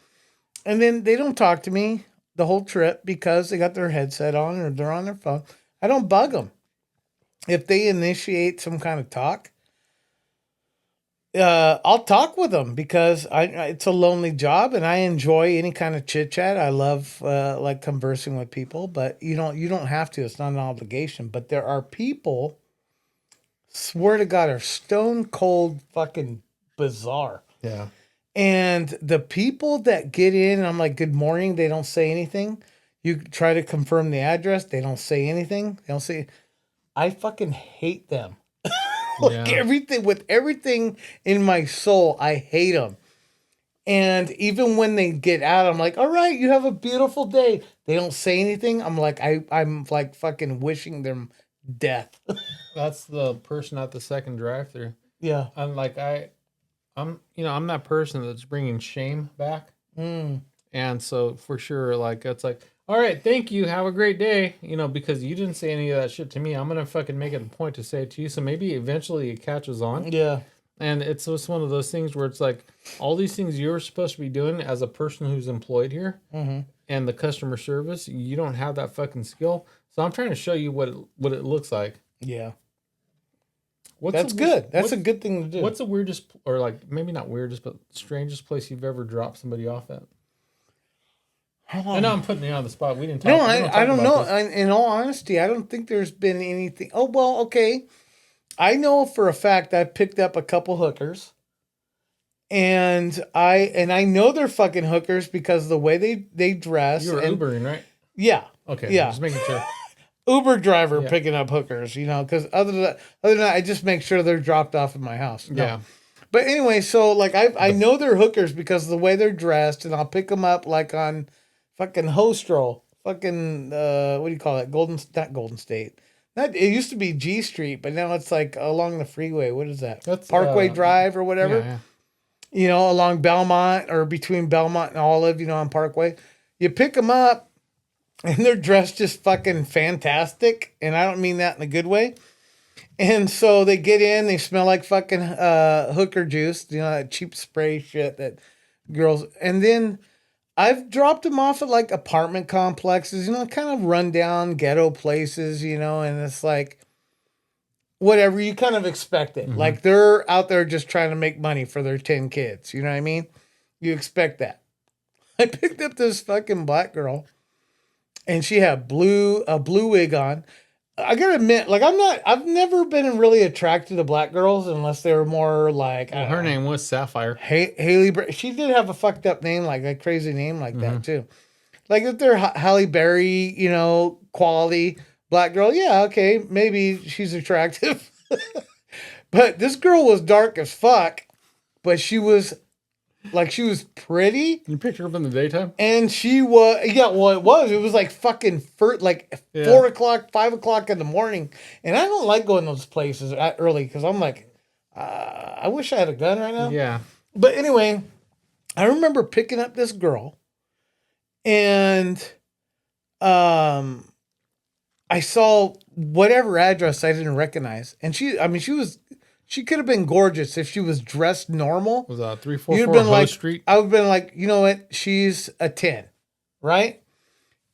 And then they don't talk to me the whole trip because they got their headset on or they're on their phone. I don't bug them. If they initiate some kind of talk, I'll talk with them because it's a lonely job and I enjoy any kind of chit chat. I love like conversing with people, but you don't have to. It's not an obligation. But there are people, swear to God, are stone cold fucking bizarre.
Yeah.
And the people that get in, and I'm like, good morning, they don't say anything. You try to confirm the address, they don't say anything. They don't say. I fucking hate them. Like
Yeah.
everything in my soul, I hate them. And even when they get out, I'm like, all right, you have a beautiful day. They don't say anything. I'm like, I'm like fucking wishing them death.
That's the person at the second drive-through.
Yeah.
I'm like, I'm that person that's bringing shame back. And so for sure, like, it's like, all right, thank you. Have a great day. You know, because you didn't say any of that shit to me. I'm going to fucking make it a point to say it to you. So maybe eventually it catches on.
Yeah.
And it's just one of those things where it's like all these things you're supposed to be doing as a person who's employed here and the customer service, you don't have that fucking skill. So I'm trying to show you what it looks like.
Yeah.
What's
That's good. That's a good thing to do.
What's the weirdest, or like maybe not weirdest, but strangest place you've ever dropped somebody off at? I know I'm putting you on the spot. We didn't talk.
No,
we talk
I don't
about
know.
this.
In all honesty, I don't think there's been anything. Oh, well, okay. I know for a fact I picked up a couple hookers. And I know they're fucking hookers because of the way they dress.
You were
and,
Ubering, right?
Yeah.
Okay.
Yeah.
Just making sure.
Uber driver
Yeah.
picking up hookers, because other than that, I just make sure they're dropped off at my house. No.
Yeah.
But anyway, so like I know they're hookers because of the way they're dressed, and I'll pick them up like on fucking Hostro, fucking what do you call it? Not Golden State. It used to be G Street, but now it's like along the freeway. What is that?
That's,
Parkway Drive or whatever.
Yeah.
Along Belmont or between Belmont and Olive, on Parkway. You pick them up and they're dressed just fucking fantastic. And I don't mean that in a good way. And so they get in, they smell like fucking hooker juice, that cheap spray shit that girls. And then I've dropped them off at like apartment complexes, kind of rundown ghetto places, and it's like whatever you kind of expect it. Like they're out there just trying to make money for their 10 kids. You know what I mean? You expect that. I picked up this fucking black girl and she had a blue wig on. I gotta admit, like I've never been really attracted to black girls unless they were more like.
Well, her name was Sapphire.
Haley. She did have a fucked up name, like a crazy name like that too. Like if they're Halle Berry, quality black girl, yeah, okay, maybe she's attractive. But this girl was dark as fuck, but she was Like she was pretty.
You picked her up in the daytime?
And she was, yeah, well, it was. It was like fucking like
Yeah.
4 o'clock, 5 o'clock in the morning. And I don't like going to those places that early because I'm like, I wish I had a gun right now.
Yeah.
But anyway, I remember picking up this girl and I saw whatever address I didn't recognize. And she could have been gorgeous if she was dressed normal.
Was that
You'd
344
been
Hoe
like,
Street?
I would have been like, you know what? She's a 10, right?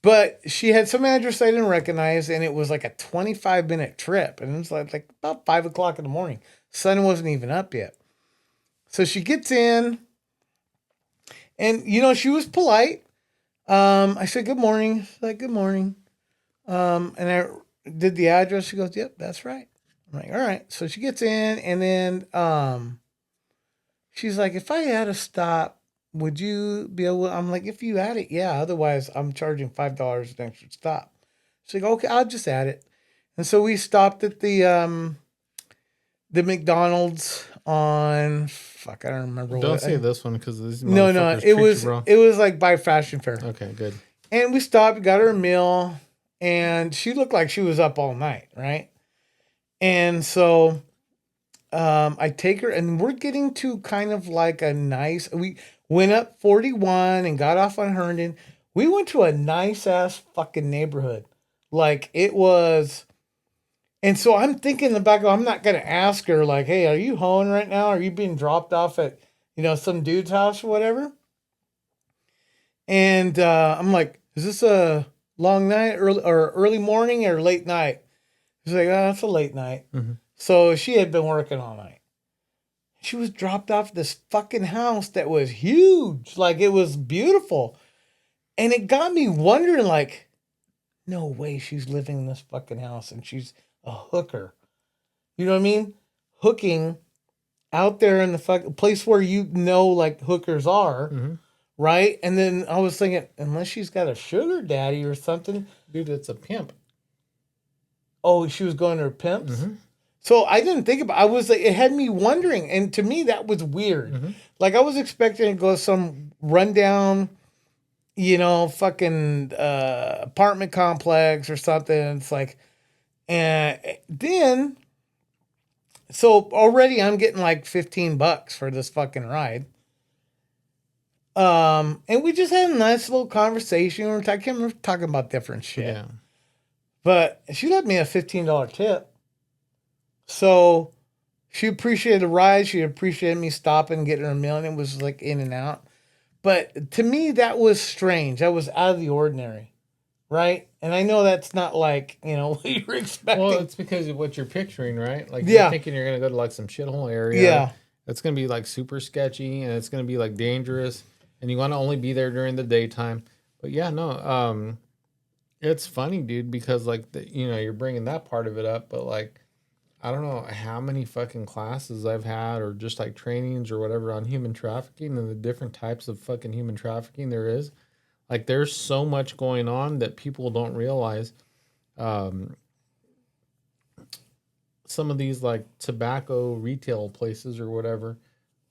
But she had some address I didn't recognize, and it was like a 25-minute trip. And it was like about 5 o'clock in the morning. Sun wasn't even up yet. So she gets in, and, she was polite. I said, good morning. She's like, good morning. And I did the address. She goes, yep, that's right. I'm like, all right. So she gets in, and then she's like, if I had a stop, would you be able? I'm like, if you add it, yeah. Otherwise, I'm charging $5 an extra stop. She's like, okay, I'll just add it. And so we stopped at the McDonald's on fuck, I don't remember.
Don't say this one because these
No,
motherfuckers
it
treat
was
you wrong.
it was like by Fashion Fair.
Okay, good.
And we stopped, got her a meal, and she looked like she was up all night, right? And so I take her, and we're getting to kind of like a nice. We went up 41 and got off on Herndon. We went to a nice ass fucking neighborhood, like it was. And so I'm thinking in the back, I'm not gonna ask her like, "Hey, are you home right now? Are you being dropped off at some dude's house or whatever?" And I'm like, "Is this a long night, early morning, or late night?" She's like, "Oh, it's a late night."
Mm-hmm.
So she had been working all night. She was dropped off at this fucking house that was huge. Like it was beautiful. And it got me wondering, like, no way she's living in this fucking house and she's a hooker. You know what I mean? Hooking out there in the fucking place where like hookers are,
Mm-hmm.
right? And then I was thinking, unless she's got a sugar daddy or something.
Dude, it's a pimp.
Oh, she was going to her pimps?
Mm-hmm.
So I didn't think about. I was like, it had me wondering, and to me that was weird.
Mm-hmm.
Like I was expecting to go some rundown, fucking apartment complex or something. It's like, and then, so already I'm getting like $15 for this fucking ride. And we just had a nice little conversation. I can't remember talking about different shit,
Yeah.
but she left me a $15 tip. So she appreciated the ride. She appreciated me stopping and getting her a meal, and it was like in and out. But to me, that was strange. That was out of the ordinary, right? And I know that's not like, what you were expecting.
Well, it's because of what you're picturing, right? Like
Yeah.
you're thinking you're gonna go to like some shithole area.
Yeah.
It's gonna be like super sketchy and it's gonna be like dangerous, and you want to only be there during the daytime. But yeah, no, it's funny, dude, because like you're bringing that part of it up, but like I don't know how many fucking classes I've had or just like trainings or whatever on human trafficking and the different types of fucking human trafficking there is. Like there's so much going on that people don't realize. Some of these like tobacco retail places or whatever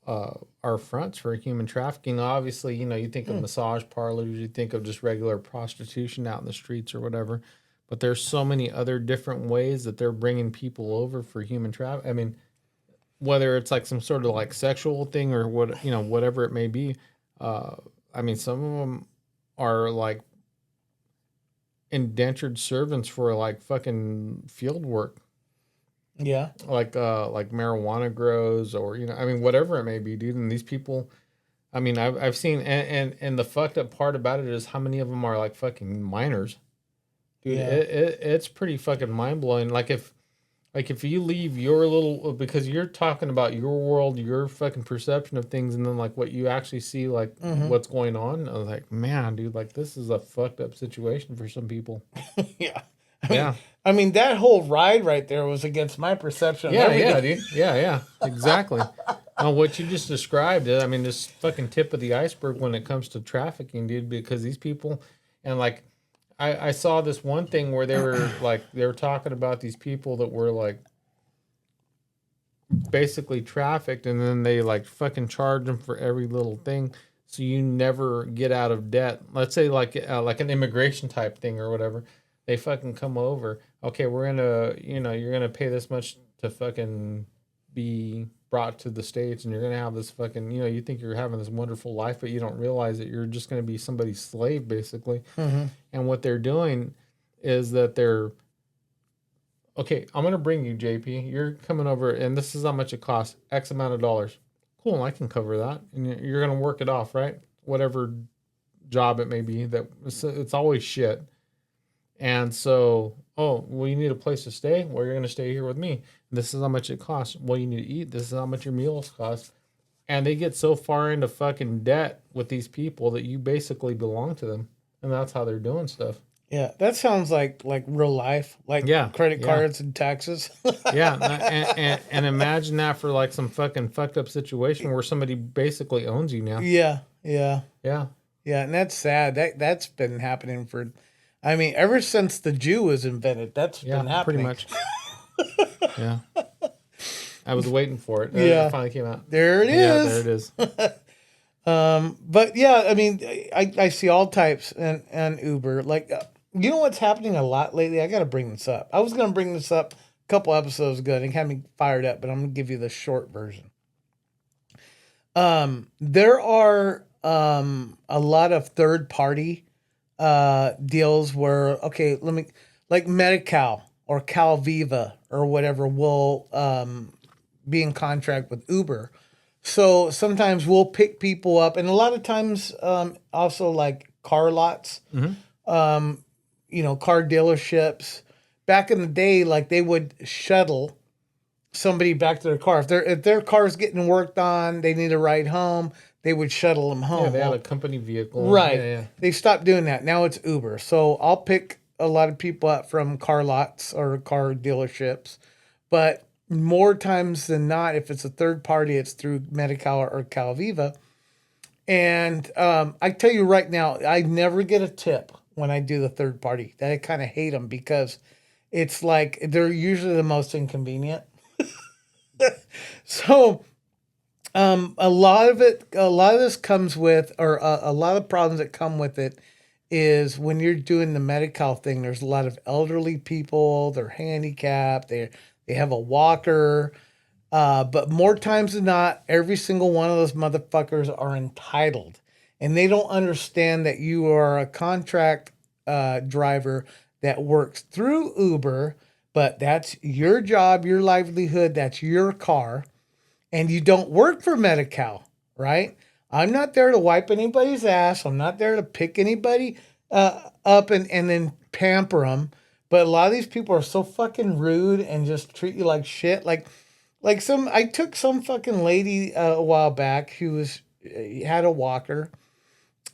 are fronts for human trafficking. Obviously, you think of massage parlors, you think of just regular prostitution out in the streets or whatever. But there's so many other different ways that they're bringing people over for human trafficking. I mean, whether it's like some sort of like sexual thing or whatever it may be. I mean, some of them are like indentured servants for like fucking field work.
Yeah.
Like marijuana grows or, I mean, whatever it may be, dude. And these people, I mean, I've seen, and the fucked up part about it is how many of them are like fucking minors. Dude,
Yeah.
It's pretty fucking mind blowing. Like if you leave your little, because you're talking about your world, your fucking perception of things, and then like what you actually see, like what's going on. I was like, man, dude, like this is a fucked up situation for some people.
Yeah.
Yeah.
I mean, that whole ride right there was against my perception. Of
Yeah,
everything.
dude. Yeah, exactly. What you just described, I mean, this fucking tip of the iceberg when it comes to trafficking, dude, because these people, and like, I saw this one thing where they were talking about these people that were like basically trafficked, and then they like fucking charge them for every little thing, so you never get out of debt. Let's say like an immigration type thing or whatever. They fucking come over. Okay, we're gonna, you're gonna pay this much to fucking be brought to the States, and you're gonna have this fucking, you think you're having this wonderful life, but you don't realize that you're just gonna be somebody's slave basically.
Mm-hmm.
And what they're doing is that they're, okay, I'm gonna bring you, JP. You're coming over, and this is how much it costs. X amount of dollars. Cool, I can cover that, and you're gonna work it off, right? Whatever job it may be. That it's always shit. And so, oh, well, you need a place to stay. Well, you're gonna stay here with me. This is how much it costs. Well, you need to eat. This is how much your meals cost. And they get so far into fucking debt with these people that you basically belong to them, and that's how they're doing stuff.
Yeah, that sounds like real life, like
Yeah,
credit
yeah.
cards and taxes.
Yeah, and imagine that for like some fucking fucked up situation where somebody basically owns you now.
Yeah, yeah,
Yeah,
yeah, and that's sad. That's been happening for, I mean, ever since the Jew was invented. That's
yeah,
been happening.
pretty much. Yeah, I was waiting for it.
Yeah.
It finally came out.
There it
Yeah,
is.
there it is.
But yeah, I mean, I see all types and Uber. Like, you know what's happening a lot lately? I got to bring this up. I was going to bring this up a couple episodes ago and it had me fired up, but I'm going to give you the short version. There are a lot of third party deals where, okay, like Medi-Cal or Calviva or whatever will be in contract with Uber. So sometimes we'll pick people up, and a lot of times also like car lots, car dealerships. Back in the day, like they would shuttle somebody back to their car. If their car's getting worked on, they need a ride home, they would shuttle them home.
Yeah, they had a company vehicle.
Right.
Yeah.
They stopped doing that. Now it's Uber. So I'll pick a lot of people up from car lots or car dealerships. But more times than not, if it's a third party, it's through Medi-Cal or Calviva. And I tell you right now, I never get a tip when I do the third party. I kind of hate them because it's like they're usually the most inconvenient. So a lot of this comes with, or a lot of problems that come with it is when you're doing the Medi-Cal thing, there's a lot of elderly people, they're handicapped, they have a walker. But more times than not, every single one of those motherfuckers are entitled. And they don't understand that you are a contract driver that works through Uber, but that's your job, your livelihood, that's your car. And you don't work for Medi-Cal, right? I'm not there to wipe anybody's ass. I'm not there to pick anybody up and then pamper them. But a lot of these people are so fucking rude and just treat you like shit. I took some fucking lady a while back who had a walker,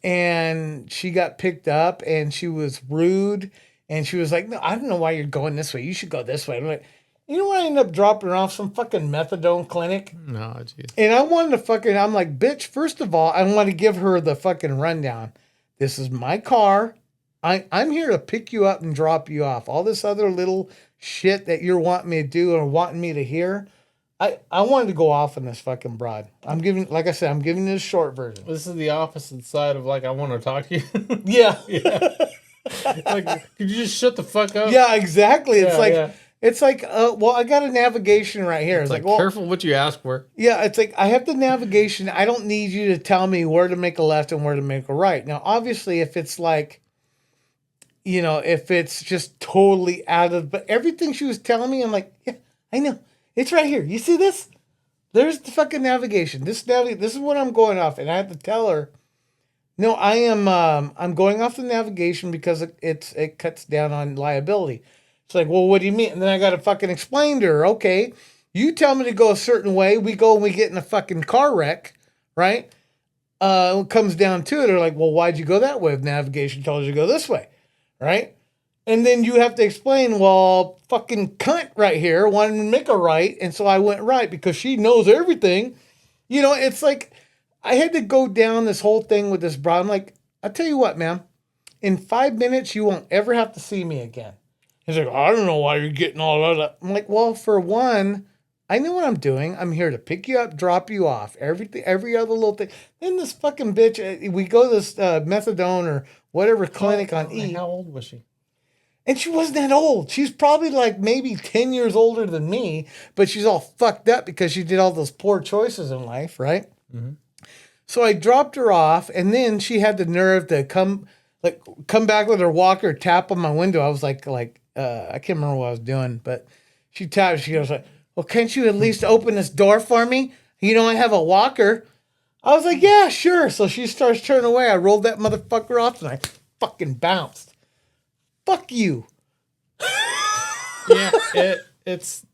and she got picked up and she was rude and she was like, "No, I don't know why you're going this way. You should go this way." I'm like, you know what? I ended up dropping her off some fucking methadone clinic.
No, jeez.
And I wanted to I'm like, bitch, first of all, I want to give her the fucking rundown. This is my car. I'm here to pick you up and drop you off. All this other little shit that you're wanting me to do or wanting me to hear, I wanted to go off on this fucking broad. Like I said, I'm giving you the short version.
This is the opposite side of like, I want to talk to you.
Yeah.
Like, could you just shut the fuck up?
Yeah, exactly.
Yeah,
It's like, well, I got a navigation right here. It's like, well,
careful what you ask for.
yeah, it's like I have the navigation. I don't need you to tell me where to make a left and where to make a right. Now, obviously, if it's like, if it's just totally but everything she was telling me, I'm like, yeah, I know. It's right here. You see this? There's the fucking navigation. This is what I'm going off. And I had to tell her, no, I'm going off the navigation because it cuts down on liability. It's like, well, what do you mean? And then I got to fucking explain to her, okay, you tell me to go a certain way. We go and we get in a fucking car wreck, right? It comes down to it. They're like, well, why'd you go that way if navigation told you to go this way, right? And then you have to explain, well, fucking cunt right here wanted to make a right. And so I went right because she knows everything. It's like I had to go down this whole thing with this broad. I'm like, I'll tell you what, ma'am. In 5 minutes, you won't ever have to see me again. He's like, I don't know why you're getting all of that. I'm like, well, for one, I know what I'm doing. I'm here to pick you up, drop you off, everything, every other little thing. Then this fucking bitch, we go to this methadone or whatever clinic on E.
How old was she?
And she wasn't that old. She's probably like maybe 10 years older than me, but she's all fucked up because she did all those poor choices in life, right?
Mm-hmm.
So I dropped her off, and then she had the nerve to come back with her walker, tap on my window. I was like, I can't remember what I was doing, but she tapped. She goes like, "Well, can't you at least open this door for me? You know, I have a walker." I was like, "Yeah, sure." So she starts turning away. I rolled that motherfucker off, and I fucking bounced. Fuck you.
Yeah, it's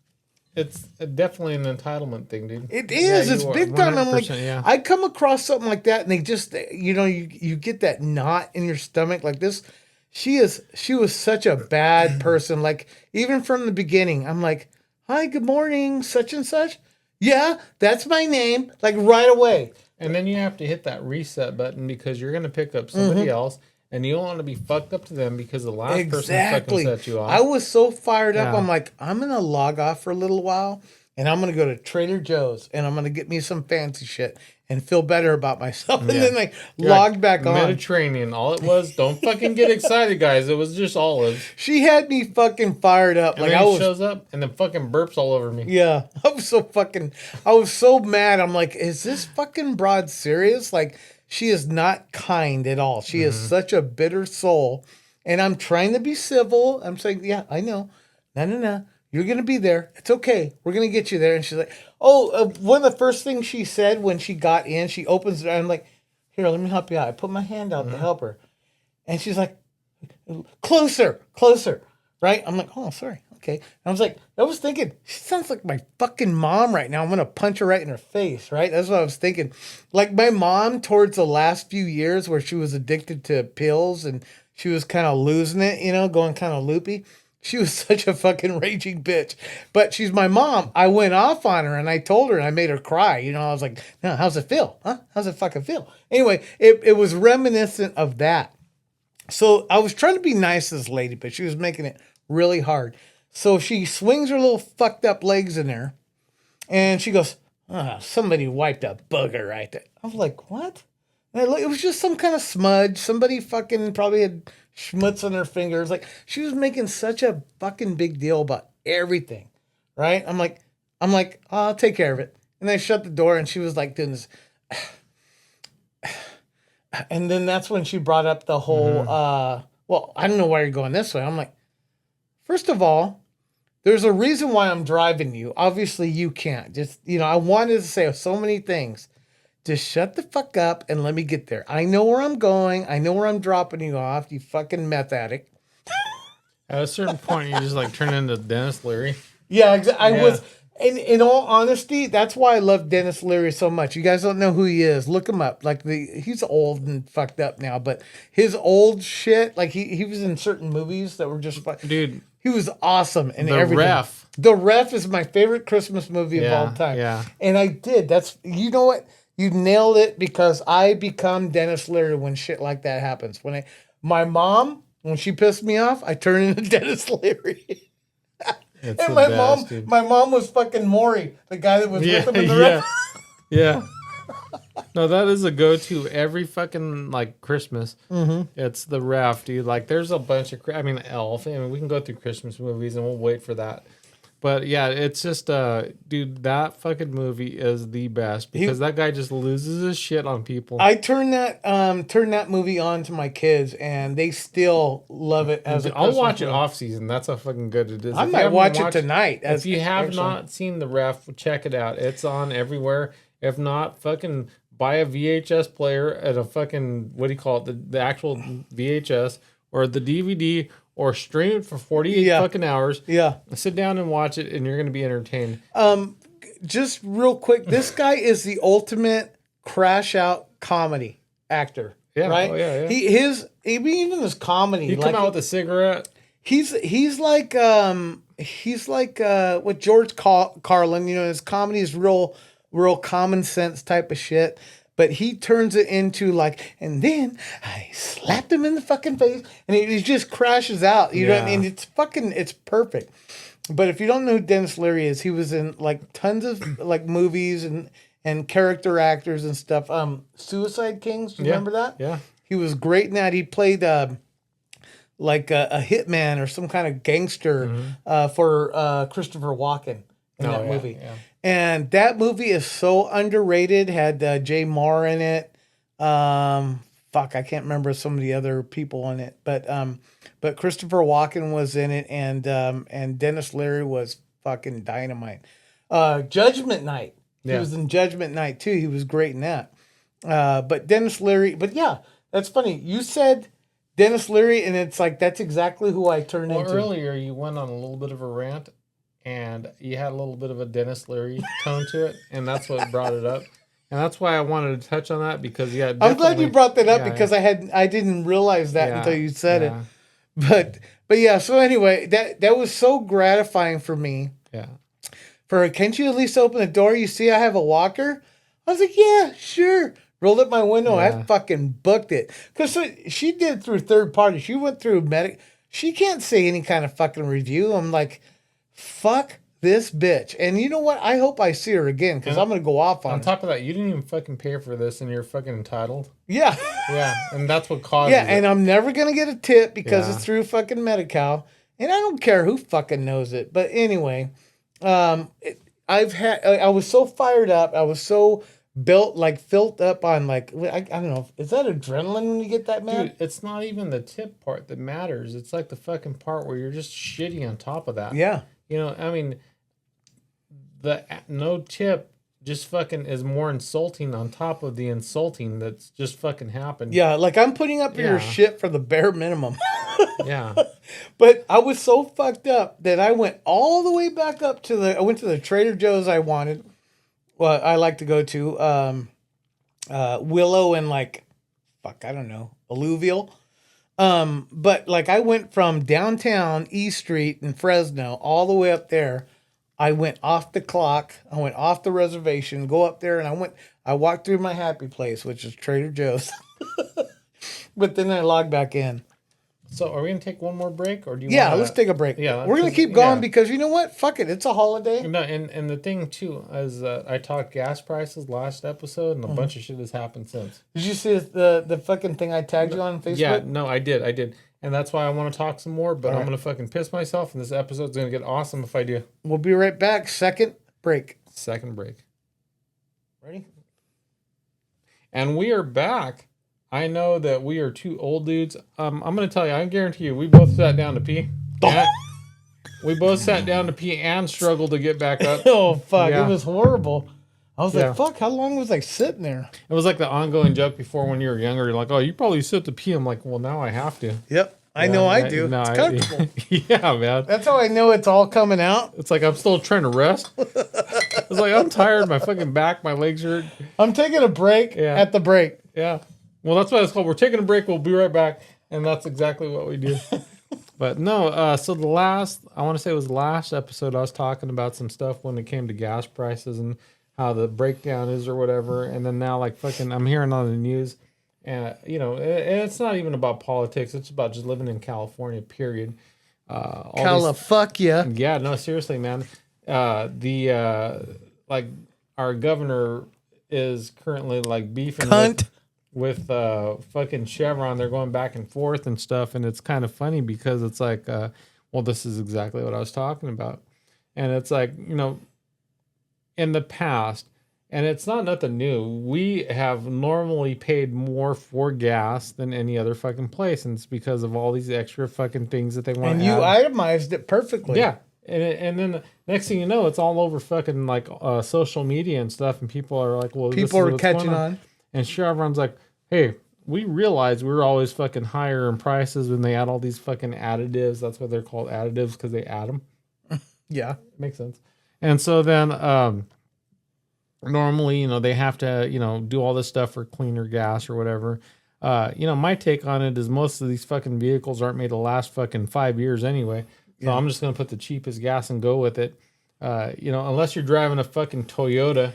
definitely an entitlement thing, dude.
It is.
Yeah,
It's
you are.
big time. I'm like,
100%, yeah.
I come across something like that, and they just, you get that knot in your stomach like this. She was such a bad person. Like, even from the beginning, I'm like, "Hi, good morning, such and such." "Yeah, that's my name." Like, right away.
And then you have to hit that reset button because you're going to pick up somebody else, and you don't want to be fucked up to them because the last person fucking set you off.
I was so fired up.
Yeah.
I'm like, I'm going to log off for a little while, and I'm going to go to Trader Joe's, and I'm going to get me some fancy shit and feel better about myself. And then I
You're
logged
like,
back on.
Mediterranean. All it was, don't fucking get excited, guys. It was just olives.
She had me fucking fired up.
And
Like,
then
I
he
was,
shows up and then fucking burps all over me.
yeah, I was so mad. I'm like, is this fucking broad serious? Like, she is not kind at all. She is such a bitter soul. And I'm trying to be civil. I'm saying, yeah, I know. No. You're going to be there. It's okay. We're going to get you there. And she's like, one of the first things she said when she got in, she opens it. I'm like, "Here, let me help you out." I put my hand out to help her. And she's like, closer. Right? I'm like, "Oh, sorry. Okay." And I was thinking, she sounds like my fucking mom right now. I'm going to punch her right in her face, right? That's what I was thinking. Like my mom towards the last few years where she was addicted to pills and she was kind of losing it, going kind of loopy. She was such a fucking raging bitch. But she's my mom. I went off on her and I told her and I made her cry. I was like, "No, how's it feel? Huh? How's it fucking feel?" Anyway, it was reminiscent of that. So I was trying to be nice to this lady, but she was making it really hard. So she swings her little fucked up legs in there and she goes, "Somebody wiped a booger right there." I was like, "What?" And it was just some kind of smudge. Somebody fucking probably had schmutz on their fingers. Like, she was making such a fucking big deal about everything, right? I'm like, "I'll take care of it." And I shut the door and she was like doing this. And then that's when she brought up the whole, well, I don't know why you're going this way. I'm like, first of all, there's a reason why I'm driving you. Obviously, you can't. Just, I wanted to say so many things. Just shut the fuck up and let me get there. I know where I'm going. I know where I'm dropping you off, you fucking meth addict.
At a certain point, you just like turn into Dennis Leary.
Yeah, I was. In all honesty, that's why I love Dennis Leary so much. You guys don't know who he is. Look him up. Like he's old and fucked up now, but his old shit, like he was in certain movies that were just like,
Dude,
he was awesome in
The
everything.
Ref.
The Ref is my favorite Christmas movie of all time.
Yeah.
And I did. You know what? You nailed it because I become Dennis Leary when shit like that happens. My mom, when she pissed me off, I turn into Dennis Leary.
It's
And
the
my
best, dude.
my mom was fucking Maury, the guy that was with him in the Ref.
Yeah. No, that is a go-to every fucking like Christmas. It's the Ref, dude. Like, there's a bunch of, Elf. We can go through Christmas movies and we'll wait for that. But yeah, it's just, dude, that fucking movie is the best because that guy just loses his shit on people.
I turned that movie on to my kids, and they still love it as a
I'll
Christmas
watch it
movie.
off season. That's how fucking good it is.
I
If you
might
haven't
watch it
watched-
tonight.
If you have not seen the Ref, check it out. It's on everywhere. If not, fucking buy a VHS player and a fucking, what do you call it? The actual VHS or the DVD, or stream it for 48 fucking hours.
Yeah.
Sit down and watch it and you're going to be entertained.
Just real quick, this guy is the ultimate crash out comedy actor.
Yeah.
Right?
Oh, yeah.
Even his comedy.
You come out with a cigarette.
He's like what George Carlin, his comedy is real common sense type of shit. But he turns it into like, and then I slapped him in the fucking face, and he just crashes out. You know what I mean? It's perfect. But if you don't know who Dennis Leary is, he was in like tons of like movies and character actors and stuff. Suicide Kings, do you remember that?
Yeah.
He was great in that. He played like a hitman or some kind of gangster for Christopher Walken in that movie.
Yeah.
And that movie is so underrated. Had Jay Marr in it. I can't remember some of the other people in it, but Christopher Walken was in it, and Dennis Leary was fucking dynamite. Judgment Night. He was in Judgment Night too. He was great in that. But Dennis Leary. But yeah, that's funny. You said Dennis Leary, and it's like that's exactly who I turned into.
Earlier you went on a little bit of a rant, and you had a little bit of a Dennis Leary tone to it, and that's what brought it up. And that's why I wanted to touch on that because
I'm glad you brought that up because I didn't realize that until you said it. But yeah, so anyway, that was so gratifying for me.
Yeah.
Can't you at least open the door? You see I have a walker? I was like, yeah, sure. Rolled up my window. I fucking booked it. Because she did it through third party. She went through medic. She can't say any kind of fucking review. I'm like, fuck this bitch. And you know what? I hope I see her again because I'm going to go off on her.
On top of that, you didn't even fucking pay for this and you're fucking entitled.
Yeah.
Yeah. And that's what caused
it. And I'm never going to get a tip because it's through fucking Medi-Cal. And I don't care who fucking knows it. But anyway, I was so fired up. I was so filled up on I don't know. Is that adrenaline when you get that mad?
Dude, it's not even the tip part that matters. It's like the fucking part where you're just shitty on top of that.
Yeah.
You know, I mean, the no tip just fucking is more insulting on top of the insulting that's just fucking happened.
Yeah, like I'm putting up your shit for the bare minimum.
Yeah.
But I was so fucked up that I went all the way back up I went to the Trader Joe's I wanted. Well, I like to go to Willow and I don't know, Alluvial. But I went from downtown East Street in Fresno all the way up there. I went off the clock. I went off the reservation, go up there, and I walked through my happy place, which is Trader Joe's. But then I logged back in.
So are we going to take one more break? Or do you
let's take a break.
Yeah.
We're going to keep going because you know what? Fuck it. It's a holiday.
No, and the thing, too, is I talked gas prices last episode, and a bunch of shit has happened since.
Did you see the fucking thing I tagged you on Facebook?
Yeah, no, I did. And that's why I want to talk some more, but I'm going to fucking piss myself, and this episode's going to get awesome if I do.
We'll be right back. Second break. Ready?
And we are back. I know that we are two old dudes. I'm going to tell you, I guarantee you, we both sat down to pee. We both sat down to pee and struggled to get back up.
Oh, fuck. Yeah. It was horrible. I was like, fuck, how long was I sitting there?
It was like the ongoing joke before when you were younger. You're like, oh, you probably sit to pee. I'm like, well, now I have to.
Yep. I know I do. No, it's comfortable.
Yeah, man.
That's how I know it's all coming out.
It's like I'm still trying to rest. It's like I'm tired. My fucking back, my legs hurt.
I'm taking a break at the break.
Yeah. Well, that's what it's called. We're taking a break. We'll be right back. And that's exactly what we do. But no, so I want to say it was the last episode I was talking about some stuff when it came to gas prices and how the breakdown is or whatever. And then now I'm hearing on the news and, and it's not even about politics. It's about just living in California, period.
Califuck.
Yeah, no, seriously, man. Our governor is currently beefing with fucking Chevron. They're going back and forth and stuff, and it's kind of funny because it's this is exactly what I was talking about. And it's in the past, and it's not nothing new, we have normally paid more for gas than any other fucking place, and it's because of all these extra fucking things that they want.
And you itemized it perfectly.
Yeah. And then the next thing you know, it's all over fucking social media and stuff, and people are like, well,
people are catching on.
And Chevron's like, hey, we realize we're always fucking higher in prices when they add all these fucking additives. That's what they're called, additives, because they add them.
Yeah.
Makes sense. And so then normally, they have to, do all this stuff for cleaner gas or whatever. My take on it is most of these fucking vehicles aren't made to last fucking 5 years anyway. So I'm just going to put the cheapest gas and go with it. Unless you're driving a fucking Toyota.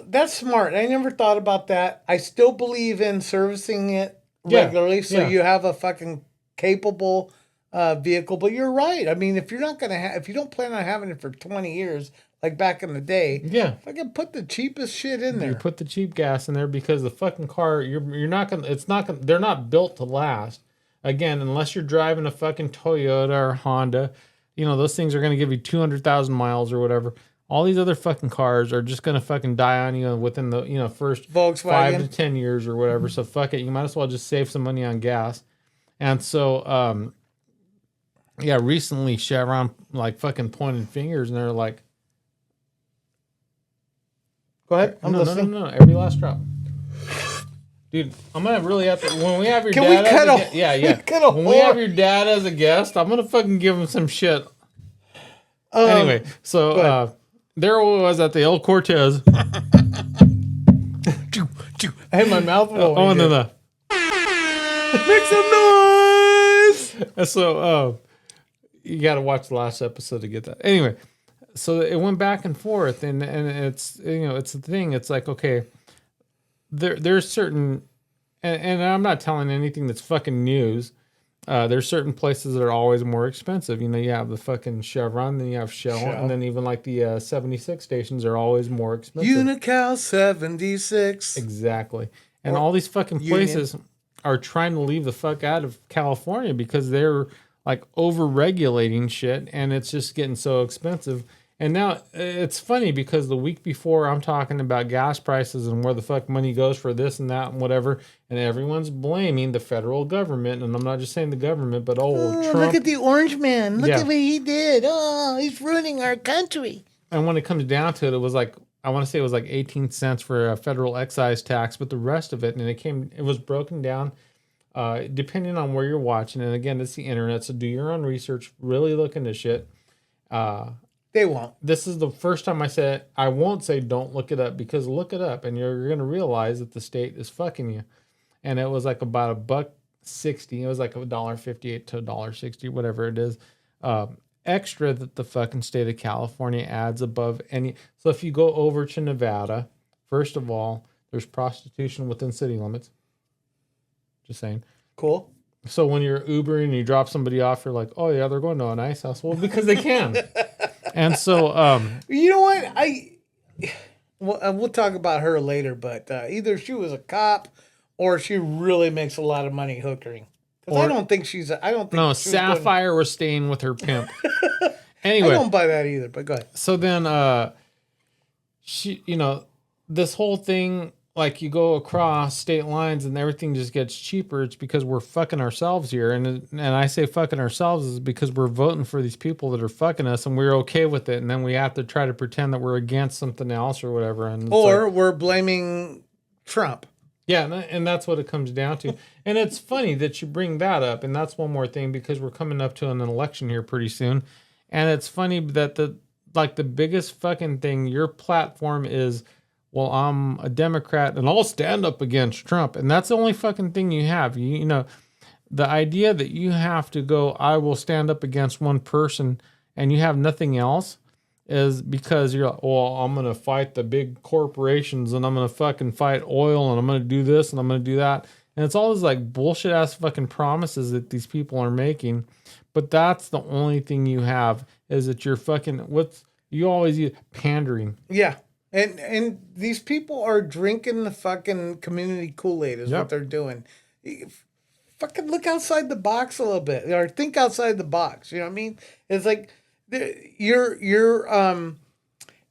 That's smart. I never thought about that. I still believe in servicing it regularly. So you have a fucking capable vehicle. But you're right. I mean, if you're not gonna if you don't plan on having it for 20 years, like back in the day,
Yeah.
I can put the cheapest shit in
You
there.
put the cheap gas in there because the fucking car, you're not gonna, it's not gonna, they're not built to last. Again, unless you're driving a fucking Toyota or Honda, those things are gonna give you 200,000 miles or whatever. All these other fucking cars are just gonna fucking die on you within the first 5 to
Volkswagen.
10 years or whatever. So fuck it, you might as well just save some money on gas. And so, yeah, recently Chevron like fucking pointed fingers and they're like,
Go ahead. I'm listening.
no, every last drop. Dude, I'm gonna really have to when we have your
Can
dad
we cut
as
a-
yeah.
cut a
When we have your dad as a guest, I'm gonna fucking give him some shit. Anyway, so
go ahead.
there I was at the El Cortez.
I had my mouth full.
Oh no.
Make some noise.
And so you got to watch the last episode to get that. Anyway, so it went back and forth, and it's it's the thing. It's like, okay, there's certain, and I'm not telling anything that's fucking news. There's certain places that are always more expensive. You have the fucking Chevron, then you have Shell, and then even like the 76 stations are always more expensive.
Unical 76.
Exactly. And all these fucking places are trying to leave the fuck out of California because they're like over regulating shit and it's just getting so expensive. And now it's funny because the week before I'm talking about gas prices and where the fuck money goes for this and that and whatever, and everyone's blaming the federal government. And I'm not just saying the government, but Trump.
Look at the orange man. Look
Yeah.
at what he did. Oh, he's ruining our country.
And when it comes down to it, it was like, I want to say it was like 18 cents for a federal excise tax, but the rest of it, and it was broken down depending on where you're watching. And again, it's the internet, so do your own research, really look into shit.
They won't.
This is the first time I said, I won't say don't look it up, because look it up and you're going to realize that the state is fucking you. And it was like about $1.60. It was like $1.58 to $1.60, whatever it is. Extra that the fucking state of California adds above any. So if you go over to Nevada, first of all, there's prostitution within city limits. Just saying.
Cool.
So when you're Ubering and you drop somebody off, you're like, oh yeah, they're going to a nice house. Well, because they can. And so,
You know what? We'll talk about her later, but either she was a cop or she really makes a lot of money hookering. Because I don't think she's. I don't think.
no,
she was going-
Sapphire was staying with her pimp.
I
Anyway,
don't buy that either. But go ahead.
so then she, this whole thing, like you go across state lines and everything just gets cheaper. It's because we're fucking ourselves here. And I say fucking ourselves is because we're voting for these people that are fucking us and we're okay with it. And then we have to try to pretend that we're against something else or whatever. And it's
Or
like,
we're blaming Trump.
yeah, and that's what it comes down to. And it's funny that you bring that up. And that's one more thing, because we're coming up to an election here pretty soon. And it's funny that the biggest fucking thing, your platform is, well, I'm a Democrat and I'll stand up against Trump. And that's the only fucking thing you have. The idea that you have to go, I will stand up against one person and you have nothing else, is because you're like, well, I'm going to fight the big corporations and I'm going to fucking fight oil and I'm going to do this and I'm going to do that. And it's all these like bullshit ass fucking promises that these people are making. But that's the only thing you have, is that you're fucking, you always use pandering.
Yeah. And these people are drinking the fucking community Kool-Aid is
Yep.
what they're doing. Fucking look outside the box a little bit, or think outside the box. You know what I mean? It's like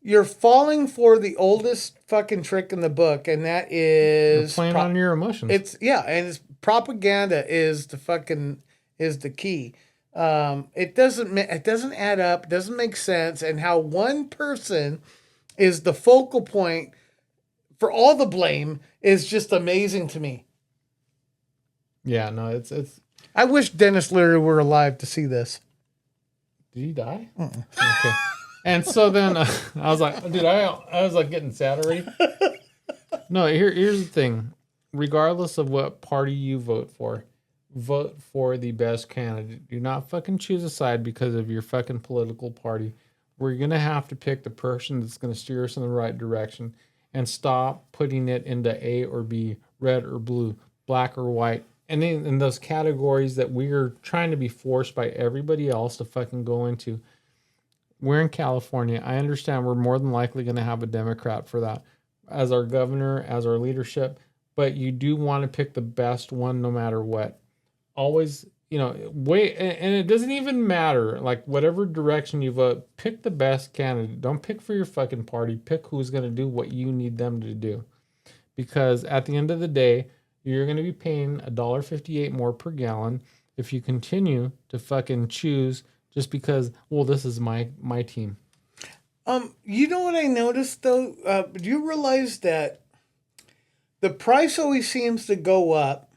you're falling for the oldest fucking trick in the book, and that is
Playing on your emotions.
It's and it's propaganda is the key. It doesn't add up. It doesn't make sense. And how one person is the focal point for all the blame is just amazing to me.
Yeah, no, it's.
I wish Dennis Leary were alive to see this.
Did he die? Okay. And so then I was like, dude, I was like getting sad already. No, here's the thing. Regardless of what party you vote for the best candidate. Do not fucking choose a side because of your fucking political party. We're going to have to pick the person that's going to steer us in the right direction, and stop putting it into A or B, red or blue, black or white. and in those categories that we're trying to be forced by everybody else to fucking go into. We're in California. I understand we're more than likely going to have a Democrat for that as our governor, as our leadership, but you do want to pick the best one no matter what. Always, wait, and it doesn't even matter, like whatever direction you vote, pick the best candidate. Don't pick for your fucking party. Pick who's going to do what you need them to do. Because at the end of the day, you're going to be paying $1.58 more per gallon if you continue to fucking choose just because, well, this is my team.
You know what I noticed though? Do you realize that the price always seems to go up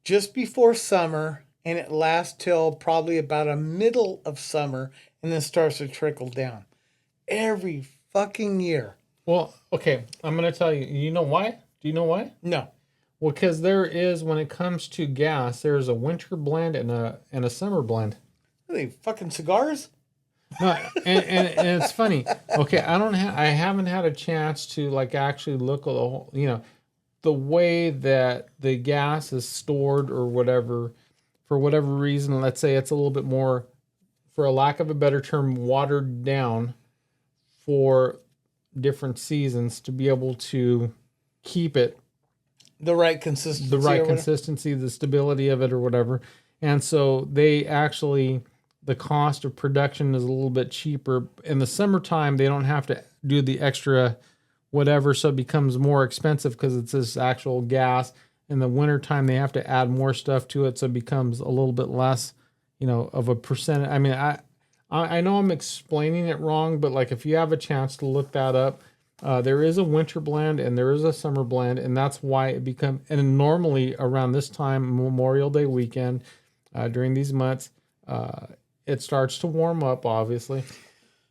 just before summer, and it lasts till probably about a middle of summer, and then starts to trickle down every fucking year?
Well, okay, I'm going to tell you. You know why? Do you know why?
No.
Well, because there is, when it comes to gas, there's a winter blend and a summer blend.
Are they fucking cigars?
No, and it's funny. Okay, I haven't had a chance to like actually look at the whole, the way that the gas is stored or whatever, for whatever reason. Let's say it's a little bit more, for a lack of a better term, watered down for different seasons to be able to keep it
The right consistency.
the stability of it or whatever. And so they actually, the cost of production is a little bit cheaper. In the summertime, they don't have to do the extra whatever, so it becomes more expensive because it's this actual gas. In the wintertime, they have to add more stuff to it, so it becomes a little bit less, of a percentage. I mean, I know I'm explaining it wrong, but like if you have a chance to look that up, there is a winter blend and there is a summer blend, and that's why it and normally around this time, Memorial Day weekend, during these months, it starts to warm up, obviously.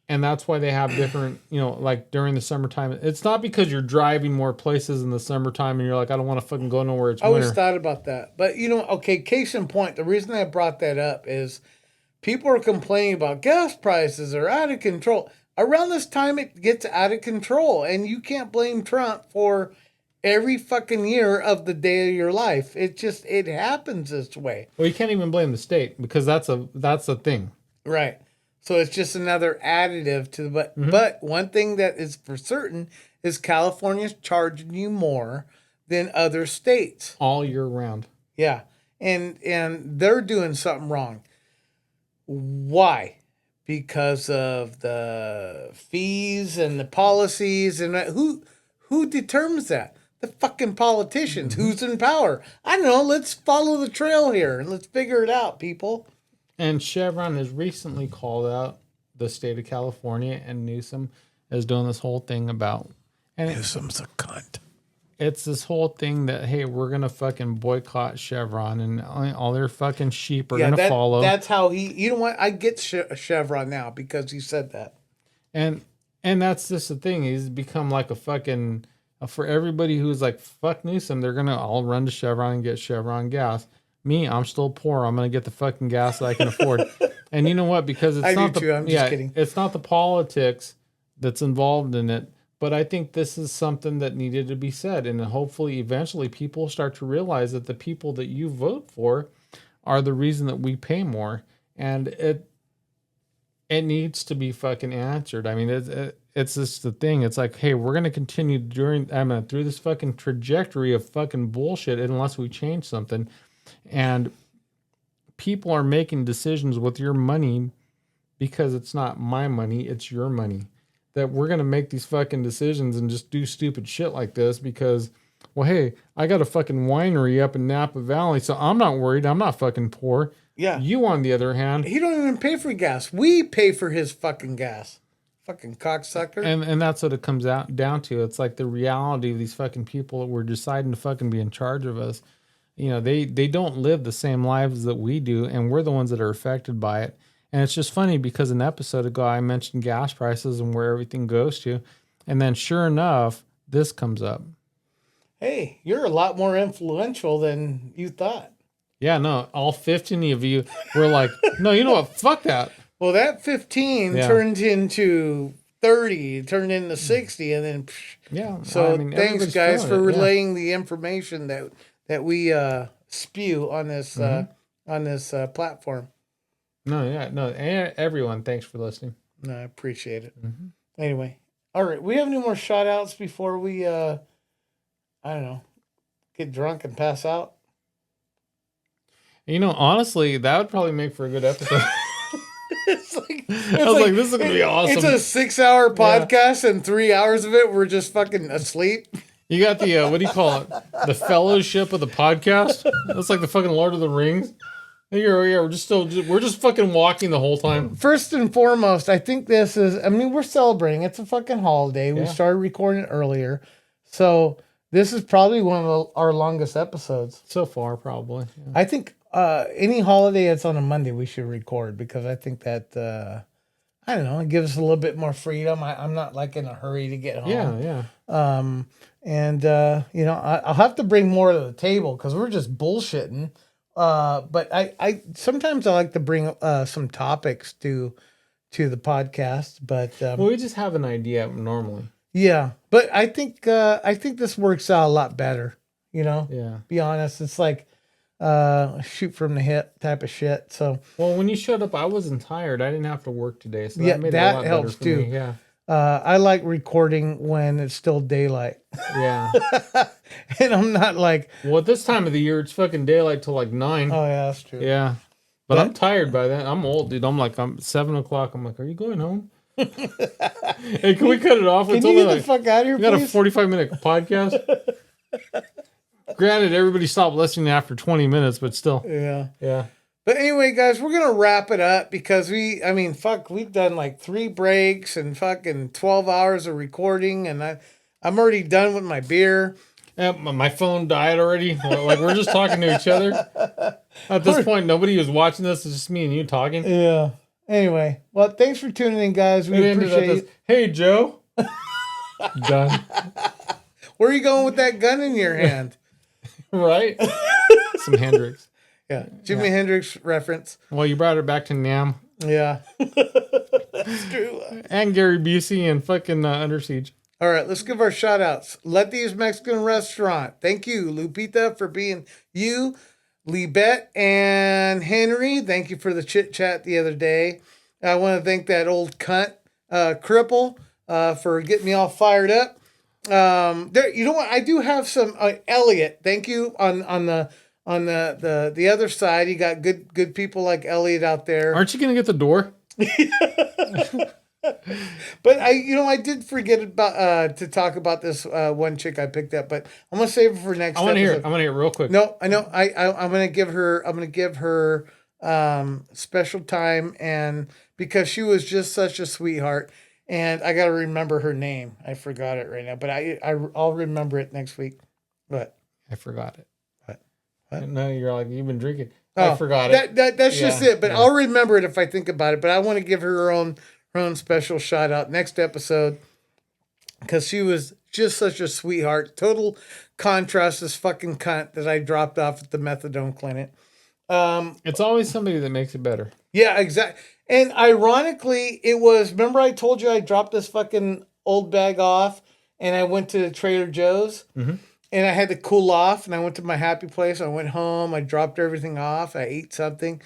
And that's why they have different, like during the summertime. It's not because you're driving more places in the summertime and you're like, I don't want to fucking go nowhere. It's
I
winter.
always thought about that. But, okay, case in point, the reason I brought that up is people are complaining about gas prices are out of control. Around this time, it gets out of control. And you can't blame Trump for every fucking year of the day of your life. It happens this way.
Well, you can't even blame the state because that's a thing.
Right. So it's just another additive to but one thing that is for certain is California's charging you more than other states
all year round.
Yeah. And they're doing something wrong. Why? Because of the fees and the policies, and who determines that? The fucking politicians. Who's in power? I don't know. Let's follow the trail here and let's figure it out, people.
And Chevron has recently called out the state of California, and Newsom is doing this whole thing about. And
Newsom's a cunt.
It's this whole thing that, hey, we're going to fucking boycott Chevron and all their fucking sheep are going to follow.
That's how you know what? I get Chevron now because he said that.
And that's just the thing. He's become like a fucking, for everybody who's like, fuck Newsom, they're going to all run to Chevron and get Chevron gas. Me, I'm still poor. I'm going to get the fucking gas that I can afford. And you know what? Because it's not
too. I'm just kidding.
It's not the politics that's involved in it. But I think this is something that needed to be said. And hopefully, eventually, people start to realize that the people that you vote for are the reason that we pay more. And it needs to be fucking answered. I mean, it's just the thing. It's like, hey, we're going to continue through this fucking trajectory of fucking bullshit unless we change something. And people are making decisions with your money because it's not my money, it's your money. That we're going to make these fucking decisions and just do stupid shit like this because, well, hey, I got a fucking winery up in Napa Valley, so I'm not worried. I'm not fucking poor.
Yeah.
You, on the other hand.
He don't even pay for gas. We pay for his fucking gas. Fucking cocksucker.
And that's what it comes down to. It's like the reality of these fucking people that were deciding to fucking be in charge of us. They don't live the same lives that we do, and we're the ones that are affected by it. And it's just funny because an episode ago I mentioned gas prices and where everything goes to, and then sure enough, this comes up.
Hey, you're a lot more influential than you thought.
Yeah, no, all 15 of you were like, no, you know what? Fuck that.
Well, that 15 turned into 30, turned into 60, and then
yeah.
So thanks, guys, for relaying the information that we spew on this platform.
No, yeah, no. Everyone, thanks for listening.
No, I appreciate it.
Mm-hmm.
Anyway, all right. We have any more shout outs before we I don't know, get drunk and pass out?
You know, honestly, that would probably make for a good episode.
It's like,
I was like, this is gonna be awesome.
It's a 6-hour podcast, and 3 hours of it we're just fucking asleep.
You got the what do you call it? The fellowship of the podcast. That's like the fucking Lord of the Rings. We're just fucking walking the whole time.
First and foremost, I think this is. I mean, we're celebrating. It's a fucking holiday. We started recording earlier, so this is probably one of our longest episodes
So far, probably. Yeah.
I think any holiday that's on a Monday we should record, because I think that I don't know, it gives us a little bit more freedom. I'm not like in a hurry to get home.
Yeah.
And you know, I'll have to bring more to the table because we're just bullshitting. But I sometimes I like to bring some topics to the podcast. But
Well, we just have an idea normally.
yeah, but I think this works out a lot better. You know,
Yeah.
be honest, it's like shoot from the hip type of shit. So
Well, when you showed up, I wasn't tired. I didn't have to work today, so
yeah,
that made
that
it a lot
helps
better for
too.
me. Yeah.
I like recording when it's still daylight,
Yeah.
and I'm not like,
Well, at this time of the year, it's fucking daylight till like 9.
oh yeah, that's true.
Yeah. But I'm tired by then. I'm old, dude. I'm 7 o'clock. I'm like, are you going home? Hey, can we cut it off?
Can
It's
you
only
get the
like,
fuck out of here,
we got a
please?
45-minute podcast. Granted, everybody stopped listening after 20 minutes, but still.
Yeah.
Yeah.
But anyway, guys, we're gonna wrap it up because we've done like 3 breaks and fucking 12 hours of recording, and I'm already done with my beer.
Yeah, my phone died already. Like, we're just talking to each other. At this point, nobody was watching this. It's just me and you talking.
Yeah. Anyway, well, thanks for tuning in, guys. We
It ended up
appreciate
as,
it.
hey, Joe. Done.
Where are you going with that gun in your hand?
Right? Some Hendrix.
Yeah, Jimi Hendrix reference.
Well, you brought it back to Nam.
Yeah. That's true.
And Gary Busey and fucking Under Siege.
All right, let's give our shout outs. Letty's Mexican Restaurant. Thank you, Lupita, for being you. Libet and Henry, thank you for the chit chat the other day. I want to thank that old cunt, Cripple, for getting me all fired up. There, you know what? I do have some Elliot. Thank you on the other side. You got good people like Elliot out there.
Aren't you going to get the door?
But I did forget about to talk about this one chick I picked up, but I'm gonna save it for next.
I want to hear it.
episode.
I want to hear it real quick.
No, I know. I'm gonna give her special time, and because she was just such a sweetheart, and I gotta remember her name. I forgot it right now, but I'll remember it next week. But
I forgot it.
What?
No, you're like, you've been drinking. I forgot it.
That's just it. But
yeah.
I'll remember it if I think about it. But I want to give her own special shout out next episode, because she was just such a sweetheart. Total contrast, this fucking cunt that I dropped off at the methadone clinic.
It's always somebody that makes it better.
Yeah, exactly. And ironically, it was, remember I told you I dropped this fucking old bag off and I went to Trader Joe's and I had to cool off, and I went to my happy place. I went home, I dropped everything off, I ate something.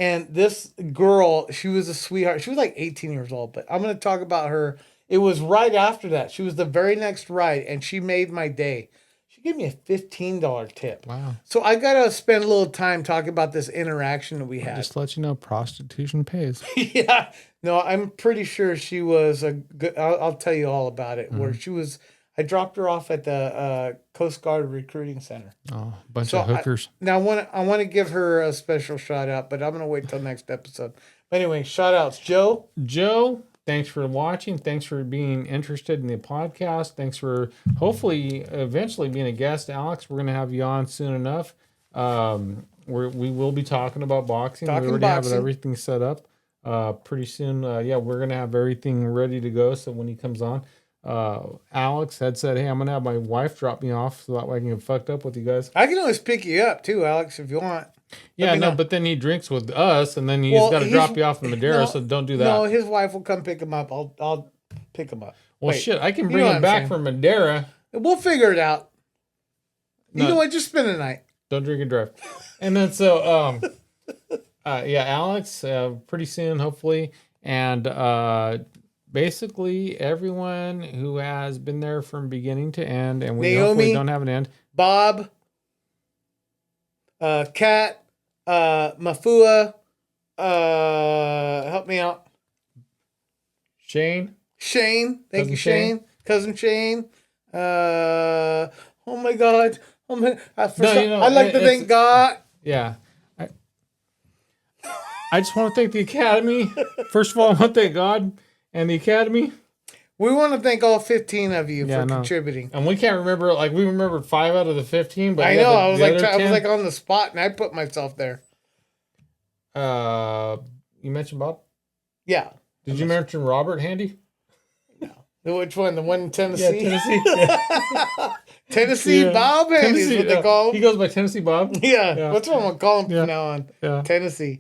And this girl, she was a sweetheart. She was like 18 years old, but I'm going to talk about her. It was right after that. She was the very next ride, and she made my day. She gave me a $15 tip.
Wow.
So I got to spend a little time talking about this interaction that we had.
Just to let you know, prostitution pays.
Yeah. No, I'm pretty sure she was a good, I'll tell you all about it, where she was, I dropped her off at the Coast Guard Recruiting Center.
Oh, bunch
So
of hookers.
Now I want to give her a special shout out, but I'm going to wait till next episode. But anyway, shout outs. Joe,
thanks for watching. Thanks for being interested in the podcast. Thanks for hopefully eventually being a guest. Alex, we're going to have you on soon enough. We will be talking about boxing. We already have everything set up. Pretty soon, we're going to have everything ready to go. So when he comes on, Alex had said, hey, I'm going to have my wife drop me off so that way I can get fucked up with you guys.
I can always pick you up too, Alex, if you want.
Yeah, no, but then he drinks with us, and then he's got to drop you off in Madeira, so don't do that.
No, his wife will come pick him up. I'll pick him up.
Well,
Wait,
shit, I can
you
bring
know
him
what I'm
back
saying.
from Madeira.
We'll figure it out. You
No.
know what? Just spend the night.
Don't drink and drive. And then so yeah, Alex, pretty soon, hopefully. And basically everyone who has been there from beginning to end, and we hopefully
Naomi,
don't have an end.
Bob, Kat, Mafua, help me out.
Shane.
Shane, thank
Cousin
you, Shane. Cousin Shane. Oh my God. Oh my, I'd like to thank God.
Yeah. I just want to thank the Academy. First of all, I want to thank God and the Academy.
We want to thank all 15 of you
Yeah,
for
no.
contributing.
And we can't remember, like, we remembered 5 out of the 15, but
I
yeah,
know. I
the other
was
10,
like on the spot, and I put myself there.
you mentioned Bob?
Yeah.
Did you mention Robert Handy?
Which one? The one in Tennessee?
Yeah, Tennessee. Yeah.
Tennessee
Yeah.
Bob Handy is
Tennessee,
what they call him.
He goes by Tennessee Bob.
Yeah.
Yeah.
That's what I'm gonna call him
Yeah.
from now on.
Yeah.
Tennessee.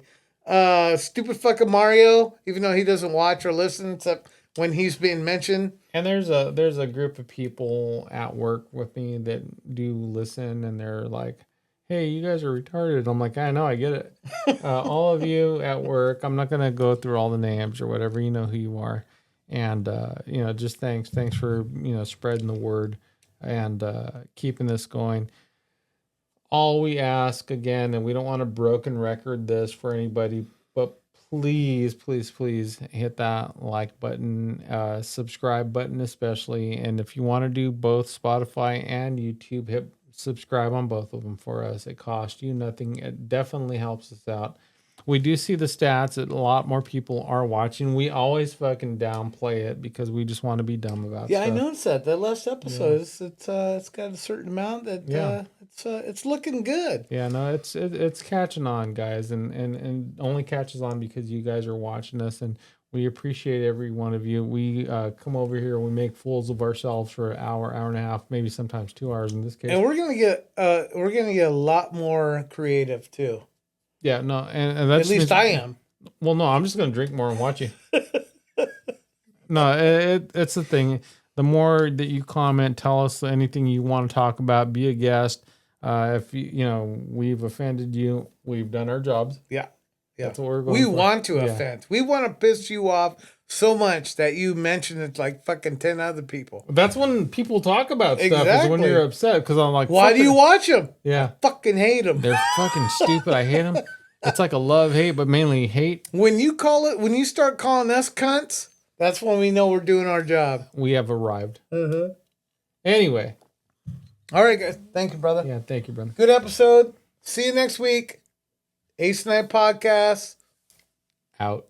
Stupid fucking Mario, even though he doesn't watch or listen except when he's being mentioned.
And there's a group of people at work with me that do listen, and they're like, "Hey, you guys are retarded." I'm like, "I know, I get it." All of you at work, I'm not gonna go through all the names or whatever. You know who you are, and just thanks for spreading the word and keeping this going. All we ask again, and we don't want to broken record this for anybody, but please, please, please hit that like button, subscribe button especially. And if you want to do both Spotify and YouTube, hit subscribe on both of them for us. It costs you nothing. It definitely helps us out. We do see the stats that a lot more people are watching. We always fucking downplay it because we just want to be dumb about
Yeah,
stuff.
I noticed that. That last episode, it's got a certain amount that
Yeah.
it's looking good.
Yeah, no, it's catching on, guys, and only catches on because you guys are watching us, and we appreciate every one of you. We come over here and we make fools of ourselves for an hour, hour and a half, maybe sometimes 2 hours in this case.
And we're gonna get a lot more creative too.
Yeah, no, and that's
At least I am.
Well, no, I'm just gonna drink more and watch you. No, it's the thing. The more that you comment, tell us anything you want to talk about. Be a guest. If we've offended you, we've done our jobs.
Yeah.
That's what we're going
We
for.
want to offend. We want to piss you off so much that you mention it like fucking 10 other people.
That's when people talk about stuff. Is when
Exactly.
you're upset because I'm like,
Why do you watch them?
Yeah,
Fucking hate them.
they're fucking stupid. I hate them. It's like a love hate, but mainly hate.
When you start calling us cunts, that's when we know we're doing our job.
We have arrived.
Mm-hmm.
Anyway,
all right, guys. Thank you, brother.
yeah, thank you, brother.
Good episode. See you next week. Ace Night Podcast.
Out.